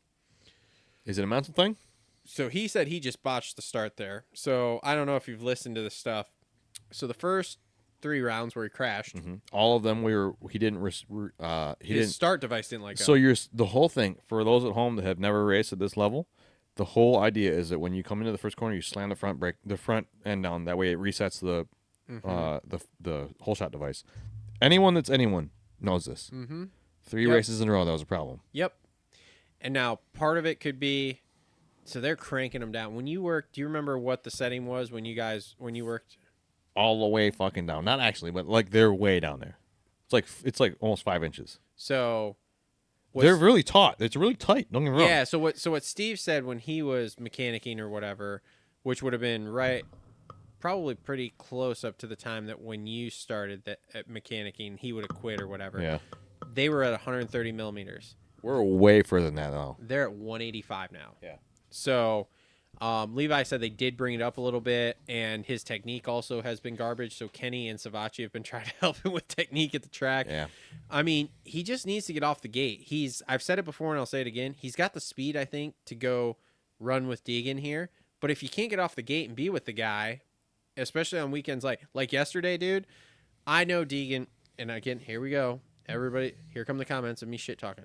Is it a mental thing? So he said he just botched the start there. So I don't know if you've listened to this stuff. So the first 3 rounds where he crashed, All of them he didn't his start device didn't let go. So the whole thing for those at home that have never raced at this level, the whole idea is that when you come into the first corner, you slam the front end down. That way it resets the whole shot device. Anyone knows this. 3 Yep. races in a row, that was a problem. Yep. And now part of it could be, so they're cranking them down. When you worked, do you remember what the setting was when you worked? All the way fucking down. Not actually, but like they're way down there. It's like almost 5 inches. So They're really taut. It's really tight. Don't get me wrong. yeah. So what Steve said when he was mechanicking or whatever, which would have been probably pretty close up to the time that when you started at mechanicking, he would have quit or whatever. Yeah. They were at 130 millimeters. We're way further than that though. They're at 185 now. Yeah. So Levi said they did bring it up a little bit, and his technique also has been garbage. So Kenny and Savachi have been trying to help him with technique at the track. Yeah. I mean, he just needs to get off the gate. I've said it before and I'll say it again. He's got the speed, I think, to go run with Deegan here. But if you can't get off the gate and be with the guy, especially on weekends like yesterday, dude, I know Deegan, and again, here we go. Everybody, here come the comments of me shit talking.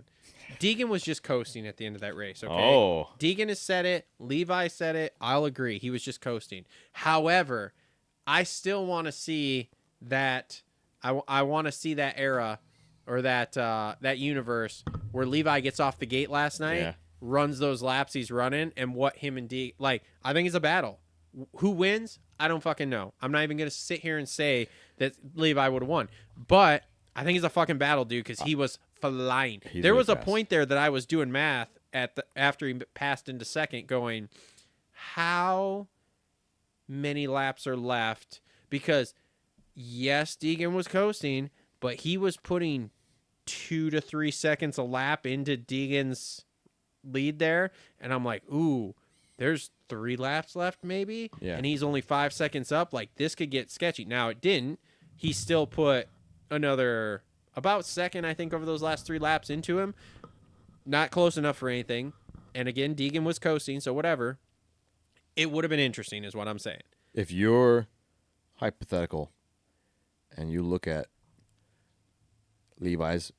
Deegan was just coasting at the end of that race, okay? Oh. Deegan has said it. Levi said it. I'll agree. He was just coasting. However, I still want to see that. I want to see that era or that universe where Levi gets off the gate last night, runs those laps he's running, and what him and D like. I think it's a battle. Who wins? I don't fucking know. I'm not even gonna sit here and say that Levi would have won, but I think it's a fucking battle, dude, because he was flying. He's There really was a fast. point there that I was doing math after he passed into second, going, how many laps are left? Because yes, Deegan was coasting, but he was putting 2 to 3 seconds a lap into Deegan's lead there, and I'm like, ooh, there's 3 laps left maybe, and he's only 5 seconds up. Like, this could get sketchy. Now it didn't. He still put another about second, I think, over those last 3 laps into him. Not close enough for anything. And again, Deegan was coasting, so whatever. It would have been interesting, is what I'm saying. If you're hypothetical and you look at Levi's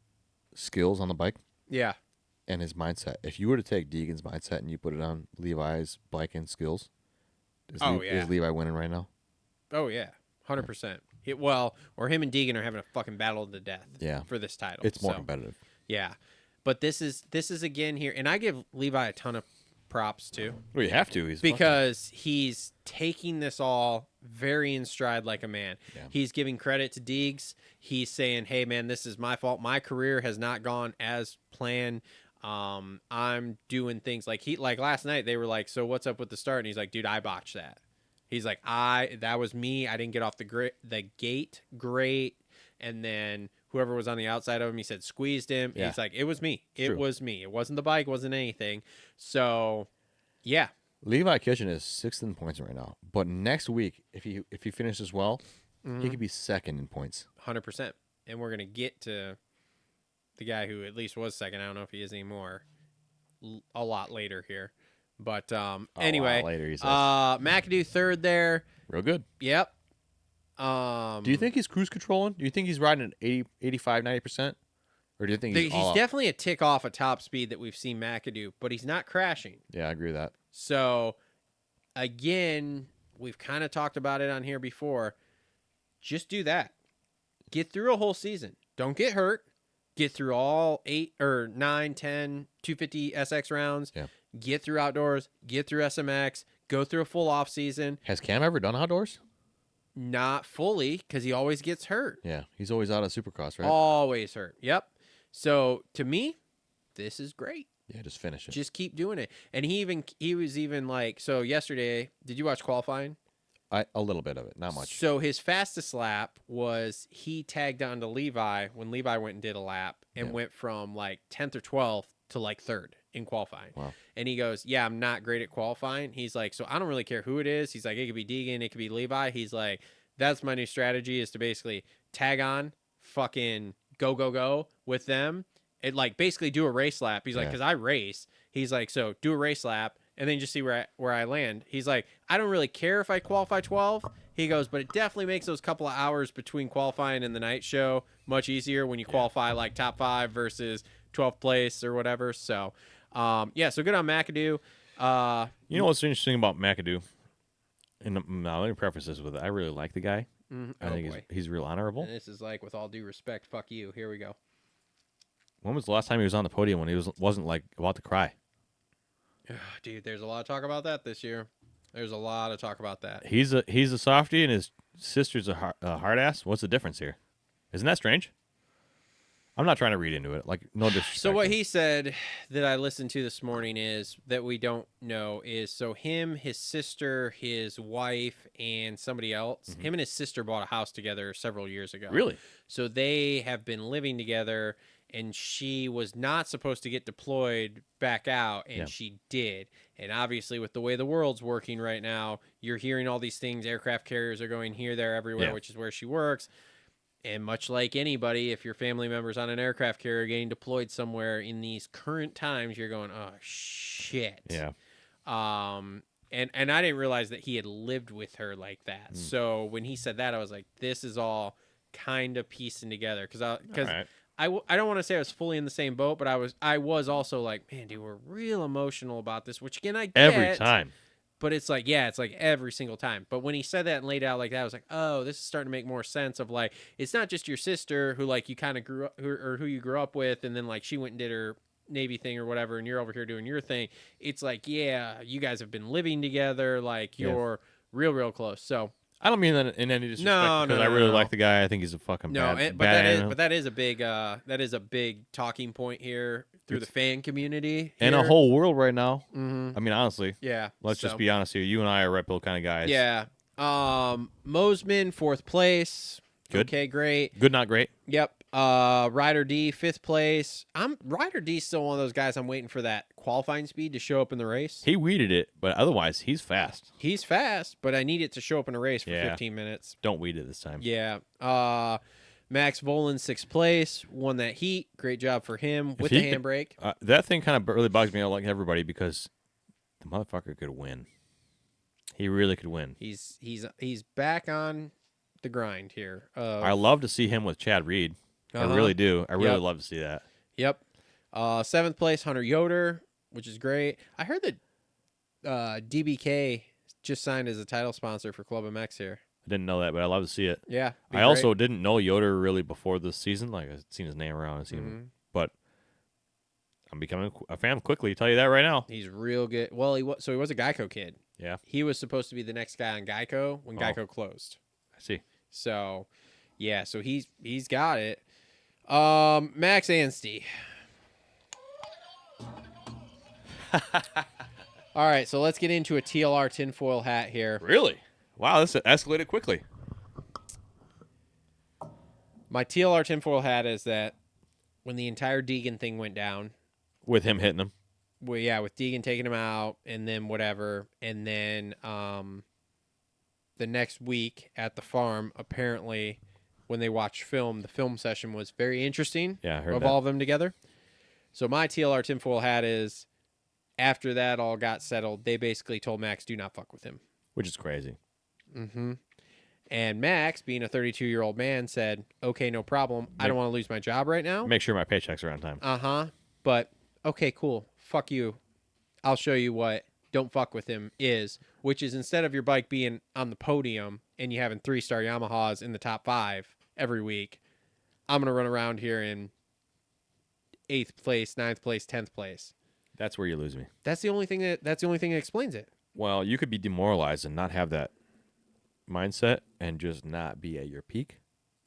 skills on the bike Yeah. and his mindset, if you were to take Deegan's mindset and you put it on Levi's bike and skills, is Levi winning right now? Oh, yeah. 100%. or him and Deegan are having a fucking battle to the death. Yeah. For this title. It's more So, competitive. Yeah, but this is again here, and I give Levi a ton of props too. Well, you have to. He's Because he's taking this all very in stride like a man. Yeah. He's giving credit to Deegs. He's saying, hey, man, this is my fault. My career has not gone as planned. I'm doing things like last night they were like, so what's up with the start? And he's like, dude, I botched that. He's like, that was me. I didn't get off the gate great. And then whoever was on the outside of him, he said squeezed him. Yeah. He's like, it was me. It True. was me. It wasn't the bike, wasn't anything. So, yeah. Levi Kitchen is 6th in points right now. But next week, if he finishes well, he could be 2nd in points. 100%. And we're going to get to the guy who at least was 2nd. I don't know if he is anymore. A lot later here. But anyway, lot later, he says. McAdoo 3rd there. Real good. Yep. Do you think he's cruise controlling? Do you think he's riding at 80, 85, 90%? Or do you think he's all up? definitely a tick off a top speed that we've seen McAdoo, but he's not crashing. Yeah, I agree with that. So, again, we've kind of talked about it on here before. Just do that. Get through a whole season. Don't get hurt. Get through all 8 or 9, 10, 250 SX rounds. Yeah. Get through outdoors. Get through SMX. Go through a full off season. Has Cam ever done outdoors? Not fully, because he always gets hurt. Yeah, he's always out of Supercross, right? Always hurt. Yep. So to me, this is great. Yeah, just finish it. Just keep doing it. And he was even like, so yesterday, did you watch qualifying? A little bit of it, not much. So his fastest lap was he tagged on to Levi when Levi went and did a lap and Yeah. went from like 10th or 12th to like 3rd in qualifying. Wow. And he goes, yeah, I'm not great at qualifying. He's like, so I don't really care who it is. He's like, it could be Deegan, it could be Levi. He's like, that's my new strategy is to basically tag on, fucking go with them. It like basically do a race lap. He's like, Yeah. because I race. He's like, so do a race lap and then just see where I land. He's like, I don't really care if I qualify 12. He goes, but it definitely makes those couple of hours between qualifying and the night show much easier when you qualify like top 5 versus 12th place or whatever. So, so good on McAdoo. You know what's interesting about McAdoo? And now let me preface this with I really like the guy. I think he's real honorable. And this is like, with all due respect, fuck you. Here we go. When was the last time he was on the podium when he wasn't like about to cry? Dude, there's a lot of talk about that this year. There's a lot of talk about that. He's a softie and his sister's a hard ass. What's the difference here? Isn't that strange? I'm not trying to read into it. Like, no disrespect. So what he said that I listened to this morning is that we don't know is so him, his sister, his wife, and somebody else. Mhm. Him and his sister bought a house together several years ago. Really? So they have been living together, and she was not supposed to get deployed back out, and Yeah. she did. And obviously, with the way the world's working right now, you're hearing all these things. Aircraft carriers are going here, there, everywhere, Yeah. which is where she works. And much like anybody, if your family member's on an aircraft carrier getting deployed somewhere in these current times, you're going, oh, shit. Yeah. And I didn't realize that he had lived with her like that. Mm. So when he said that, I was like, this is all kind of piecing together. Because Alright. I don't want to say I was fully in the same boat, but I was also like, man, dude, we're real emotional about this, which again, I get. Every time. But it's like, yeah, it's like every single time. But when he said that and laid out like that, I was like, oh, this is starting to make more sense of like, it's not just your sister who like you kind of grew up or who you grew up with. And then like she went and did her Navy thing or whatever. And you're over here doing your thing. It's like, yeah, you guys have been living together. Like you're real close. So I don't mean that in any disrespect. No, because no, I no, really no. like the guy. I think he's a fucking no, bad, but bad that is animal. but that is a big talking point here through the fan community and a here. whole world right now. Mm-hmm. I mean, honestly, Yeah. let's so- just be honest here. You and I are Red Pill kind of guys. Yeah. Mosman, 4th place. Good. Okay, great. Good, not great. Yep. Ryder D, 5th place. Ryder D's still one of those guys I'm waiting for that qualifying speed to show up in the race. He weeded it, but otherwise, he's fast. He's fast, but I need it to show up in a race for Yeah. 15 minutes. Don't weed it this time. Yeah. Max Volan, 6th place. Won that heat. Great job for him with he the could- handbrake. That thing kind of really bugs me out like everybody because the motherfucker could win. He really could win. He's back on the grind here. I love to see him with Chad Reed. I really do. I really love to see that. Yep. 7th place, Hunter Yoder, which is great. I heard that DBK just signed as a title sponsor for Club MX here. I didn't know that, but I love to see it. Yeah. be I great. also didn't know Yoder really before this season. Like, I've seen his name around, but I'm becoming a fan quickly. Tell you that right now. He's real good. Well, he was a Geico kid. Yeah, He was supposed to be the next guy on Geico when Geico closed. I see. So, yeah, so he's got it. Max Anstey. All right, so let's get into a TLR tinfoil hat here. Really? Wow, this escalated quickly. My TLR tinfoil hat is that when the entire Deegan thing went down, With him hitting him. well, yeah, with Deegan taking him out and then whatever, and then the next week at the farm, apparently, when they watched film, the film session was very interesting. Yeah, I heard of that. all of them together. So my TLR tinfoil hat is, after that all got settled, they basically told Max, do not fuck with him. Which is crazy. Mm-hmm. And Max, being a 32-year-old man, said, okay, no problem. I don't want to lose my job right now. Make sure my paychecks are on time. Uh-huh. But, okay, cool. Fuck you. I'll show you what don't fuck with him is, which is instead of your bike being on the podium and you having 3-star Yamahas in the top 5 every week, I'm going to run around here in 8th place, 9th place, 10th place. That's where you lose me. That's the only thing that explains it. Well, you could be demoralized and not have that mindset and just not be at your peak.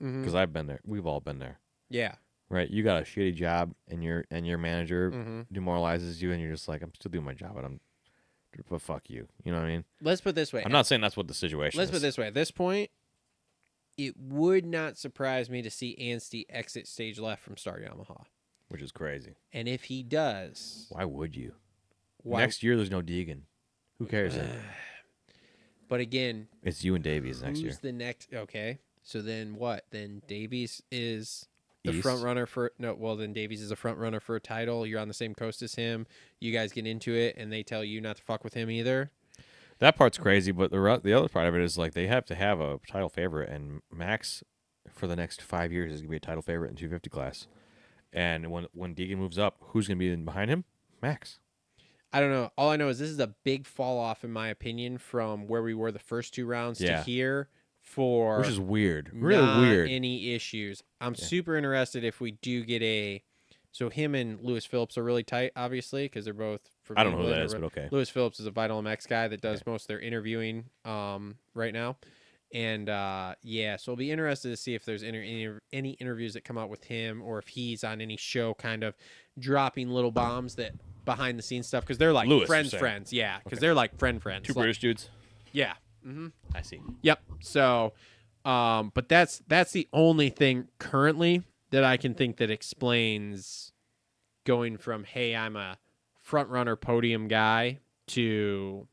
Mm-hmm. Because I've been there. We've all been there. Yeah. Right? You got a shitty job and your manager Mm-hmm. demoralizes you and you're just like, I'm still doing my job, but fuck you. You know what I mean? Let's put it this way. I'm not saying that's what the situation Let's is. put it this way. At this point, it would not surprise me to see Anstey exit stage left from Star Yamaha. Which is crazy. And if he does, Why would you? why? Next year, there's no Deegan. Who cares? Then? But again, It's you and Davies next year. who's the next? Okay, so then what? Then Davies is the East. front runner for no. Well, then Davies is a front runner for a title. You're on the same coast as him. You guys get into it, and they tell you not to fuck with him either. That part's crazy, but the other part of it is like they have to have a title favorite, and Max for the next 5 years is gonna be a title favorite in 250 class. And when Deegan moves up, who's gonna be in behind him? Max. I don't know. All I know is this is a big fall off, in my opinion, from where we were the first 2 rounds to Yeah. here. For Which is weird. Really not weird. any issues. I'm Yeah. super interested if we do get a. So him and Lewis Phillips are really tight, obviously, because they're both. From I don't know who England. that is, but okay. Lewis Phillips is a Vital MX guy that does most of their interviewing right now, and yeah, so I'll be interested to see if there's any interviews that come out with him, or if he's on any show, kind of dropping little bombs that behind the scenes stuff, because they're like Lewis, you're saying. friends, yeah, because Okay. they're like friends. Two like- British dudes. yeah. Mm-hmm. I see. Yep. So, but that's the only thing currently that I can think that explains going from, hey, I'm a front runner podium guy to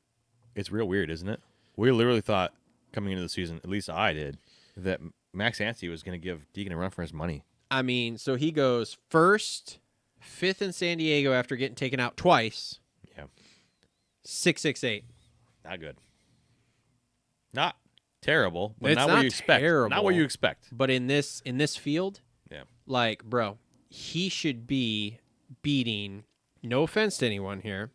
It's real weird, isn't it? We literally thought coming into the season, at least I did, that Max Anstey was going to give Deegan a run for his money. I mean, so he goes first, 5th in San Diego after getting taken out twice. Yeah. 668. Not good. Not terrible, but It's not what not you expect. Not terrible. what you expect. But in this field, Yeah. like, bro, he should be beating, no offense to anyone here,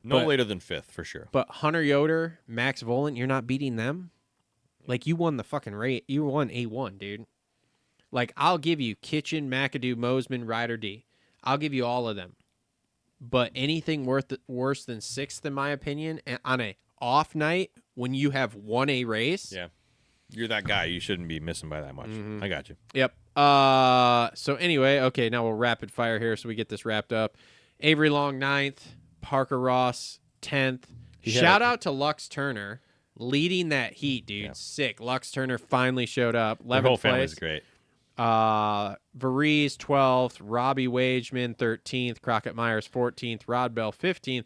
No But- later than 5th, for sure. but Hunter Yoder, Max Volant, you're not beating them? Like, you won the fucking rate. You won A1, dude. Like, I'll give you Kitchen, McAdoo, Mosman, Ryder D. I'll give you all of them. But anything worse than 6th, in my opinion, on a off night when you have won a race. Yeah. You're that guy. You shouldn't be missing by that much. Mhm. I got you. Yep. So anyway, okay, now we'll rapid fire here so we get this wrapped up. Avery Long 9th, Parker Ross 10th. He had Shout a- out to Lux Turner leading that heat, dude. Yeah. Sick. Lux Turner finally showed up. Their 11th whole family's place. great. Varese 12th, Robbie Wageman 13th, Crockett Myers 14th, Rod Bell 15th,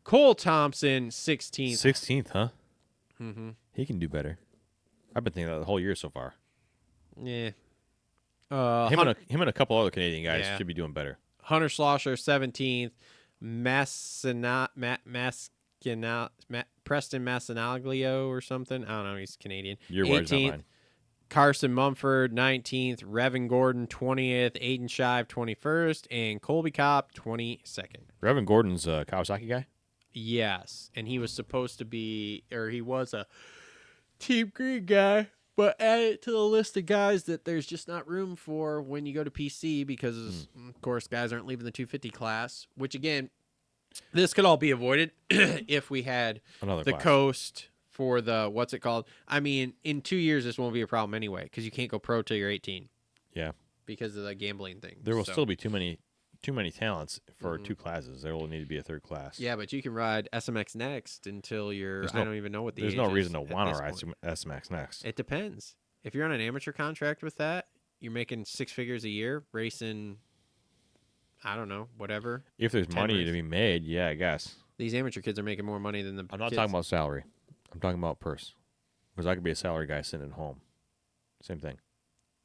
Cole Thompson 16th. 16th, huh? Mm-hmm. He can do better. I've been thinking that the whole year so far. Yeah. Him and a couple other Canadian guys Yeah. should be doing better. Hunter Schlosser 17th, Preston Massinaglio or something. I don't know. He's Canadian. Your words, not 18th. mine. Carson Mumford 19th, Revan Gordon 20th, Aiden Shive 21st, and Colby Kopp 22nd. Revan Gordon's a Kawasaki guy? Yes, and he was supposed to be, or he was a Team Green guy. But add it to the list of guys that there's just not room for when you go to PC because, of course, guys aren't leaving the 250 class, which, again, this could all be avoided if we had Another the class. coast for the, what's it called? I mean, in 2 years, this won't be a problem anyway because you can't go pro till you're 18. Yeah. Because of the gambling thing. There will So- still be too many talents for 2 classes. There will need to be a 3rd class. Yeah, but you can ride SMX next until you're, There's I no- don't even know what the There's age no is reason to at want this to ride point. SMX next. It depends. If you're on an amateur contract with that, you're making 6 figures a year racing, I don't know, whatever. If there's 10 money to races. be made, yeah, I guess. These amateur kids are making more money than the I'm not kids. talking about salary. I'm talking about purse. Because I could be a salary guy sitting at home. Same thing.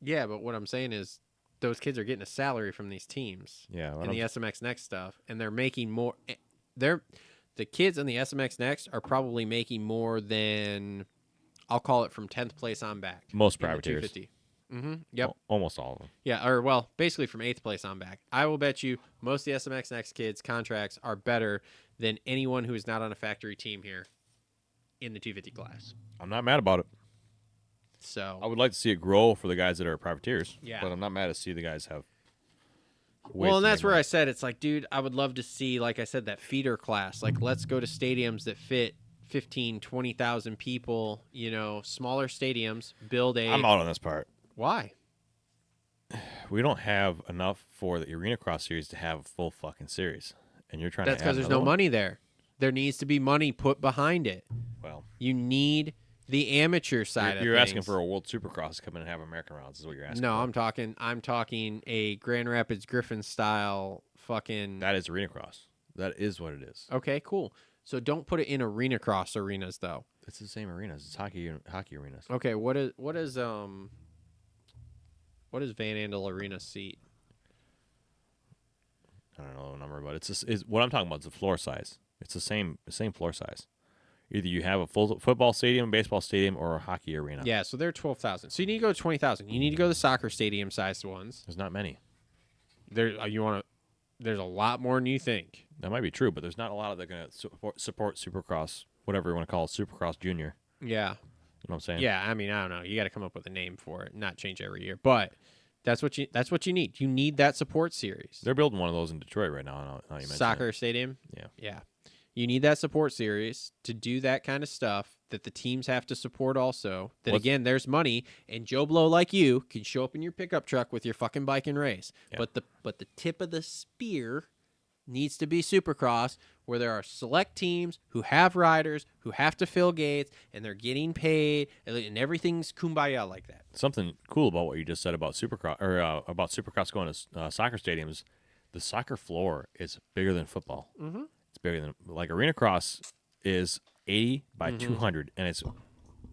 Yeah, but what I'm saying is those kids are getting a salary from these teams Yeah. and the SMX Next stuff, and they're making more. The kids on the SMX Next are probably making more than, I'll call it, from 10th place on back. Most in the privateers. 250. Yep. Almost all of them. Yeah, or well, basically from 8th place on back. I will bet you most of the SMX Next kids' contracts are better than anyone who is not on a factory team here in the 250 class. I'm not mad about it. So I would like to see it grow for the guys that are privateers. Yeah. But I'm not mad to see the guys have. well, and that's where I said it's like, dude, I would love to see, like I said, that feeder class. Like, let's go to stadiums that fit 15, 20,000 people, smaller stadiums, build a. I'm out on this part. Why? We don't have enough for the Arena Cross Series to have a full fucking series. And you're trying That's to because there's no money there. There needs to be money put behind it. Well, You need the amateur side you're of asking things. for a World Supercross to come in and have American rounds, is what you're asking No, for. I'm talking a Grand Rapids Griffin style fucking. That is Arena Cross. That is what it is. Okay, cool. So don't put it in arena cross arenas though. It's the same arenas. It's hockey arenas. Okay, what is Van Andel Arena seat? I don't know the number, but it's what I'm talking about is the floor size. It's the same floor size. Either you have a full football stadium, baseball stadium, or a hockey arena. Yeah, so they're 12,000. So you need to go to 20,000. You need to go to the soccer stadium sized ones. There's not many. There's a lot more than you think. That might be true, but there's not a lot of that are going to support Supercross, whatever you want to call it, Supercross Junior. Yeah. You know what I'm saying? Yeah, I mean, I don't know. You got to come up with a name for it, not change every year. But that's what you need. You need that support series. They're building one of those in Detroit right now. Now you mention Soccer it. stadium? Yeah. Yeah. You need that support series to do that kind of stuff that the teams have to support also. That, again, there's money, and Joe Blow like you can show up in your pickup truck with your fucking bike and race. Yeah. But the tip of the spear needs to be Supercross, where there are select teams who have riders, who have to fill gates, and they're getting paid, and everything's kumbaya like that. Something cool about what you just said about Supercross, or about Supercross going to soccer stadiums. The soccer floor is bigger than football. Mm-hmm. It's bigger than, like, Arena Cross is 80 by 200, and it's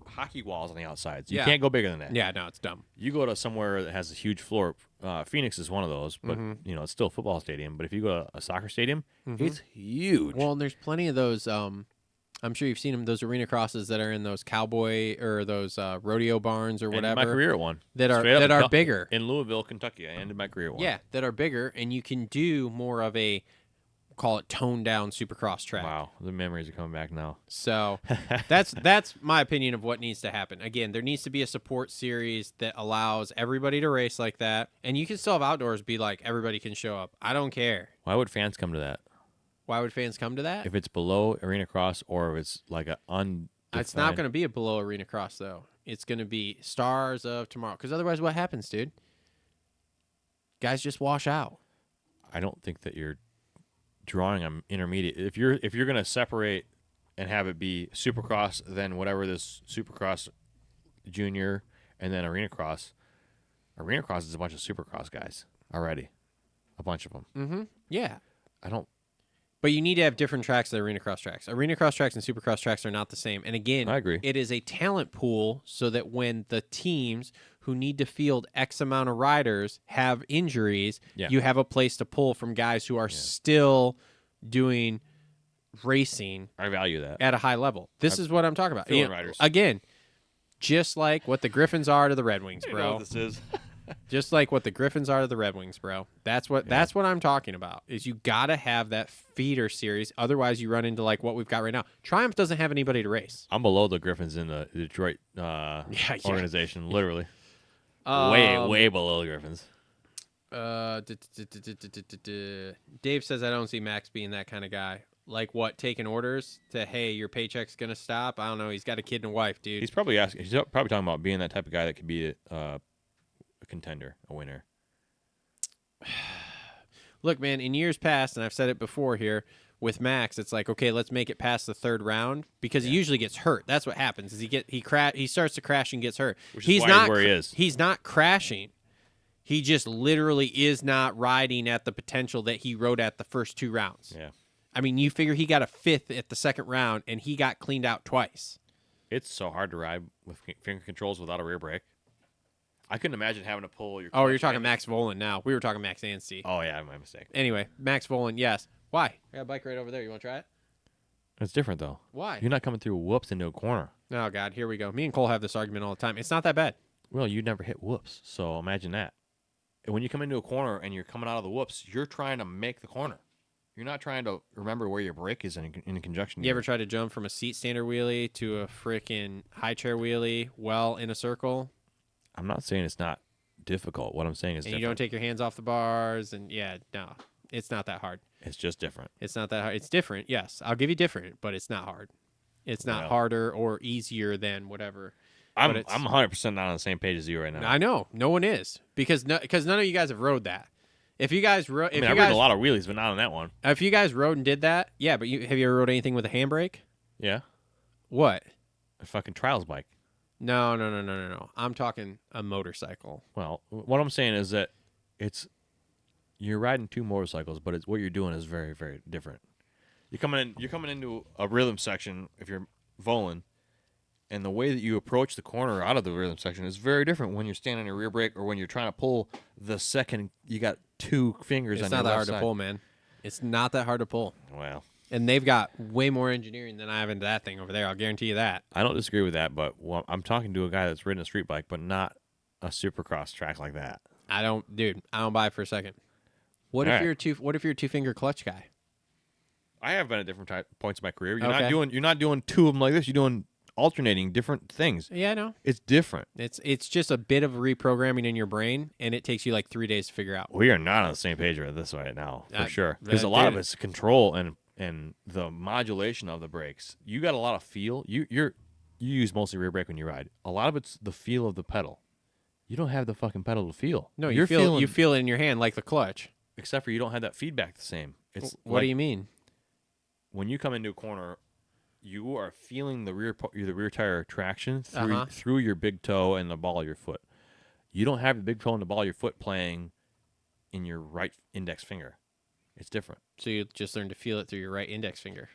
hockey walls on the outside. So you Yeah. can't go bigger than that. Yeah, no, it's dumb. You go to somewhere that has a huge floor. Phoenix is one of those, but it's still a football stadium. But if you go to a soccer stadium, it's huge. Well, and there's plenty of those. I'm sure you've seen them. Those arena crosses that are in those cowboy or those rodeo barns or I whatever. ended my career at one. that are Straight up that in are bigger. in Louisville, Kentucky. I ended my career at one. Yeah, that are bigger, and you can do more of a, call it toned down Supercross track. Wow, the memories are coming back now. So that's my opinion of what needs to happen. Again, there needs to be a support series that allows everybody to race like that, and you can still have outdoors be like everybody can show up. I don't care. Why would fans come to that? Why would fans come to that? If it's below Arena Cross or if it's like a It's not going to be a below arena cross though. It's going to be Stars of Tomorrow. Because otherwise, what happens, dude? Guys just wash out. I don't think that you're drawing them intermediate. If you're going to separate and have it be Supercross, then whatever this Supercross Junior, and then Arena Cross. Arena Cross is a bunch of Supercross guys already, a bunch of them. Mm-hmm. Yeah. I don't. But you need to have different tracks than arena cross tracks. Arena cross tracks and supercross tracks are not the same. And again, I agree. It is a talent pool so that when the teams who need to field X amount of riders have injuries, Yeah. you have a place to pull from guys who are still doing racing I value that. at a high level. This is what I'm talking about. Filling riders. Again, just like what the Griffins are to the Red Wings, You know bro. what this is? Just like what the Griffins are to the Red Wings, bro. That's what I'm talking about. Is you gotta have that feeder series, otherwise you run into like what we've got right now. Triumph doesn't have anybody to race. I'm below the Griffins in the Detroit Yeah. organization, literally. Way below the Griffins. Dave says I don't see Max being that kind of guy. Like what, taking orders to, hey, your paycheck's gonna stop? I don't know. He's got a kid and a wife, dude. He's probably talking about being that type of guy that could be a contender, a winner. Look, man, in years past, and I've said it before here, with Max, it's like, okay, let's make it past the third round because he usually gets hurt. That's what happens. Is he starts to crash and gets hurt. Which is why he's where he is. He's not crashing. He just literally is not riding at the potential that he rode at the first 2 rounds. Yeah. I mean, you figure he got a 5th at the second round, and he got cleaned out twice. It's so hard to ride with finger controls without a rear brake. I couldn't imagine having to pull your. Oh, you're talking Max Volan now. We were talking Max Anstey. Oh yeah, my mistake. Anyway, Max Volan, yes. Why? I got a bike right over there. You want to try it? It's different though. Why? You're not coming through whoops into a corner. Oh God, here we go. Me and Cole have this argument all the time. It's not that bad. Well, you never hit whoops, so imagine that. And when you come into a corner and you're coming out of the whoops, you're trying to make the corner. You're not trying to remember where your brake is in conjunction. You ever try to jump from a seat stander wheelie to a freaking high chair wheelie well in a circle? I'm not saying it's not difficult. What I'm saying is and different. You don't take your hands off the bars, and no, it's not that hard. It's just different. It's not that hard. It's different, yes. I'll give you different, but it's not hard. It's not harder or easier than whatever. I'm 100% not on the same page as you right now. I know. No one is. Because none of you guys have rode that. If you guys rode... I rode a lot of wheelies, but not on that one. If you guys rode and did that, yeah, but have you ever rode anything with a handbrake? Yeah. What? A fucking trials bike. No. I'm talking a motorcycle. Well, what I'm saying is that you're riding 2 motorcycles, but what you're doing is very, very different. You're coming into a rhythm section if you're Volan, and the way that you approach the corner out of the rhythm section is very different when you're standing on your rear brake or when you're trying to pull the second you got 2 fingers on your left side. It's not that hard to pull, man. It's not that hard to pull. Well. And they've got way more engineering than I have into that thing over there. I'll guarantee you that. I don't disagree with that, but I'm talking to a guy that's ridden a street bike, but not a supercross track like that. I don't buy it for a second. What if you're a 2-finger clutch guy? I have been at different points in my career. You're not doing 2 of them like this. You're doing alternating different things. Yeah, I know. It's different. It's just a bit of reprogramming in your brain, and it takes you like 3 days to figure out. We are not on the same page with this right now, for sure. Because a lot of it's control and the modulation of the brakes. You got a lot of feel. You use mostly rear brake when you ride. A lot of it's the feel of the pedal. You don't have the fucking pedal to feel. No, you feel it in your hand like the clutch. Except for you don't have that feedback the same. What do you mean? When you come into a corner, you are feeling the rear tire traction through your big toe and the ball of your foot. You don't have the big toe and the ball of your foot playing in your right index finger. It's different. So you just learn to feel it through your right index finger.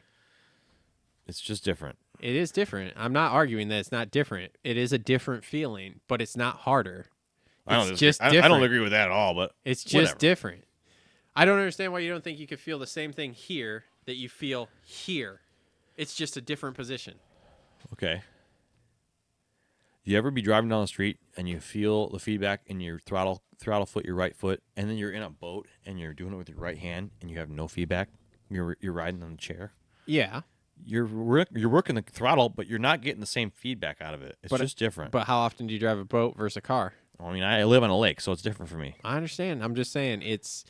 It's just different. It is different. I'm not arguing that it's not different. It is a different feeling, but it's not harder. I don't agree with that at all, but it's just different. I don't understand why you don't think you could feel the same thing here that you feel here. It's just a different position. Okay. You ever be driving down the street and you feel the feedback in your throttle foot, your right foot, and then you're in a boat and you're doing it with your right hand and you have no feedback? You're riding on the chair. Yeah. You're working the throttle, but you're not getting the same feedback out of it. It's just different. But how often do you drive a boat versus a car? I mean, I live on a lake, so it's different for me. I understand. I'm just saying it's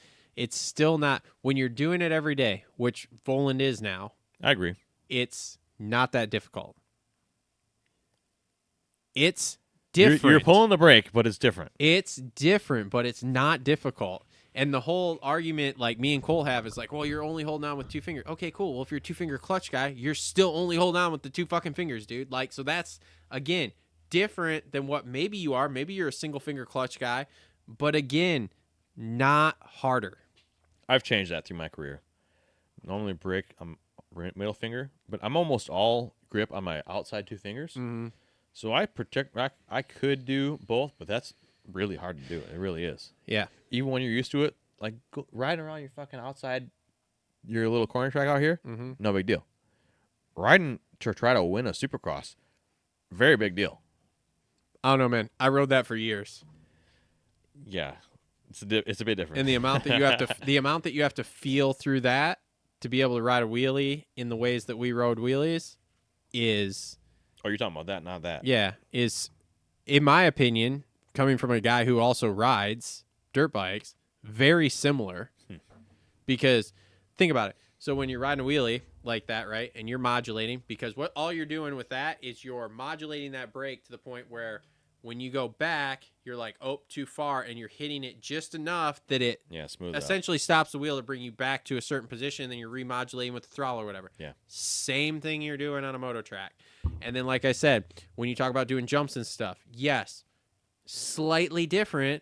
still not, when you're doing it every day, which Voland is now. I agree. It's not that difficult. It's different. You're pulling the brake, but it's different. It's different, but it's not difficult. And the whole argument, like me and Cole have, is like, well, you're only holding on with 2 fingers. Okay, cool. Well, if you're a 2-finger clutch guy, you're still only holding on with the 2 fucking fingers, dude. Like, so that's, again, different than what maybe you are. Maybe you're a single-finger clutch guy. But again, not harder. I've changed that through my career. Normally brake, I'm middle finger, but I'm almost all grip on my outside 2 fingers. Mm-hmm. So I could do both, but that's really hard to do. It really is. Yeah. Even when you're used to it, like riding around your fucking outside, your little corner track out here, no big deal. Riding to try to win a Supercross, very big deal. I don't know, man. I rode that for years. Yeah, it's a bit different. And the amount that you have to feel through that to be able to ride a wheelie in the ways that we rode wheelies is Oh, you're talking about that, not that. is in my opinion, coming from a guy who also rides dirt bikes, very similar. Because think about it. So when you're riding a wheelie like that, right, and you're modulating, because what all you're doing with that is you're modulating that brake to the point where when you go back, you're like, oh, too far, and you're hitting it just enough that it Smooth essentially stops the wheel to bring you back to a certain position, and then you're remodulating with the throttle or whatever. Yeah. Same thing you're doing on a moto track. And then, like I said, when you talk about doing jumps and stuff, yes, slightly different.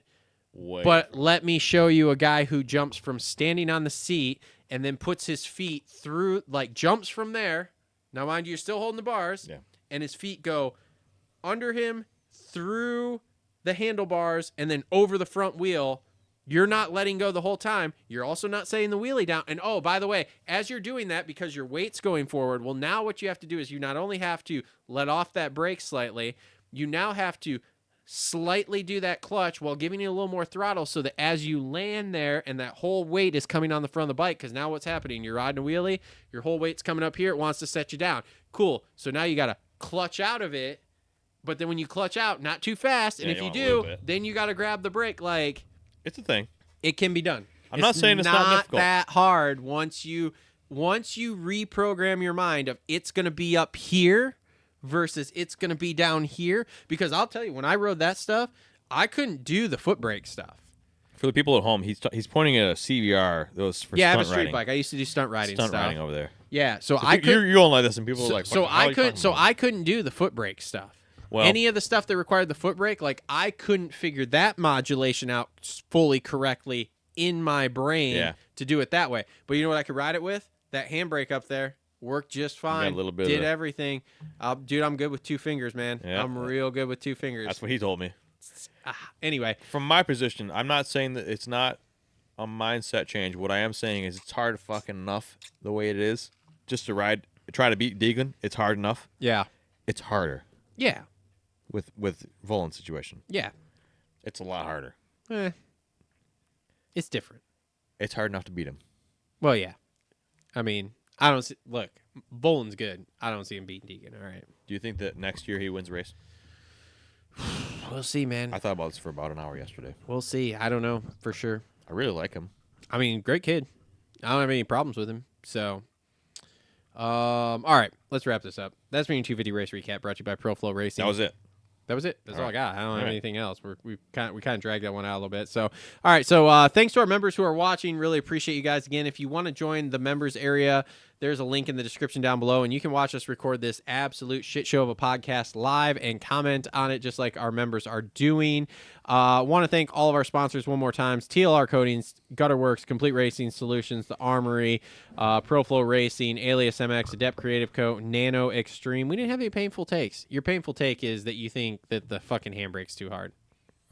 But let me show you a guy who jumps from standing on the seat and then puts his feet through, like jumps from there. Now, mind you, you're still holding the bars. Yeah. And his feet go under him, through the handlebars, and then over the front wheel. You're not letting go the whole time. You're also not setting the wheelie down. And, oh, by the way, as you're doing that, because your weight's going forward, well, now what you have to do is you not only have to let off that brake slightly, you now have to slightly do that clutch while giving it a little more throttle so that as you land there and that whole weight is coming on the front of the bike, because now what's happening, you're riding a wheelie, your whole weight's coming up here, it wants to set you down. Cool. So now you got to clutch out of it, but then when you clutch out, not too fast, and if you do, then you got to grab the brake. Like, it's a thing. It can be done. I'm not saying it's not difficult. That hard once you reprogram your mind of it's going to be up here versus it's going to be down here. Because I'll tell you, when I rode that stuff, I couldn't do the foot brake stuff. For the people at home, he's pointing at a CVR. Those for I have a stunt street riding. bike. I used to do stunt riding Stunt stuff. riding over there. Yeah, so I could. You're going like this, and people are like, I couldn't do the foot brake stuff. Well, any of the stuff that required the foot brake, like I couldn't figure that modulation out fully correctly in my brain to do it that way. But you know what I could ride it with? That handbrake up there worked just fine. A little bit did everything. Dude, I'm good with 2 fingers, man. Yeah. I'm real good with 2 fingers. That's what he told me. Anyway. From my position, I'm not saying that it's not a mindset change. What I am saying is it's hard fucking enough the way it is. Just to try to beat Deegan, it's hard enough. Yeah. It's harder. Yeah. With Volan's situation. Yeah. It's a lot harder. It's different. It's hard enough to beat him. Well, yeah. I mean, I don't see... Look, Volan's good. I don't see him beating Deegan, all right? Do you think that next year he wins a race? We'll see, man. I thought about this for about an hour yesterday. We'll see. I don't know for sure. I really like him. I mean, great kid. I don't have any problems with him. So, all right. Let's wrap this up. That's been your 250 race recap brought to you by Flo Racing. That was it. That was it. That's all I got. I don't have right. anything else. We kind of dragged that one out a little bit. So, all right. So, thanks to our members who are watching. Really appreciate you guys again. If you want to join the members area, there's a link in the description down below, and you can watch us record this absolute shit show of a podcast live and comment on it just like our members are doing. Want to thank all of our sponsors one more time. TLR Coatings, Gutter Works, Complete Racing Solutions, The Armory, Flo Racing, Alias MX, Adept Creative Co., Nano Extreme. We didn't have any painful takes. Your painful take is that you think that the fucking handbrake's too hard.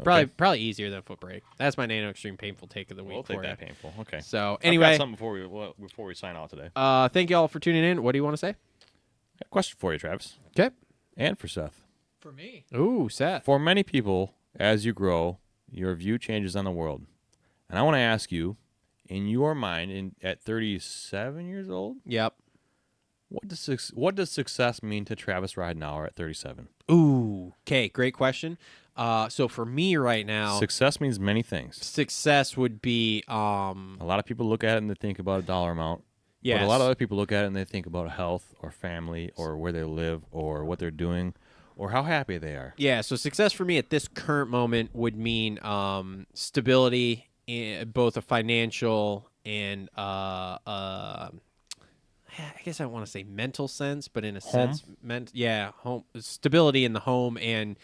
Okay. Probably easier than a foot brake. That's my Nano Extreme painful take of the week. We'll take for that you. painful. Okay. So I've anyway, got something before we sign out today. thank you all for tuning in. What do you want to say? Got a question for you, Travis. Okay. And for Seth. For me. Ooh, Seth. For many people, as you grow, your view changes on the world. And I want to ask you, in your mind, at 37 years old, Yep. what does success mean to Travis Ridenauer at 37? Ooh. Okay. Great question. So for me right now, Success means many things. success would be A lot of people look at it and they think about a dollar amount. yes. But a lot of other people look at it and they think about health or family or where they live or what they're doing or how happy they are. Yeah, so success for me at this current moment would mean stability in both a financial and I guess I want to say mental sense, but in a sense, home stability in the home and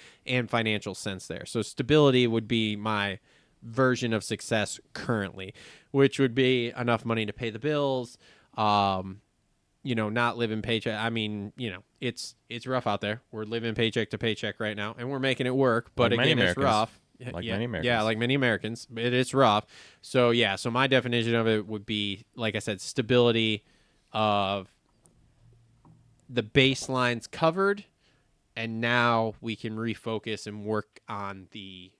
financial sense there. So stability would be my version of success currently, which would be enough money to pay the bills. Not living paycheck. I mean, it's rough out there. We're living paycheck to paycheck right now, and we're making it work. But Like many again, it's Americans. rough. Like yeah, many Americans. Yeah, like many Americans. It's rough. So yeah. So my definition of it would be, like I said, stability of the baseline's covered, and now we can refocus and work on the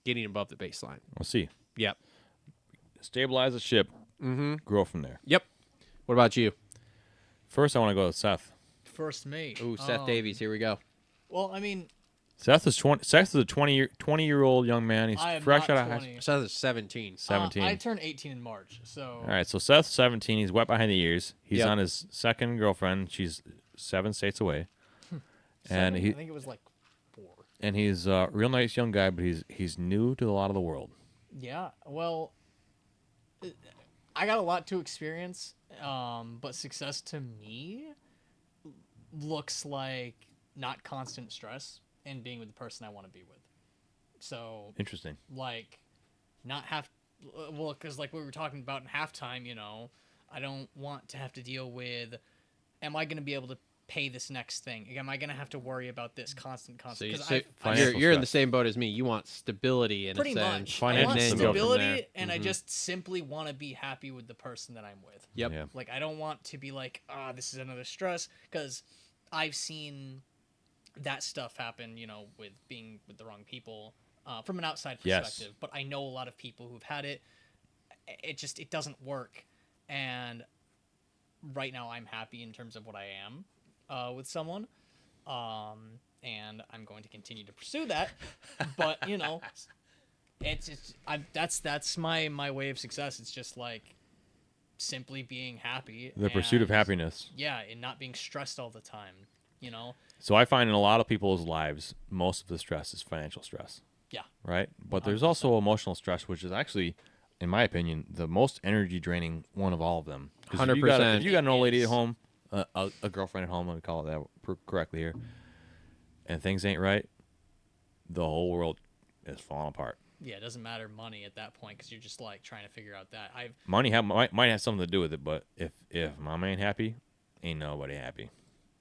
getting above the baseline. We'll see. Yep. Stabilize the ship. Mm-hmm. Grow from there. Yep. What about you? First, I want to go with Seth. First me. Ooh, Seth Davies. Here we go. Well, I mean, Seth is 20. Seth is a 20-year-old young man. He's I am fresh not out of high 20. school. Seth is 17. 17. I turned 18 in March, so. All right, so Seth's 17. He's wet behind the ears. He's Yep. on his second girlfriend. She's 7 states away. And I he think it was like 4. and he's a real nice young guy, but he's new to a lot of the world. Yeah, well, I got a lot to experience, but success to me looks like not constant stress and being with the person I want to be with. So, Interesting. like, not have, well, because like we were talking about in halftime, you know, I don't want to have to deal with, am I going to be able to pay this next thing? Am I going to have to worry about this constant? So, you, 'cause so financial you're in the stress. same boat as me. You want stability in pretty a sense. much. I Financial want and then go from stability, there. and I Mhm. just simply want to be happy with the person that I'm with. Yep. Yeah. Like, I don't want to be like, this is another stress, because I've seen that stuff happen, you know, with being with the wrong people from an outside Yes. perspective. But I know a lot of people who've had it. It doesn't work. And right now I'm happy in terms of what I am with someone. And I'm going to continue to pursue that. But, you know, that's my way of success. It's just like simply being happy. The pursuit of and- happiness. Yeah, and not being stressed all the time, you know? So I find in a lot of people's lives, most of the stress is financial stress. Yeah. Right? But there's also emotional stress, which is actually, in my opinion, the most energy draining one of all of them. 'Cause if you got 100%. If you got an old lady It at is. home, a girlfriend at home, let me call it that correctly here, and things ain't right, the whole world is falling apart. Yeah, it doesn't matter money at that point because you're just like trying to figure out that. Money might have something to do with it, but if mama ain't happy, ain't nobody happy.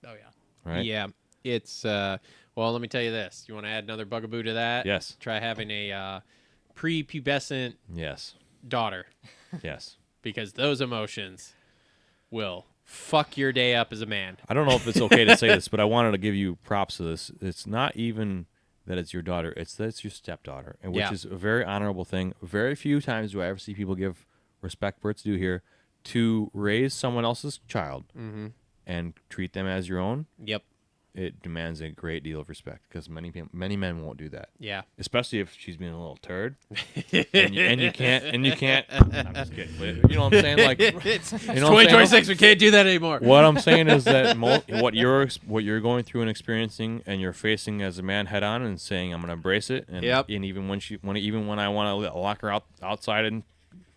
Oh yeah. Right? Yeah. It's, well, let me tell you this. You want to add another bugaboo to that? Yes. Try having a prepubescent Yes. daughter, Yes. because those emotions will fuck your day up as a man. I don't know if it's okay to say this, but I wanted to give you props to this. It's not even that it's your daughter; it's that it's your stepdaughter, and which Yeah. is a very honorable thing. Very few times do I ever see people give respect where it's due here to raise someone else's child and treat them as your own. Yep. It demands a great deal of respect because many men won't do that, Yeah. especially if she's being a little turd. and you can't. I'm just kidding, but you know what I'm saying? Like, It's you know what I'm saying? 2026. We can't do that anymore. What I'm saying is that what you're going through and experiencing, and you're facing as a man head on, and saying, "I'm going to embrace it." And, Yep. and even when I want to lock her outside in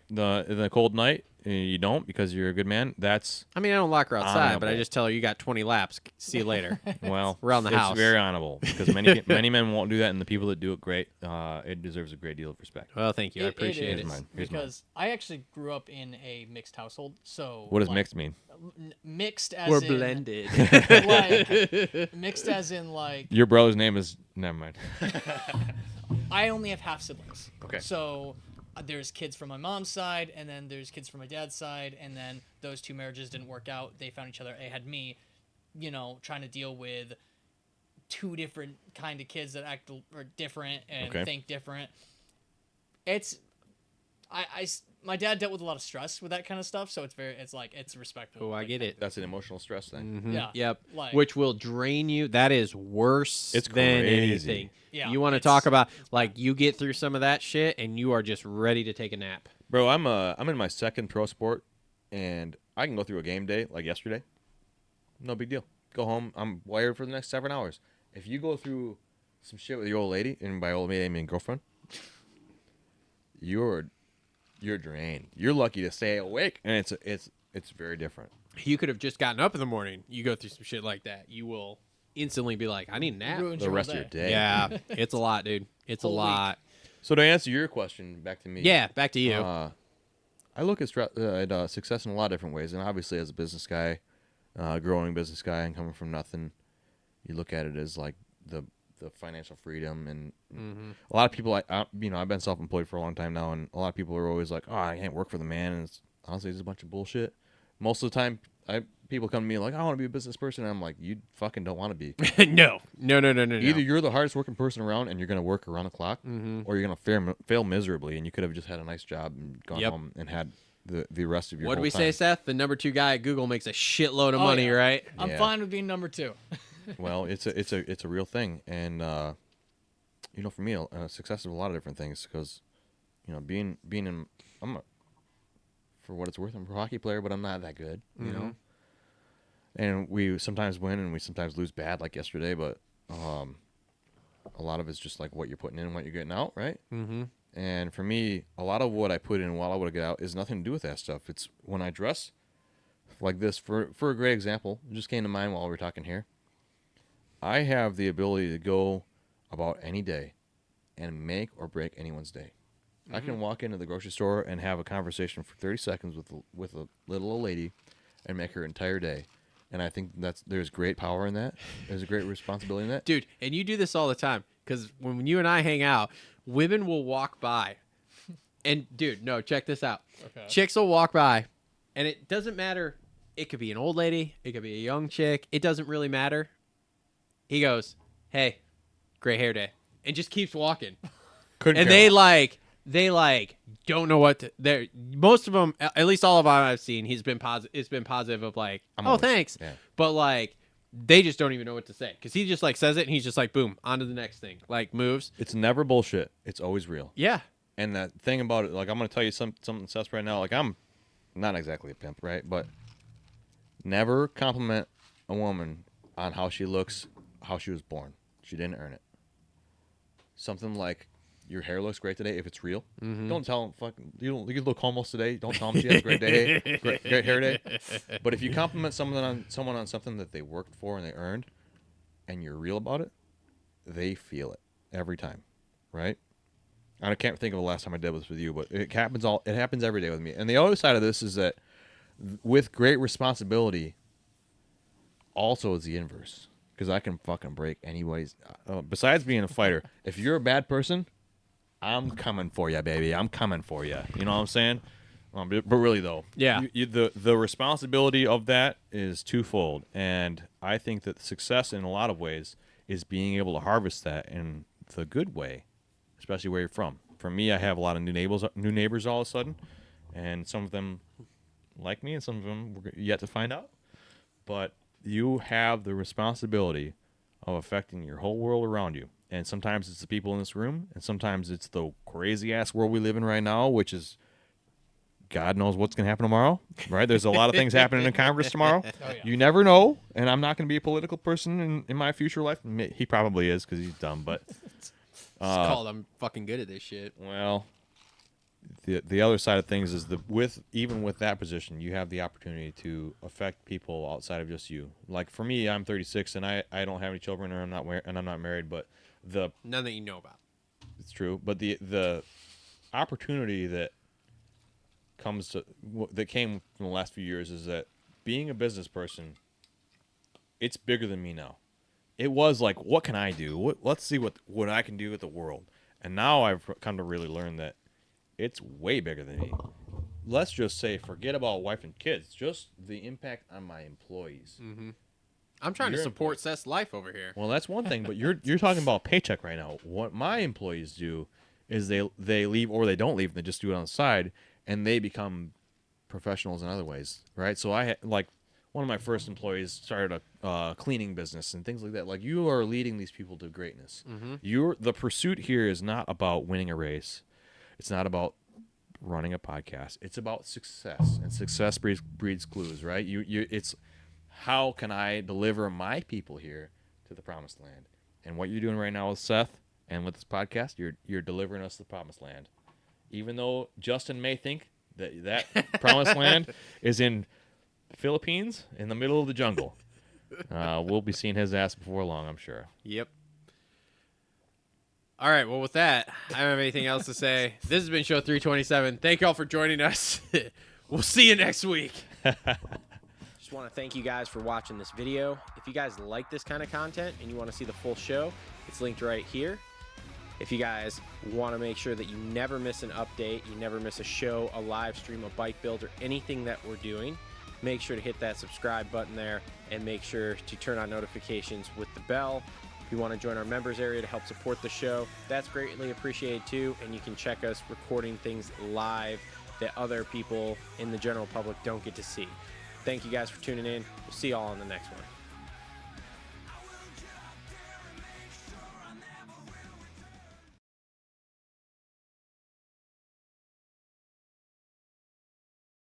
the cold night, you don't because you're a good man. That's I mean, I don't lock her outside, but I Honorable. just tell her you got 20 laps. See you later. well Around the it's house. very honorable because many men won't do that, and the people that do it great, it deserves a great deal of respect. Well, thank you. I It appreciate is, it. mine. Here's mine. because I actually grew up in a mixed household. So What does like, mixed mean? Mixed as We're in, blended. like mixed as in like Your brother's name is never mind. I only have half siblings. Okay. So there's kids from my mom's side, and then there's kids from my dad's side, and then those two marriages didn't work out. They found each other. They had me, you know, trying to deal with two different kind of kids that act or different and Okay. think different. It's, my dad dealt with a lot of stress with that kind of stuff, so it's respectful. Oh, I like, get it. That's an emotional stress thing. Mhm. Yeah, Yep. like- Which will drain you. That is worse It's than crazy. anything. Yeah, You want to it's- talk about like you get through some of that shit and you are just ready to take a nap. Bro, I'm in my second pro sport, and I can go through a game day like yesterday. No big deal. Go home. I'm wired for the next 7 hours. If you go through some shit with your old lady, and by old lady I mean girlfriend, you're drained. You're lucky to stay awake, and it's very different. You could have just gotten up in the morning. You go through some shit like that. You will instantly be like, I need a nap. ruins The your rest whole of your day. day. Yeah, it's a lot, dude. It's a Whole week. lot. So to answer your question, back to me. Yeah, back to you. I look at success in a lot of different ways, and obviously as a business guy, growing business guy, and coming from nothing, you look at it as like the financial freedom, and a lot of people, I've been self-employed for a long time now, and a lot of people are always like, "Oh, I can't work for the man," and it's honestly just a bunch of bullshit. Most of the time, people come to me like, I want to be a business person. And I'm like, you fucking don't want to be. No. Either you're the hardest working person around and you're going to work around the clock, Mm-hmm. or you're going to fail miserably, and you could have just had a nice job and gone Yep. home and had the rest of your What do whole we time. say, Seth? The number 2 guy at Google makes a shitload of Oh, money, yeah. right? I'm Yeah. fine with being number 2. Well, it's a real thing, and you know, for me, success is a lot of different things because, you know, being in, for what it's worth, I'm a hockey player, but I'm not that good, you know. And we sometimes win and we sometimes lose bad, like yesterday. But a lot of it's just like what you're putting in and what you're getting out, right? Mm-hmm. And for me, a lot of what I put in and what I would get out is nothing to do with that stuff. It's when I dress like this. For a great example, it just came to mind while we were talking here. I have the ability to go about any day and make or break anyone's day. I can walk into the grocery store and have a conversation for 30 seconds with a little old lady and make her entire day. And I think there's great power in that. There's a great responsibility in that. Dude, and you do this all the time because when you and I hang out, women will walk by. And, dude, no, check this out. Okay. Chicks will walk by, and it doesn't matter. It could be an old lady. It could be a young chick. It doesn't really matter. He goes, hey, great hair day. And just keeps walking. Couldn't And care less. they don't know what to. They're most of them, at least all of them I've seen, he's been positive. It's been positive of like, I'm oh, always- thanks. yeah. But like, they just don't even know what to say because he just like says it and he's just like, boom, on to the next thing. Like moves. It's never bullshit. It's always real. Yeah. And that thing about it, like I'm gonna tell you something, Seth, right now. Like I'm not exactly a pimp, right? But never compliment a woman on how she looks, how she was born. She didn't earn it. Something like, your hair looks great today. If it's real, don't tell them fucking you look homeless today. Don't tell them she has a great day, great hair day. But if you compliment someone on something that they worked for and they earned, and you're real about it, they feel it every time, right? I can't think of the last time I did this with you, but it happens every day with me. And the other side of this is that with great responsibility, also is the inverse, because I can fucking break anybody's. Besides being a fighter, if you're a bad person, I'm coming for you, baby. I'm coming for you. You know what I'm saying? But really, though, Yeah. the responsibility of that is twofold, and I think that success in a lot of ways is being able to harvest that in the good way, especially where you're from. For me, I have a lot of new neighbors all of a sudden, and some of them like me, and some of them we're yet to find out. But you have the responsibility of affecting your whole world around you. And sometimes it's the people in this room, and sometimes it's the crazy-ass world we live in right now, which is God knows what's going to happen tomorrow, right? There's a lot of things happening in Congress tomorrow. Oh, yeah. You never know, and I'm not going to be a political person in my future life. He probably is because he's dumb, but... It's called I'm fucking good at this shit. Well, the other side of things is even with that position, you have the opportunity to affect people outside of just you. Like for me, I'm 36 and I don't have any children, or I'm not married, but None that you know about. it's true. But the opportunity that came from the last few years is that being a business person, it's bigger than me now. It was like, what can I do? Let's see what I can do with the world. And now I've come to really learn that it's way bigger than me. Let's just say, forget about wife and kids, just the impact on my employees. Mm-hmm. I'm trying to Your support Seth's life over here. Well, that's one thing, but you're talking about paycheck right now. What my employees do is they leave or they don't leave, and they just do it on the side, and they become professionals in other ways, right? So one of my first employees started a cleaning business and things like that. Like, you are leading these people to greatness. Mm-hmm. The pursuit here is not about winning a race. It's not about running a podcast. It's about success, and success breeds clues, right? It's how can I deliver my people here to the promised land? And what you're doing right now with Seth and with this podcast, you're delivering us the promised land. Even though Justin may think that promised land is in the Philippines, in the middle of the jungle. We'll be seeing his ass before long, I'm sure. Yep. All right. Well, with that, I don't have anything else to say. This has been show 327. Thank y'all for joining us. We'll see you next week. Just want to thank you guys for watching this video. If you guys like this kind of content and you want to see the full show, it's linked right here. If you guys want to make sure that you never miss an update, you never miss a show, a live stream, a bike build, or anything that we're doing, make sure to hit that subscribe button there and make sure to turn on notifications with the bell. If you want to join our members area to help support the show, that's greatly appreciated too, and you can check us recording things live that other people in the general public don't get to see. Thank you guys for tuning in. We'll see y'all on the next one.